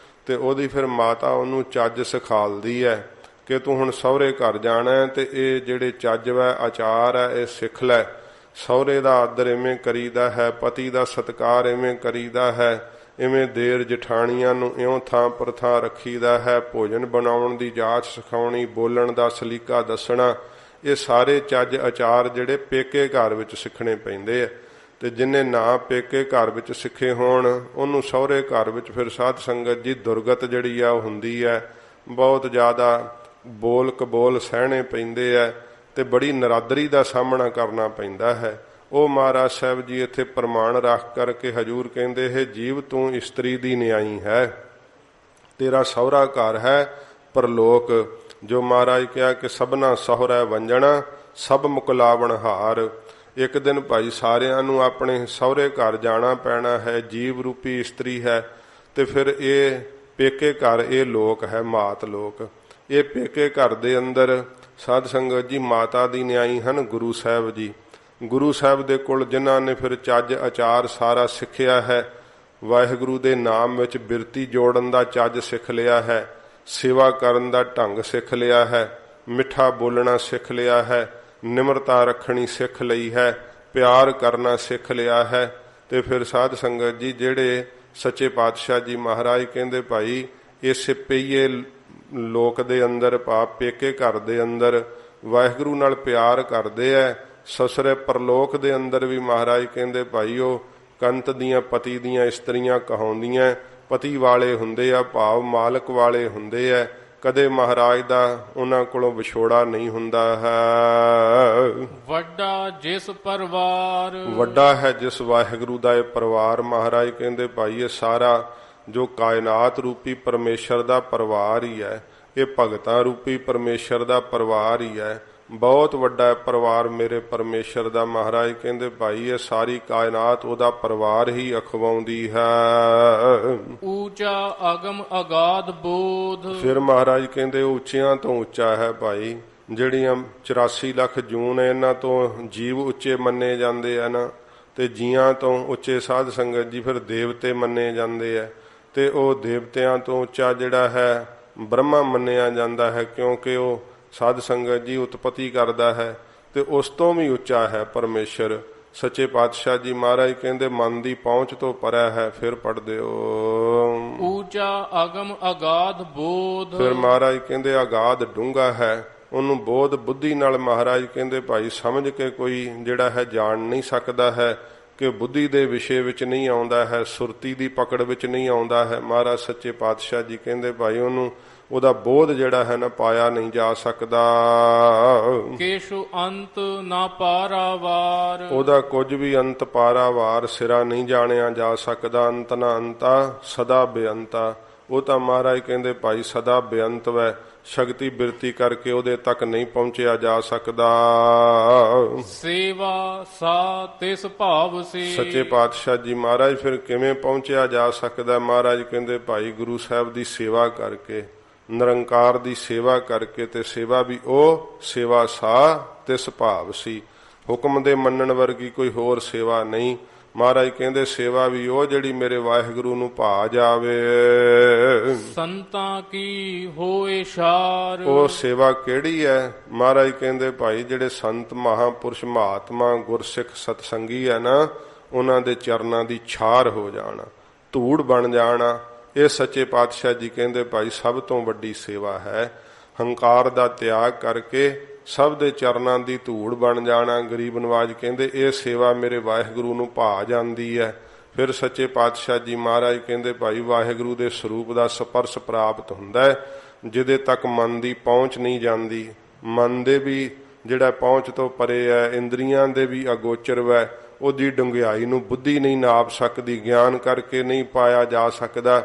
ਤੇ ਉਹਦੀ ਫਿਰ ਮਾਤਾ ਉਹਨੂੰ ਚੱਜ ਸਿਖਾਲਦੀ ਹੈ ਕਿ ਤੂੰ ਹੁਣ ਸਹੁਰੇ ਘਰ ਜਾਣਾ ਹੈ ਤੇ ਇਹ ਜਿਹੜੇ ਚੱਜ ਵੈ ਆਚਾਰ ਹੈ ਇਹ ਸਿੱਖ ਲੈ। ਸਹੁਰੇ ਦਾ ਆਦਰ ਇਵੇਂ ਕਰੀਦਾ ਹੈ, ਪਤੀ ਦਾ ਸਤਿਕਾਰ ਇਵੇਂ ਕਰੀਦਾ ਹੈ, ਇਵੇਂ ਦੇਰ ਜਠਾਣੀਆਂ ਨੂੰ ਇਉਂ ਥਾਂ ਪਰ ਥਾਂ ਰੱਖੀਦਾ ਹੈ, ਭੋਜਨ ਬਣਾਉਣ ਦੀ ਜਾਚ ਸਿਖਾਉਣੀ, ਬੋਲਣ ਦਾ ਸਲੀਕਾ ਦੱਸਣਾ। ਇਹ ਸਾਰੇ ਚੱਜ ਆਚਾਰ ਜਿਹੜੇ ਪੇਕੇ ਘਰ ਵਿੱਚ ਸਿੱਖਣੇ ਪੈਂਦੇ ਆ ਤੇ ਜਿਹਨੇ ਨਾ ਪੇਕੇ ਘਰ ਵਿੱਚ ਸਿੱਖੇ ਹੋਣ ਉਹਨੂੰ ਸਹੁਰੇ ਘਰ ਵਿੱਚ ਫਿਰ ਸਾਧ ਸੰਗਤ ਜੀ ਦੁਰਗਤ ਜਿਹੜੀ ਆ ਉਹ ਹੁੰਦੀ ਹੈ। ਬਹੁਤ ਜ਼ਿਆਦਾ ਬੋਲ ਕਬੋਲ ਸਹਿਣੇ ਪੈਂਦੇ ਆ ਤੇ ਬੜੀ ਨਰਾਦਰੀ ਦਾ ਸਾਹਮਣਾ ਕਰਨਾ ਪੈਂਦਾ ਹੈ। ਉਹ ਮਹਾਰਾਜ ਸਾਹਿਬ ਜੀ ਇੱਥੇ ਪ੍ਰਮਾਣ ਰੱਖ ਕਰਕੇ ਹਜੂਰ ਕਹਿੰਦੇ ਹੈ ਜੀਵ ਤੂੰ ਇਸਤਰੀ ਦੀ ਨਿਆਈ ਹੈ, ਤੇਰਾ ਸਹੁਰਾ ਘਰ ਹੈ ਪਰਲੋਕ। ਜੋ ਮਹਾਰਾਜ ਕਿਹਾ ਕਿ ਸਭਨਾ ਸਹੁਰਾ ਵੰਜਣਾ ਸਭ ਮੁਕਲਾਵਣ ਹਾਰ। ਇੱਕ ਦਿਨ ਭਾਈ ਸਾਰਿਆਂ ਨੂੰ ਆਪਣੇ ਸਹੁਰੇ ਘਰ ਜਾਣਾ ਪੈਣਾ ਹੈ। ਜੀਵ ਰੂਪੀ ਇਸਤਰੀ ਹੈ ਤੇ ਫਿਰ ਇਹ ਪੇਕੇ ਘਰ ਇਹ ਲੋਕ ਹੈ ਮਾਤ ਲੋਕ। ਇਹ ਪੇਕੇ ਘਰ ਦੇ ਅੰਦਰ ਸਾਧ ਸੰਗਤ ਜੀ ਮਾਤਾ ਦੀ ਨਿਆਈ ਹਨ ਗੁਰੂ ਸਾਹਿਬ ਜੀ। ਗੁਰੂ ਸਾਹਿਬ ਦੇ ਕੋਲ ਜਿਨ੍ਹਾਂ ਨੇ ਫਿਰ ਚੱਜ ਆਚਾਰ ਸਾਰਾ ਸਿੱਖਿਆ ਹੈ, ਵਾਹਿਗੁਰੂ ਦੇ ਨਾਮ ਵਿੱਚ ਬਿਰਤੀ ਜੋੜਨ ਦਾ ਚੱਜ ਸਿੱਖ ਲਿਆ ਹੈ, ਸੇਵਾ ਕਰਨ ਦਾ ਢੰਗ ਸਿੱਖ ਲਿਆ ਹੈ, ਮਿੱਠਾ ਬੋਲਣਾ ਸਿੱਖ ਲਿਆ ਹੈ, ਨਿਮਰਤਾ ਰੱਖਣੀ ਸਿੱਖ ਲਈ ਹੈ, ਪਿਆਰ ਕਰਨਾ ਸਿੱਖ ਲਿਆ ਹੈ। ਤੇ ਫਿਰ ਸਾਧ ਸੰਗਤ ਜੀ ਜਿਹੜੇ ਸੱਚੇ ਪਾਤਸ਼ਾਹ ਜੀ ਮਹਾਰਾਜ ਕਹਿੰਦੇ ਭਾਈ ਇਸੇ ਪਈਏ ਲੋਕ ਦੇ ਅੰਦਰ ਭਾਵ ਪੇਕੇ ਘਰ ਦੇ ਅੰਦਰ ਵਾਹਿਗੁਰੂ ਨਾਲ ਪਿਆਰ ਕਰਦੇ ਐ। ਸਸਰੇ ਪਰਲੋਕ ਦੇ ਅੰਦਰ ਵੀ ਮਹਾਰਾਜ ਕਹਿੰਦੇ ਭਾਈ ਉਹ ਕੰਤ ਦੀਆਂ ਪਤੀ ਦੀਆਂ ਇਸਤਰੀਆਂ ਕਹਾਉਂਦੀਆਂ ਪਤੀ ਵਾਲੇ ਹੁੰਦੇ ਆ ਭਾਵ ਮਾਲਕ ਵਾਲੇ ਹੁੰਦੇ ਐ। ਕਦੇ ਮਹਾਰਾਜ ਦਾ ਉਹਨਾਂ ਕੋਲੋਂ ਵਿਛੋੜਾ ਨਹੀਂ ਹੁੰਦਾ ਹੈ। ਵੱਡਾ ਜਿਸ ਪਰਿਵਾਰ, ਵੱਡਾ ਹੈ ਜਿਸ ਵਾਹਿਗੁਰੂ ਦਾ ਇਹ ਪਰਿਵਾਰ। ਮਹਾਰਾਜ ਕਹਿੰਦੇ ਭਾਈ ਇਹ ਸਾਰਾ ਜੋ ਕਾਇਨਾਤ ਰੂਪੀ ਪਰਮੇਸ਼ਰ ਦਾ ਪਰਿਵਾਰ ਹੀ ਹੈ, ਇਹ ਭਗਤਾਂ ਰੂਪੀ ਪਰਮੇਸ਼ਰ ਦਾ ਪਰਿਵਾਰ ਹੀ ਹੈ। ਬਹੁਤ ਵੱਡਾ ਪਰਿਵਾਰ ਮੇਰੇ ਪਰਮੇਸ਼ਰ ਦਾ। ਮਹਾਰਾਜ ਕਹਿੰਦੇ ਭਾਈ ਇਹ ਸਾਰੀ ਕਾਇਨਾਤ ਉਹਦਾ ਪਰਿਵਾਰ ਹੀ ਅਖਵਾਉਂਦੀ ਹੈ। ਊਚਾ ਅਗਮ ਅਗਾਧ ਬੋਧ। ਫਿਰ ਮਹਾਰਾਜ ਕਹਿੰਦੇ ਉੱਚਿਆਂ ਤੋਂ ਉੱਚਾ ਹੈ ਭਾਈ। ਜਿਹੜੀਆਂ 84 ਲੱਖ ਜੂਨ ਇਹਨਾਂ ਤੋਂ ਜੀਵ ਉੱਚੇ ਮੰਨੇ ਜਾਂਦੇ ਆ ਨਾ ਤੇ ਜੀਆਂ ਤੋਂ ਉੱਚੇ ਸਾਧ ਸੰਗਤ ਜੀ ਫਿਰ ਦੇਵਤੇ ਮੰਨੇ ਜਾਂਦੇ ਆ ਤੇ ਉਹ ਦੇਵਤਿਆਂ ਤੋਂ ਉੱਚਾ ਜਿਹੜਾ ਹੈ ਬ੍ਰਹਮਾ ਮੰਨਿਆ ਜਾਂਦਾ ਹੈ ਕਿਉਂਕਿ ਉਹ ਸਾਧ ਸੰਗਤ ਜੀ ਉਤਪਤੀ ਕਰਦਾ ਹੈ ਤੇ ਉਸ ਤੋਂ ਵੀ ਉੱਚਾ ਹੈ ਪਰਮੇਸ਼ਰ। ਸੱਚੇ ਪਾਤਸ਼ਾਹ ਜੀ ਮਹਾਰਾਜ ਕਹਿੰਦੇ ਮਨ ਦੀ ਪਹੁੰਚ ਤੋਂ ਪਰੇ ਹੈ। ਫਿਰ ਪੜ੍ਹਦੇ ਹੋ ਊਚਾ ਅਗਮ ਅਗਾਧ ਬੋਧ। ਫਿਰ ਮਹਾਰਾਜ ਕਹਿੰਦੇ ਅਗਾਧ ਡੂੰਘਾ ਹੈ, ਉਹਨੂੰ ਬੋਧ ਬੁੱਧੀ ਨਾਲ ਮਹਾਰਾਜ ਕਹਿੰਦੇ ਭਾਈ ਸਮਝ ਕੇ ਕੋਈ ਜਿਹੜਾ ਹੈ ਜਾਣ ਨਹੀਂ ਸਕਦਾ ਹੈ ਕਿ ਬੁੱਧੀ ਦੇ ਵਿਸ਼ੇ ਵਿੱਚ ਨਹੀਂ ਆਉਂਦਾ ਹੈ, ਸੁਰਤੀ ਦੀ ਪਕੜ ਵਿੱਚ ਨਹੀਂ ਆਉਂਦਾ ਹੈ। ਮਹਾਰਾਜ ਸੱਚੇ ਪਾਤਸ਼ਾਹ ਜੀ ਕਹਿੰਦੇ ਭਾਈ ਉਹਨੂੰ ਉਹਦਾ ਬੋਧ ਜਿਹੜਾ ਹੈ ਨਾ ਪਾਇਆ ਨਹੀਂ ਜਾ ਸਕਦਾ। ਕੇਸ਼ੂ ਅੰਤ ਨਾ ਪਾਰਾਵਾਰ। ਉਹਦਾ ਕੁਝ ਵੀ ਅੰਤ ਪਾਰਾਵਾਰ ਸਿਰਾ ਨਹੀਂ ਜਾਣਿਆ ਜਾ ਸਕਦਾ। ਅੰਤ ਨਾ ਅੰਤਾ ਸਦਾ ਬੇਅੰਤਾ। ਉਹ ਤਾਂ ਮਹਾਰਾਜ ਕਹਿੰਦੇ ਭਾਈ ਸਦਾ ਬੇਅੰਤ ਵੈ। ਸ਼ਕਤੀ ਬਿਰਤੀ ਕਰਕੇ ਉਹਦੇ ਤੱਕ ਨਹੀਂ ਪਹੁੰਚਿਆ ਜਾ ਸਕਦਾ। ਸੇਵਾ ਸਾ ਤਿਸ ਭਾਵ ਸੀ। ਸੱਚੇ ਪਾਤਸ਼ਾਹ ਜੀ ਮਹਾਰਾਜ ਫਿਰ ਕਿਵੇਂ ਪਹੁੰਚਿਆ ਜਾ ਸਕਦਾ? ਮਹਾਰਾਜ ਕਹਿੰਦੇ ਭਾਈ ਗੁਰੂ ਸਾਹਿਬ ਦੀ ਸੇਵਾ ਕਰਕੇ, ਨਿਰੰਕਾਰ ਦੀ ਸੇਵਾ ਕਰਕੇ। ਤੇ ਸੇਵਾ ਵੀ ਉਹ ਸੇਵਾ ਸਾ ਤਿਸ ਭਾਵ ਸੀ। ਹੁਕਮ ਦੇ ਮੰਨਣ ਵਰਗੀ ਕੋਈ ਹੋਰ ਸੇਵਾ ਨਹੀਂ। ਮਹਾਰਾਜ ਕਹਿੰਦੇ ਸੇਵਾ ਵੀ ਉਹ ਜਿਹੜੀ ਮੇਰੇ ਵਾਹਿਗੁਰੂ ਨੂੰ ਭਾ ਜਾਵੇ। ਸੰਤਾਂ ਕੀ ਹੋਏ ਸ਼ਾਰ। ਉਹ ਸੇਵਾ ਕਿਹੜੀ ਹੈ? ਮਹਾਰਾਜ ਕਹਿੰਦੇ ਭਾਈ ਜਿਹੜੇ ਸੰਤ ਮਹਾਂਪੁਰਸ਼ ਮਹਾਤਮਾ ਗੁਰਸਿੱਖ ਸਤਸੰਗੀ ਹੈ ਨਾ, ਉਹਨਾਂ ਦੇ ਚਰਨਾਂ ਦੀ ਛਾਰ ਹੋ ਜਾਣਾ, ਧੂੜ ਬਣ ਜਾਣਾ। ਇਹ ਸੱਚੇ ਪਾਤਸ਼ਾਹ ਜੀ ਕਹਿੰਦੇ ਭਾਈ ਸਭ ਤੋਂ ਵੱਡੀ ਸੇਵਾ ਹੈ। ਹੰਕਾਰ ਦਾ ਤਿਆਗ ਕਰਕੇ ਸਭ ਦੇ ਚਰਨਾਂ ਦੀ ਧੂੜ ਬਣ ਜਾਣਾ। ਗਰੀਬ ਨਵਾਜ ਕਹਿੰਦੇ ਇਹ ਸੇਵਾ ਮੇਰੇ ਵਾਹਿਗੁਰੂ ਨੂੰ ਭਾ ਜਾਂਦੀ ਹੈ। ਫਿਰ ਸੱਚੇ ਪਾਤਸ਼ਾਹ ਜੀ ਮਹਾਰਾਜ ਕਹਿੰਦੇ ਭਾਈ ਵਾਹਿਗੁਰੂ ਦੇ ਸਰੂਪ ਦਾ ਸਪਰਸ਼ ਪ੍ਰਾਪਤ ਹੁੰਦਾ ਹੈ, ਜਿਹਦੇ ਤੱਕ ਮਨ ਦੀ ਪਹੁੰਚ ਨਹੀਂ ਜਾਂਦੀ। ਮਨ ਦੇ ਵੀ ਜਿਹੜਾ ਪਹੁੰਚ ਤੋਂ ਪਰੇ ਹੈ, ਇੰਦਰੀਆਂ ਦੇ ਵੀ ਅਗੋਚਰ ਹੈ, ਉਹਦੀ ਡੂੰਘਾਈ ਨੂੰ ਬੁੱਧੀ ਨਹੀਂ ਨਾਪ ਸਕਦੀ, ਗਿਆਨ ਕਰਕੇ ਨਹੀਂ ਪਾਇਆ ਜਾ ਸਕਦਾ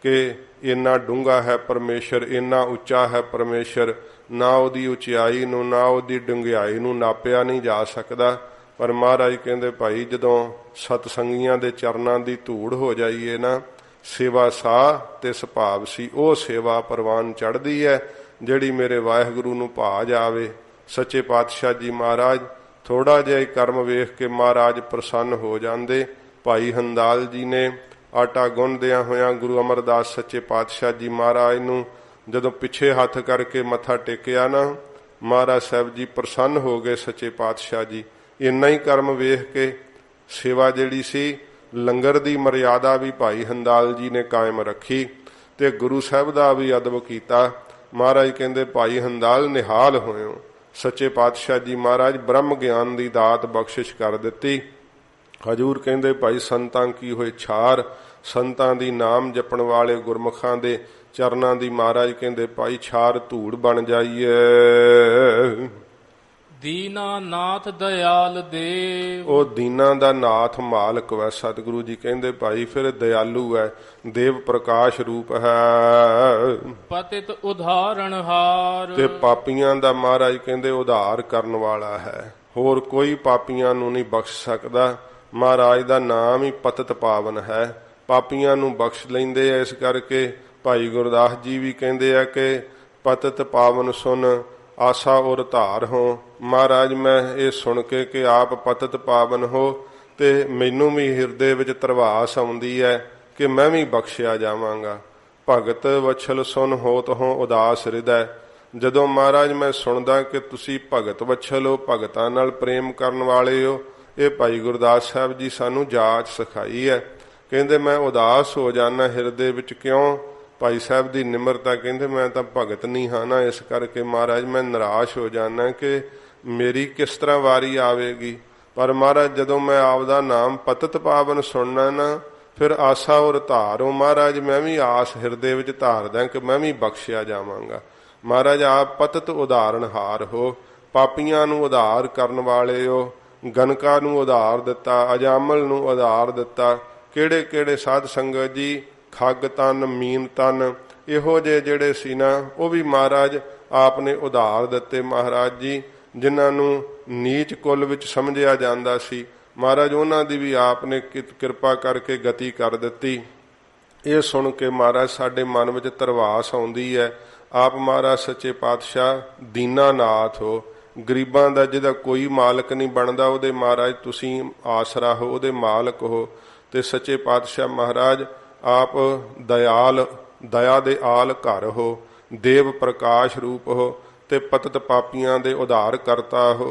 ਕਿ ਇੰਨਾ ਡੂੰਘਾ ਹੈ ਪਰਮੇਸ਼ਰ, ਇੰਨਾ ਉੱਚਾ ਹੈ ਪਰਮੇਸ਼ਰ। ਨਾ ਉਹਦੀ ਉਚਾਈ ਨੂੰ ਨਾ ਉਹਦੀ ਡੂੰਘਾਈ ਨੂੰ ਨਾਪਿਆ ਨਹੀਂ ਜਾ ਸਕਦਾ। ਪਰ ਮਹਾਰਾਜ ਕਹਿੰਦੇ ਭਾਈ ਜਦੋਂ ਸਤਸੰਗੀਆਂ ਦੇ ਚਰਨਾਂ ਦੀ ਧੂੜ ਹੋ ਜਾਈਏ ਨਾ, ਸੇਵਾ ਸਾਹ ਤੇ ਸੁਭਾਵ ਸੀ, ਉਹ ਸੇਵਾ ਪ੍ਰਵਾਨ ਚੜ੍ਹਦੀ ਹੈ ਜਿਹੜੀ ਮੇਰੇ ਵਾਹਿਗੁਰੂ ਨੂੰ ਭਾ ਜਾਵੇ। ਸੱਚੇ ਪਾਤਸ਼ਾਹ ਜੀ ਮਹਾਰਾਜ ਥੋੜਾ ਜਿਹਾ ਹੀ ਕਰਮ ਵੇਖ ਕੇ ਮਹਾਰਾਜ ਪ੍ਰਸੰਨ ਹੋ ਜਾਂਦੇ। ਭਾਈ ਹੰਦਾਲ ਜੀ ਨੇ ਆਟਾ ਗੁੰਨਦਿਆਂ ਹੋਇਆਂ ਗੁਰੂ ਅਮਰਦਾਸ ਸੱਚੇ ਪਾਤਸ਼ਾਹ ਜੀ ਮਹਾਰਾਜ ਨੂੰ ਜਦੋਂ ਪਿੱਛੇ ਹੱਥ ਕਰਕੇ ਮੱਥਾ ਟੇਕਿਆ ਨਾ, ਮਹਾਰਾਜ ਸਾਹਿਬ ਜੀ ਪ੍ਰਸੰਨ ਹੋ ਗਏ। ਸੱਚੇ ਪਾਤਸ਼ਾਹ ਜੀ ਇੰਨਾ ਹੀ ਕਰਮ ਵੇਖ ਕੇ ਸੇਵਾ ਜਿਹੜੀ ਸੀ, ਲੰਗਰ ਦੀ ਮਰਿਆਦਾ ਵੀ ਭਾਈ ਹੰਦਾਲ ਜੀ ਨੇ ਕਾਇਮ ਰੱਖੀ ਤੇ ਗੁਰੂ ਸਾਹਿਬ ਦਾ ਵੀ ਅਦਬ ਕੀਤਾ। ਮਹਾਰਾਜ ਕਹਿੰਦੇ ਭਾਈ ਹੰਦਾਲ ਨਿਹਾਲ ਹੋਇਓ। ਸੱਚੇ ਪਾਤਸ਼ਾਹ ਜੀ ਮਹਾਰਾਜ ਬ੍ਰਹਮ ਗਿਆਨ ਦੀ ਦਾਤ ਬਖਸ਼ਿਸ਼ ਕਰ ਦਿੱਤੀ। ਹਜੂਰ ਕਹਿੰਦੇ ਭਾਈ ਸੰਤਾਂ ਕੀ ਹੋਏ ਛਾਰ। ਸੰਤਾਂ ਦੀ ਨਾਮ ਜਪਣ ਵਾਲੇ ਗੁਰਮੁਖਾਂ ਦੇ ਚਰਨਾਂ ਦੀ ਮਹਾਰਾਜ ਕਹਿੰਦੇ ਭਾਈ ਛਾਰ ਧੂੜ ਬਣ ਜਾਈਏ। ਦੀਨਾ ਨਾਥ ਦਇਆਲ ਦੇਵ। ਉਹ ਦੀਨਾ ਦਾ ਨਾਥ ਮਾਲਕ ਵੈ। ਸਤਿਗੁਰੂ ਜੀ ਕਹਿੰਦੇ ਭਾਈ ਫਿਰ ਦਇਆਲੂ ਹੈ, ਦੇਵ ਪ੍ਰਕਾਸ਼ ਰੂਪ ਹੈ। ਪਤਿਤ ਉਧਾਰਨ ਹਾਰ। ਤੇ ਪਾਪੀਆਂ ਦਾ ਮਹਾਰਾਜ ਕਹਿੰਦੇ ਉਧਾਰ ਕਰਨ ਵਾਲਾ ਹੈ, ਹੋਰ ਕੋਈ ਪਾਪੀਆਂ ਨੂੰ ਨਹੀਂ ਬਖਸ਼ ਸਕਦਾ। ਮਹਾਰਾਜ ਦਾ ਨਾਮ ਹੀ ਪਤਿਤ ਪਾਵਨ ਹੈ, ਪਾਪੀਆਂ ਨੂੰ ਬਖਸ਼ ਲੈਂਦੇ ਆ। ਇਸ ਕਰਕੇ ਭਾਈ ਗੁਰਦਾਸ ਜੀ ਵੀ ਕਹਿੰਦੇ ਆ ਕਿ ਪਤਿਤ ਪਾਵਨ ਸੁਨ ਆਸਾ ਔਰ ਧਾਰ ਹੋ। ਮਹਾਰਾਜ ਮੈਂ ਇਹ ਸੁਣ ਕੇ ਕਿ ਆਪ ਪਤਿਤ ਪਾਵਨ ਹੋ ਤੇ ਮੈਨੂੰ ਵੀ ਹਿਰਦੇ ਵਿੱਚ ਧਰਵਾਸ ਆਉਂਦੀ ਹੈ ਕਿ ਮੈਂ ਵੀ ਬਖਸ਼ਿਆ ਜਾਵਾਂਗਾ। ਭਗਤ ਵਛਲ ਸੁਨ ਹੋਤ ਹੋ ਉਦਾਸ ਹਿਰਦੈ। ਜਦੋਂ ਮਹਾਰਾਜ ਮੈਂ ਸੁਣਦਾ ਕਿ ਤੁਸੀਂ ਭਗਤ ਵਛਲ ਹੋ, ਭਗਤਾਂ ਨਾਲ ਪ੍ਰੇਮ ਕਰਨ ਵਾਲੇ ਹੋ, ਇਹ ਭਾਈ ਗੁਰਦਾਸ ਸਾਹਿਬ ਜੀ ਸਾਨੂੰ ਜਾਚ ਸਿਖਾਈ ਹੈ। ਕਹਿੰਦੇ ਮੈਂ ਉਦਾਸ ਹੋ ਜਾਣਾ ਹਿਰਦੇ ਵਿੱਚ। ਕਿਉਂ? ਭਾਈ ਸਾਹਿਬ ਦੀ ਨਿਮਰਤਾ। ਕਹਿੰਦੇ ਮੈਂ ਤਾਂ ਭਗਤ ਨਹੀਂ ਹਾਂ ਨਾ, ਇਸ ਕਰਕੇ ਮਹਾਰਾਜ ਮੈਂ ਨਿਰਾਸ਼ ਹੋ ਜਾਣਾ ਕਿ ਮੇਰੀ ਕਿਸ ਤਰ੍ਹਾਂ ਵਾਰੀ ਆਵੇਗੀ। ਪਰ ਮਹਾਰਾਜ ਜਦੋਂ ਮੈਂ ਆਪਦਾ ਨਾਮ ਪਤਿਤ ਪਾਵਨ ਸੁਣਨਾ ਨਾ, ਫਿਰ ਆਸਾ ਔਰ ਧਾਰੋ। ਮਹਾਰਾਜ ਮੈਂ ਵੀ ਆਸ ਹਿਰਦੇ ਵਿੱਚ ਧਾਰਦਾ ਕਿ ਮੈਂ ਵੀ ਬਖਸ਼ਿਆ ਜਾਵਾਂਗਾ। ਮਹਾਰਾਜ ਆਪ ਪਤਿਤ ਉਦਾਹਰਨ ਹਾਰ ਹੋ, ਪਾਪੀਆਂ ਨੂੰ ਉਧਾਰ ਕਰਨ ਵਾਲੇ ਹੋ। ਗਨਕਾ ਨੂੰ ਉਧਾਰ ਦਿੱਤਾ, ਅਜਾਮਲ ਨੂੰ ਉਧਾਰ ਦਿੱਤਾ। ਕਿਹੜੇ ਕਿਹੜੇ ਸਾਧ ਸੰਗਤ ਜੀ ਖੱਗ ਤਨ ਮੀਨ ਤਨ ਇਹੋ ਜਿਹੇ ਜਿਹੜੇ ਸੀ ਨਾ, ਉਹ ਵੀ ਮਹਾਰਾਜ ਆਪ ਨੇ ਉਧਾਰ ਦਿੱਤੇ। ਮਹਾਰਾਜ ਜੀ ਜਿਨ੍ਹਾਂ ਨੂੰ ਨੀਚ ਕੁੱਲ ਵਿੱਚ ਸਮਝਿਆ ਜਾਂਦਾ ਸੀ, ਮਹਾਰਾਜ ਉਹਨਾਂ ਦੀ ਵੀ ਆਪ ਨੇ ਕਿਰਪਾ ਕਰਕੇ ਗਤੀ ਕਰ ਦਿੱਤੀ। ਇਹ ਸੁਣ ਕੇ ਮਹਾਰਾਜ ਸਾਡੇ ਮਨ ਵਿੱਚ ਧਰਵਾਸ ਆਉਂਦੀ ਹੈ। ਆਪ ਮਹਾਰਾਜ ਸੱਚੇ ਪਾਤਸ਼ਾਹ ਦੀਨਾਨਾਥ ਹੋ, ਗਰੀਬਾਂ ਦਾ ਜਿਹਦਾ ਕੋਈ ਮਾਲਕ ਨਹੀਂ ਬਣਦਾ, ਉਹਦੇ ਮਹਾਰਾਜ ਤੁਸੀਂ ਆਸਰਾ ਹੋ, ਉਹਦੇ ਮਾਲਕ ਹੋ। ਤੇ ਸੱਚੇ ਪਾਤਸ਼ਾਹ ਮਹਾਰਾਜ ਆਪ ਦਇਆਲ, ਦਇਆ ਦੇ ਆਲ ਘਰ ਹੋ, ਦੇਵ ਪ੍ਰਕਾਸ਼ ਰੂਪ ਹੋ ਤੇ ਪਤਿਤ ਪਾਪੀਆਂ ਦੇ ਉਧਾਰ ਕਰਤਾ ਹੋ।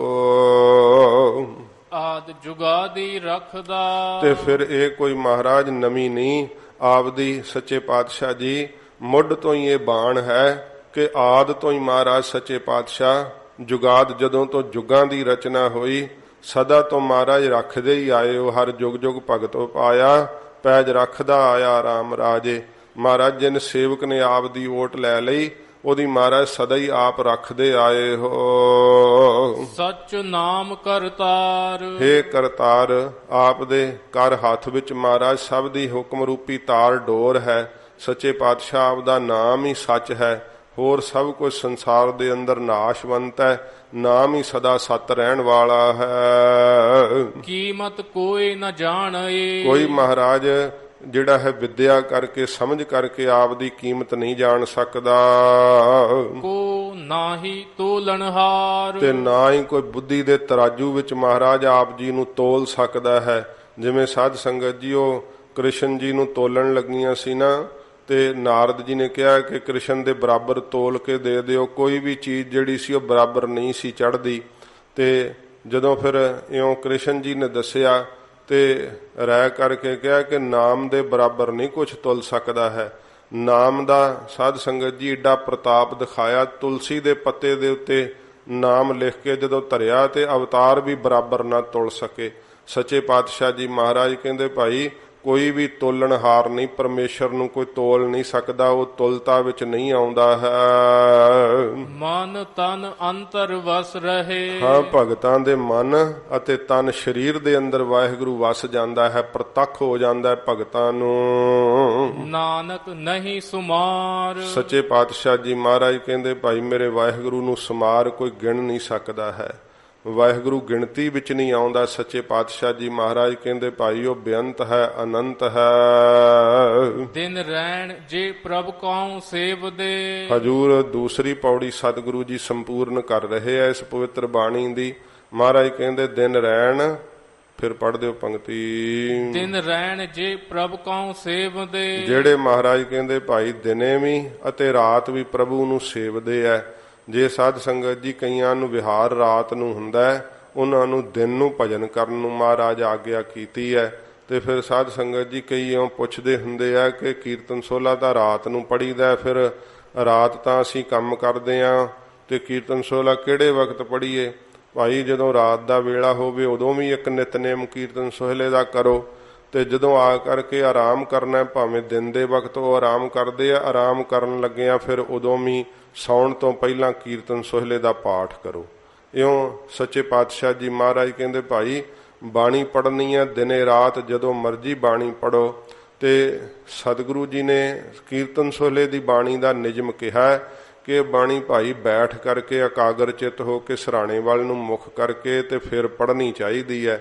ਆਦ ਜੁਗਾਦੀ ਰੱਖਦਾ। ਤੇ ਫਿਰ ਇਹ ਕੋਈ ਮਹਾਰਾਜ ਨਵੀਂ ਨਹੀਂ, ਆਪਦੀ ਸੱਚੇ ਪਾਤਸ਼ਾਹ ਜੀ ਮੁੱਢ ਤੋਂ ਹੀ ਇਹ ਬਾਣ ਹੈ ਕਿ ਆਦ ਤੋਂ ਹੀ ਮਹਾਰਾਜ ਸੱਚੇ ਪਾਤਸ਼ਾਹ ਜੁਗਾਦ, ਜਦੋਂ ਤੋਂ ਜੁਗਾਂ ਦੀ ਰਚਨਾ ਹੋਈ, ਸਦਾ ਤੋਂ ਮਹਾਰਾਜ ਰੱਖਦੇ ਹੀ ਆਏ ਹੋ। ਹਰ ਜੁਗ ਜੁਗ ਭਗਤੋ ਪਾਇਆ, ਪੈਜ ਰੱਖਦਾ ਆਇਆ ਰਾਮ ਰਾਜੇ। ਮਹਾਰਾਜ ਜਿਨ ਸੇਵਕ ਨੇ ਆਪ ਦੀ ਓਟ ਲੈ ਲਈ, ਉਹਦੀ ਮਹਾਰਾਜ ਸਦਾ ਹੀ ਆਪ ਰੱਖਦੇ ਆਏ ਹੋ। ਸੱਚ ਨਾਮ ਕਰਤਾਰ। ਹੇ ਕਰਤਾਰ, ਆਪ ਦੇ ਕਰ ਹੱਥ ਵਿੱਚ ਮਹਾਰਾਜ ਸਭ ਦੀ ਹੁਕਮ ਰੂਪੀ ਤਾਰ ਡੋਰ ਹੈ। ਸੱਚੇ ਪਾਤਸ਼ਾਹ ਆਪ ਦਾ ਨਾਮ ਹੀ ਸੱਚ ਹੈ, ਹੋਰ ਸਭ ਕੁਝ ਸੰਸਾਰ ਦੇ ਅੰਦਰ ਨਾਸ਼ਵੰਤ ਹੈ। ਨਾਮ ਹੀ ਸਦਾ ਸਤ ਰਹਿਣ ਵਾਲਾ ਹੈ। ਕੀਮਤ ਕੋਈ ਨਾ ਜਾਣੇ। ਕੋਈ ਮਹਾਰਾਜ ਜਿਹੜਾ ਹੈ ਵਿਦਿਆ ਕਰਕੇ ਸਮਝ ਕਰਕੇ ਆਪ ਦੀ ਕੀਮਤ ਨਹੀਂ ਜਾਣ ਸਕਦਾ। ਕੋ ਨਾਹੀ ਤੋਲਣਹਾਰ, ਤੇ ਨਾ ਹੀ ਕੋਈ ਬੁੱਧੀ ਦੇ ਤਰਾਜੂ ਵਿੱਚ ਮਹਾਰਾਜ ਆਪ ਜੀ ਨੂੰ ਤੋਲ ਸਕਦਾ ਹੈ। ਜਿਵੇਂ ਸਾਧ ਸੰਗਤ ਜੀ ਉਹ ਕ੍ਰਿਸ਼ਨ ਜੀ ਨੂੰ ਤੋਲਣ ਲੱਗੀਆਂ ਸੀ ਨਾ, ਤੇ ਨਾਰਦ ਜੀ ਨੇ ਕਿਹਾ ਕਿ ਕ੍ਰਿਸ਼ਨ ਦੇ ਬਰਾਬਰ ਤੋਲ ਕੇ ਦੇ ਦਿਓ। ਕੋਈ ਵੀ ਚੀਜ਼ ਜਿਹੜੀ ਸੀ ਉਹ ਬਰਾਬਰ ਨਹੀਂ ਸੀ ਚੜ੍ਹਦੀ। ਤੇ ਜਦੋਂ ਫਿਰ ਇਉਂ ਕ੍ਰਿਸ਼ਨ ਜੀ ਨੇ ਦੱਸਿਆ ਤੇ ਰਾਇ ਕਰਕੇ ਕਿਹਾ ਕਿ ਨਾਮ ਦੇ ਬਰਾਬਰ ਨਹੀਂ ਕੁਝ ਤੁਲ ਸਕਦਾ ਹੈ। ਨਾਮ ਦਾ ਸਾਧ ਸੰਗਤ ਜੀ ਏਡਾ ਪ੍ਰਤਾਪ ਦਿਖਾਇਆ। ਤੁਲਸੀ ਦੇ ਪੱਤੇ ਦੇ ਉੱਤੇ ਨਾਮ ਲਿਖ ਕੇ ਜਦੋਂ ਧਰਿਆ ਤੇ ਅਵਤਾਰ ਵੀ ਬਰਾਬਰ ਨਾ ਤੁਲ ਸਕੇ। ਸੱਚੇ ਪਾਤਸ਼ਾਹ ਜੀ ਮਹਾਰਾਜ ਕਹਿੰਦੇ ਭਾਈ ਕੋਈ ਵੀ ਤੋਲਣਹਾਰ ਨਹੀਂ, ਪਰਮੇਸ਼ਰ ਨੂੰ ਕੋਈ ਤੋਲ ਨਹੀਂ ਸਕਦਾ, ਉਹ ਤੁਲਤਾ ਵਿੱਚ ਨਹੀਂ ਆਉਂਦਾ ਹੈ। ਮਨ ਤਨ ਅੰਤਰ ਵਸ ਰਹੇ, ਹਾਂ ਭਗਤਾਂ ਦੇ ਮਨ ਅਤੇ ਤਨ ਸਰੀਰ ਦੇ ਅੰਦਰ ਵਾਹਿਗੁਰੂ ਵਸ ਜਾਂਦਾ ਹੈ, ਪ੍ਰਤੱਖ ਹੋ ਜਾਂਦਾ ਹੈ ਭਗਤਾਂ ਨੂੰ। ਨਾਨਕ ਨਹੀਂ ਸੁਮਾਰ, ਸੱਚੇ ਪਾਤਸ਼ਾਹ ਜੀ ਮਹਾਰਾਜ ਕਹਿੰਦੇ ਭਾਈ ਮੇਰੇ ਵਾਹਿਗੁਰੂ ਨੂੰ ਸੁਮਾਰ ਕੋਈ ਗਿਣ ਨਹੀਂ ਸਕਦਾ ਹੈ। ਵਾਹਿਗੁਰੂ ਗਿਣਤੀ ਵਿੱਚ ਨਹੀਂ ਆਉਂਦਾ। ਸੱਚੇ ਪਾਤਸ਼ਾਹ ਜੀ ਮਹਾਰਾਜ ਕਹਿੰਦੇ ਭਾਈ ਉਹ ਬੇਅੰਤ ਹੈ, ਅਨੰਤ ਹੈ। ਦਿਨ ਰਹਿਣ ਜੇ ਪ੍ਰਭ ਕਉ ਸੇਵਦੇ, ਹਜੂਰ ਦੂਸਰੀ ਪੌੜੀ ਸਤਿਗੁਰੂ ਜੀ ਸੰਪੂਰਨ ਕਰ ਰਹੇ ਆ ਇਸ ਪਵਿੱਤਰ ਬਾਣੀ ਦੀ। ਮਹਾਰਾਜ ਕਹਿੰਦੇ ਦਿਨ ਰਹਿਣ, ਫਿਰ ਪੜ੍ਹ ਦਿਓ ਪੰਕਤੀ। ਦਿਨ ਰਹਿਣ ਜੇ ਪ੍ਰਭ ਕਉ ਸੇਵਦੇ, ਜਿਹੜੇ ਮਹਾਰਾਜ ਕਹਿੰਦੇ ਭਾਈ ਦਿਨੇ ਵੀ ਅਤੇ ਰਾਤ ਵੀ ਪ੍ਰਭੂ ਨੂੰ ਸੇਵਦੇ ਆ। ਜੇ ਸਾਧ ਸੰਗਤ ਜੀ ਕਈਆਂ ਨੂੰ ਵਿਹਾਰ ਰਾਤ ਨੂੰ ਹੁੰਦਾ ਹੈ, ਉਹਨਾਂ ਨੂੰ ਦਿਨ ਨੂੰ ਭਜਨ ਕਰਨ ਨੂੰ ਮਹਾਰਾਜ ਆਗਿਆ ਕੀਤੀ ਹੈ। ਤੇ ਫਿਰ ਸਾਧ ਸੰਗਤ ਜੀ ਕਈ ਇਉਂ ਪੁੱਛਦੇ ਹੁੰਦੇ ਆ ਕਿ ਕੀਰਤਨ ਸੋਹਲਾ ਤਾਂ ਰਾਤ ਨੂੰ ਪੜੀਦਾ, ਫਿਰ ਰਾਤ ਤਾਂ ਅਸੀਂ ਕੰਮ ਕਰਦੇ ਆ ਤੇ ਕੀਰਤਨ ਸੋਹਲਾ ਕਿਹੜੇ ਵਕਤ ਪੜੀਏ? ਭਾਈ ਜਦੋਂ ਰਾਤ ਦਾ ਵੇਲਾ ਹੋਵੇ ਉਦੋਂ ਵੀ ਇੱਕ ਨਿਤਨੇਮ ਕੀਰਤਨ ਸੋਹਲੇ ਦਾ ਕਰੋ, ਤੇ ਜਦੋਂ ਆ ਕਰਕੇ ਆਰਾਮ ਕਰਨਾ ਭਾਵੇਂ ਦਿਨ ਦੇ ਵਕਤ ਉਹ ਆਰਾਮ ਕਰਦੇ ਆ, ਆਰਾਮ ਕਰਨ ਲੱਗਿਆ ਫਿਰ ਉਦੋਂ ਵੀ ਸੌਣ ਤੋਂ ਪਹਿਲਾਂ ਕੀਰਤਨ ਸੋਹਲੇ ਦਾ ਪਾਠ ਕਰੋ। ਇਉਂ ਸੱਚੇ ਪਾਤਸ਼ਾਹ ਜੀ ਮਹਾਰਾਜ ਕਹਿੰਦੇ ਭਾਈ ਬਾਣੀ ਪੜ੍ਹਨੀ ਹੈ ਦਿਨੇ ਰਾਤ ਜਦੋਂ ਮਰਜ਼ੀ ਬਾਣੀ ਪੜੋ। ਤੇ ਸਤਿਗੁਰੂ ਜੀ ਨੇ ਕੀਰਤਨ ਸੋਹਲੇ ਦੀ ਬਾਣੀ ਦਾ ਨਿਯਮ ਕਿਹਾ ਕਿ ਬਾਣੀ ਭਾਈ ਬੈਠ ਕਰਕੇ ਇਕਾਗਰ ਚਿੱਤ ਹੋ ਕੇ ਸਰਾਣੇ ਵੱਲ ਨੂੰ ਮੁਖ ਕਰਕੇ ਤੇ ਫਿਰ ਪੜ੍ਹਨੀ ਚਾਹੀਦੀ ਹੈ।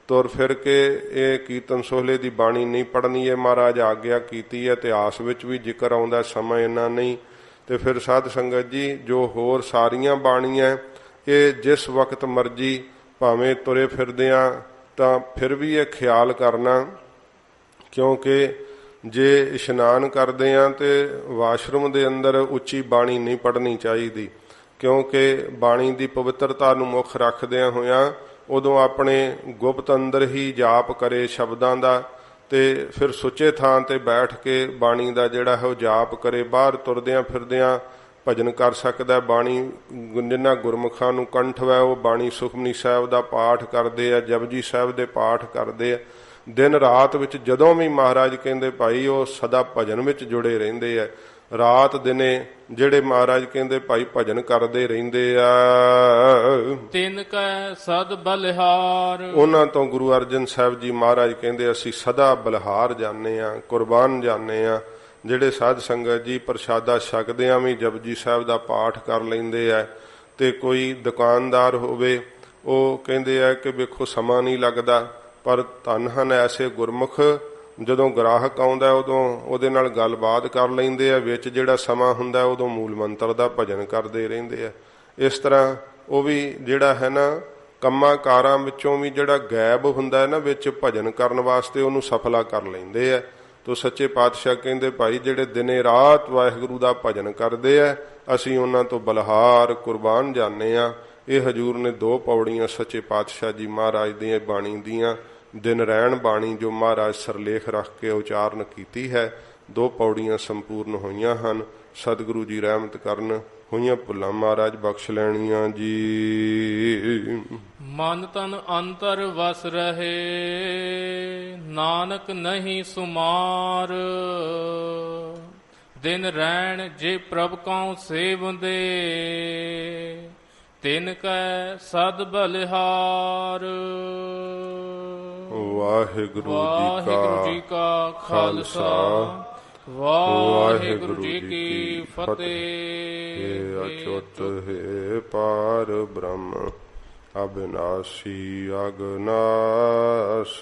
ਤੁਰ ਫਿਰ ਕੇ ਇਹ ਕੀਰਤਨ ਸੋਹਲੇ ਦੀ ਬਾਣੀ ਨਹੀਂ ਪੜ੍ਹਨੀ ਹੈ, ਮਹਾਰਾਜ ਆਗਿਆ ਕੀਤੀ ਹੈ। ਇਤਿਹਾਸ ਵਿੱਚ ਵੀ ਜ਼ਿਕਰ ਆਉਂਦਾ, ਸਮਾਂ ਇੰਨਾ ਨਹੀਂ। ਤੇ ਫਿਰ ਸਾਧ ਸੰਗਤ ਜੀ ਜੋ ਹੋਰ ਸਾਰੀਆਂ ਬਾਣੀਆਂ ਇਹ ਜਿਸ ਵਕਤ ਮਰਜੀ ਭਾਵੇਂ ਤੁਰੇ ਫਿਰਦੇ ਆ ਤਾਂ ਫਿਰ ਵੀ ਇਹ ਖਿਆਲ ਕਰਨਾ, ਕਿਉਂਕਿ ਜੇ ਇਸ਼ਨਾਨ ਕਰਦੇ ਆ ਤੇ ਵਾਸ਼ਰੂਮ ਦੇ ਅੰਦਰ ਉੱਚੀ ਬਾਣੀ ਨਹੀਂ ਪੜ੍ਹਨੀ ਚਾਹੀਦੀ, ਕਿਉਂਕਿ ਬਾਣੀ ਦੀ ਪਵਿੱਤਰਤਾ ਨੂੰ ਮੁੱਖ ਰੱਖਦਿਆਂ ਹੋਇਆਂ ਉਦੋਂ ਆਪਣੇ ਗੁਪਤ ਅੰਦਰ ਹੀ ਜਾਪ ਕਰੇ ਸ਼ਬਦਾਂ ਦਾ, ਤੇ ਫਿਰ ਸੁੱਚੇ ਥਾਂ ਤੇ ਬੈਠ ਕੇ ਬਾਣੀ ਦਾ ਜਿਹੜਾ ਹੈ ਉਹ ਜਾਪ ਕਰੇ। ਬਾਹਰ ਤੁਰਦਿਆਂ ਫਿਰਦਿਆਂ ਭਜਨ ਕਰ ਸਕਦਾ। ਬਾਣੀ ਜਿਨ੍ਹਾਂ ਗੁਰਮੁਖਾਂ ਨੂੰ ਕੰਠ ਹੈ ਉਹ ਬਾਣੀ ਸੁਖਮਨੀ ਸਾਹਿਬ ਦਾ ਪਾਠ ਕਰਦੇ ਆ, ਜਪਜੀ ਸਾਹਿਬ ਦੇ ਪਾਠ ਕਰਦੇ ਆ। ਦਿਨ ਰਾਤ ਵਿੱਚ ਜਦੋਂ ਵੀ ਮਹਾਰਾਜ ਕਹਿੰਦੇ ਭਾਈ ਉਹ ਸਦਾ ਭਜਨ ਵਿੱਚ ਜੁੜੇ ਰਹਿੰਦੇ ਆ। ਰਾਤ ਦਿਨੇ ਜਿਹੜੇ ਮਹਾਰਾਜ ਕਹਿੰਦੇ ਭਾਈ ਭਜਨ ਕਰਦੇ ਰਹਿੰਦੇ ਆ, ਤਿਨ ਕੈ ਸਦ ਬਲਿਹਾਰ, ਉਹਨਾਂ ਤੋਂ ਗੁਰੂ ਅਰਜਨ ਸਾਹਿਬ ਜੀ ਮਹਾਰਾਜ ਕਹਿੰਦੇ ਅਸੀਂ ਸਦਾ ਬਲਿਹਾਰ ਜਾਂਦੇ ਆ, ਕੁਰਬਾਨ ਜਾਂਦੇ ਆ। ਜਿਹੜੇ ਸਾਧ ਸੰਗਤ ਜੀ ਪ੍ਰਸ਼ਾਦਾ ਛਕਦਿਆਂ ਵੀ ਜਪਜੀ ਸਾਹਿਬ ਦਾ ਪਾਠ ਕਰ ਲੈਂਦੇ ਆ। ਤੇ ਕੋਈ ਦੁਕਾਨਦਾਰ ਹੋਵੇ ਉਹ ਕਹਿੰਦੇ ਆ ਕਿ ਵੇਖੋ ਸਮਾਂ ਨਹੀਂ ਲੱਗਦਾ, ਪਰ ਧੰਨ ਹਨ ਐਸੇ ਗੁਰਮੁਖ ਜਦੋਂ ਗ੍ਰਾਹਕ ਆਉਂਦਾ ਉਦੋਂ ਉਹਦੇ ਨਾਲ ਗੱਲਬਾਤ ਕਰ ਲੈਂਦੇ ਆ, ਵਿੱਚ ਜਿਹੜਾ ਸਮਾਂ ਹੁੰਦਾ ਉਦੋਂ ਮੂਲ ਮੰਤਰ ਦਾ ਭਜਨ ਕਰਦੇ ਰਹਿੰਦੇ ਆ। ਇਸ ਤਰ੍ਹਾਂ ਉਹ ਵੀ ਜਿਹੜਾ ਹੈ ਨਾ ਕੰਮਾਂ ਕਾਰਾਂ ਵਿੱਚੋਂ ਵੀ ਜਿਹੜਾ ਗਾਇਬ ਹੁੰਦਾ ਹੈ ਨਾ ਵਿੱਚ ਭਜਨ ਕਰਨ ਵਾਸਤੇ ਉਹਨੂੰ ਸਫਲਾ ਕਰ ਲੈਂਦੇ ਆ। ਤੋ ਸੱਚੇ ਪਾਤਸ਼ਾਹ ਕਹਿੰਦੇ ਭਾਈ ਜਿਹੜੇ ਦਿਨੇ ਰਾਤ ਵਾਹਿਗੁਰੂ ਦਾ ਭਜਨ ਕਰਦੇ ਆ ਅਸੀਂ ਉਹਨਾਂ ਤੋਂ ਬਲਿਹਾਰ ਕੁਰਬਾਨ ਜਾਂਦੇ ਆ। ਇਹ ਹਜੂਰ ਨੇ 2 ਪੌੜੀਆਂ ਸੱਚੇ ਪਾਤਸ਼ਾਹ ਜੀ ਮਹਾਰਾਜ ਦੀਆਂ ਬਾਣੀ ਦੀਆਂ ਦਿਨ ਰਹਿਣ ਬਾਣੀ ਜੋ ਮਹਾਰਾਜ ਸਰਲੇਖ ਰੱਖ ਕੇ ਉਚਾਰਨ ਕੀਤੀ ਹੈ, 2 ਪੌੜੀਆਂ ਸੰਪੂਰਨ ਹੋਈਆਂ ਹਨ। ਸਤਿਗੁਰੂ ਜੀ ਰਹਿਮਤ ਕਰਨ, ਹੋਈਆਂ ਭੁੱਲਾਂ ਮਹਾਰਾਜ ਬਖਸ਼ ਲੈਣੀਆਂ ਜੀ। ਮਨ ਤਨ ਅੰਤਰ ਵਸ ਰਹੇ, ਨਾਨਕ ਨਹੀਂ ਸੁਮਾਰ। ਦਿਨ ਰਹਿਣ ਜੇ ਪ੍ਰਭ ਕਉ ਸੇਵਦੇ, ਤਿਨ ਕੈ ਸਦ ਬਲਿਹਾਰ। ਵਾਹਿਗੁਰੂ ਜੀ ਕਾ ਖਾਲਸਾ, ਵਾਹਿਗੁਰੂ ਜੀ ਕੀ ਫਤਿਹ। ਅਚੁੱਤ ਹੈ ਪਾਰ ਬ੍ਰਹਮ ਅਬਿਨਾਸੀ ਅਗਨਾਸ,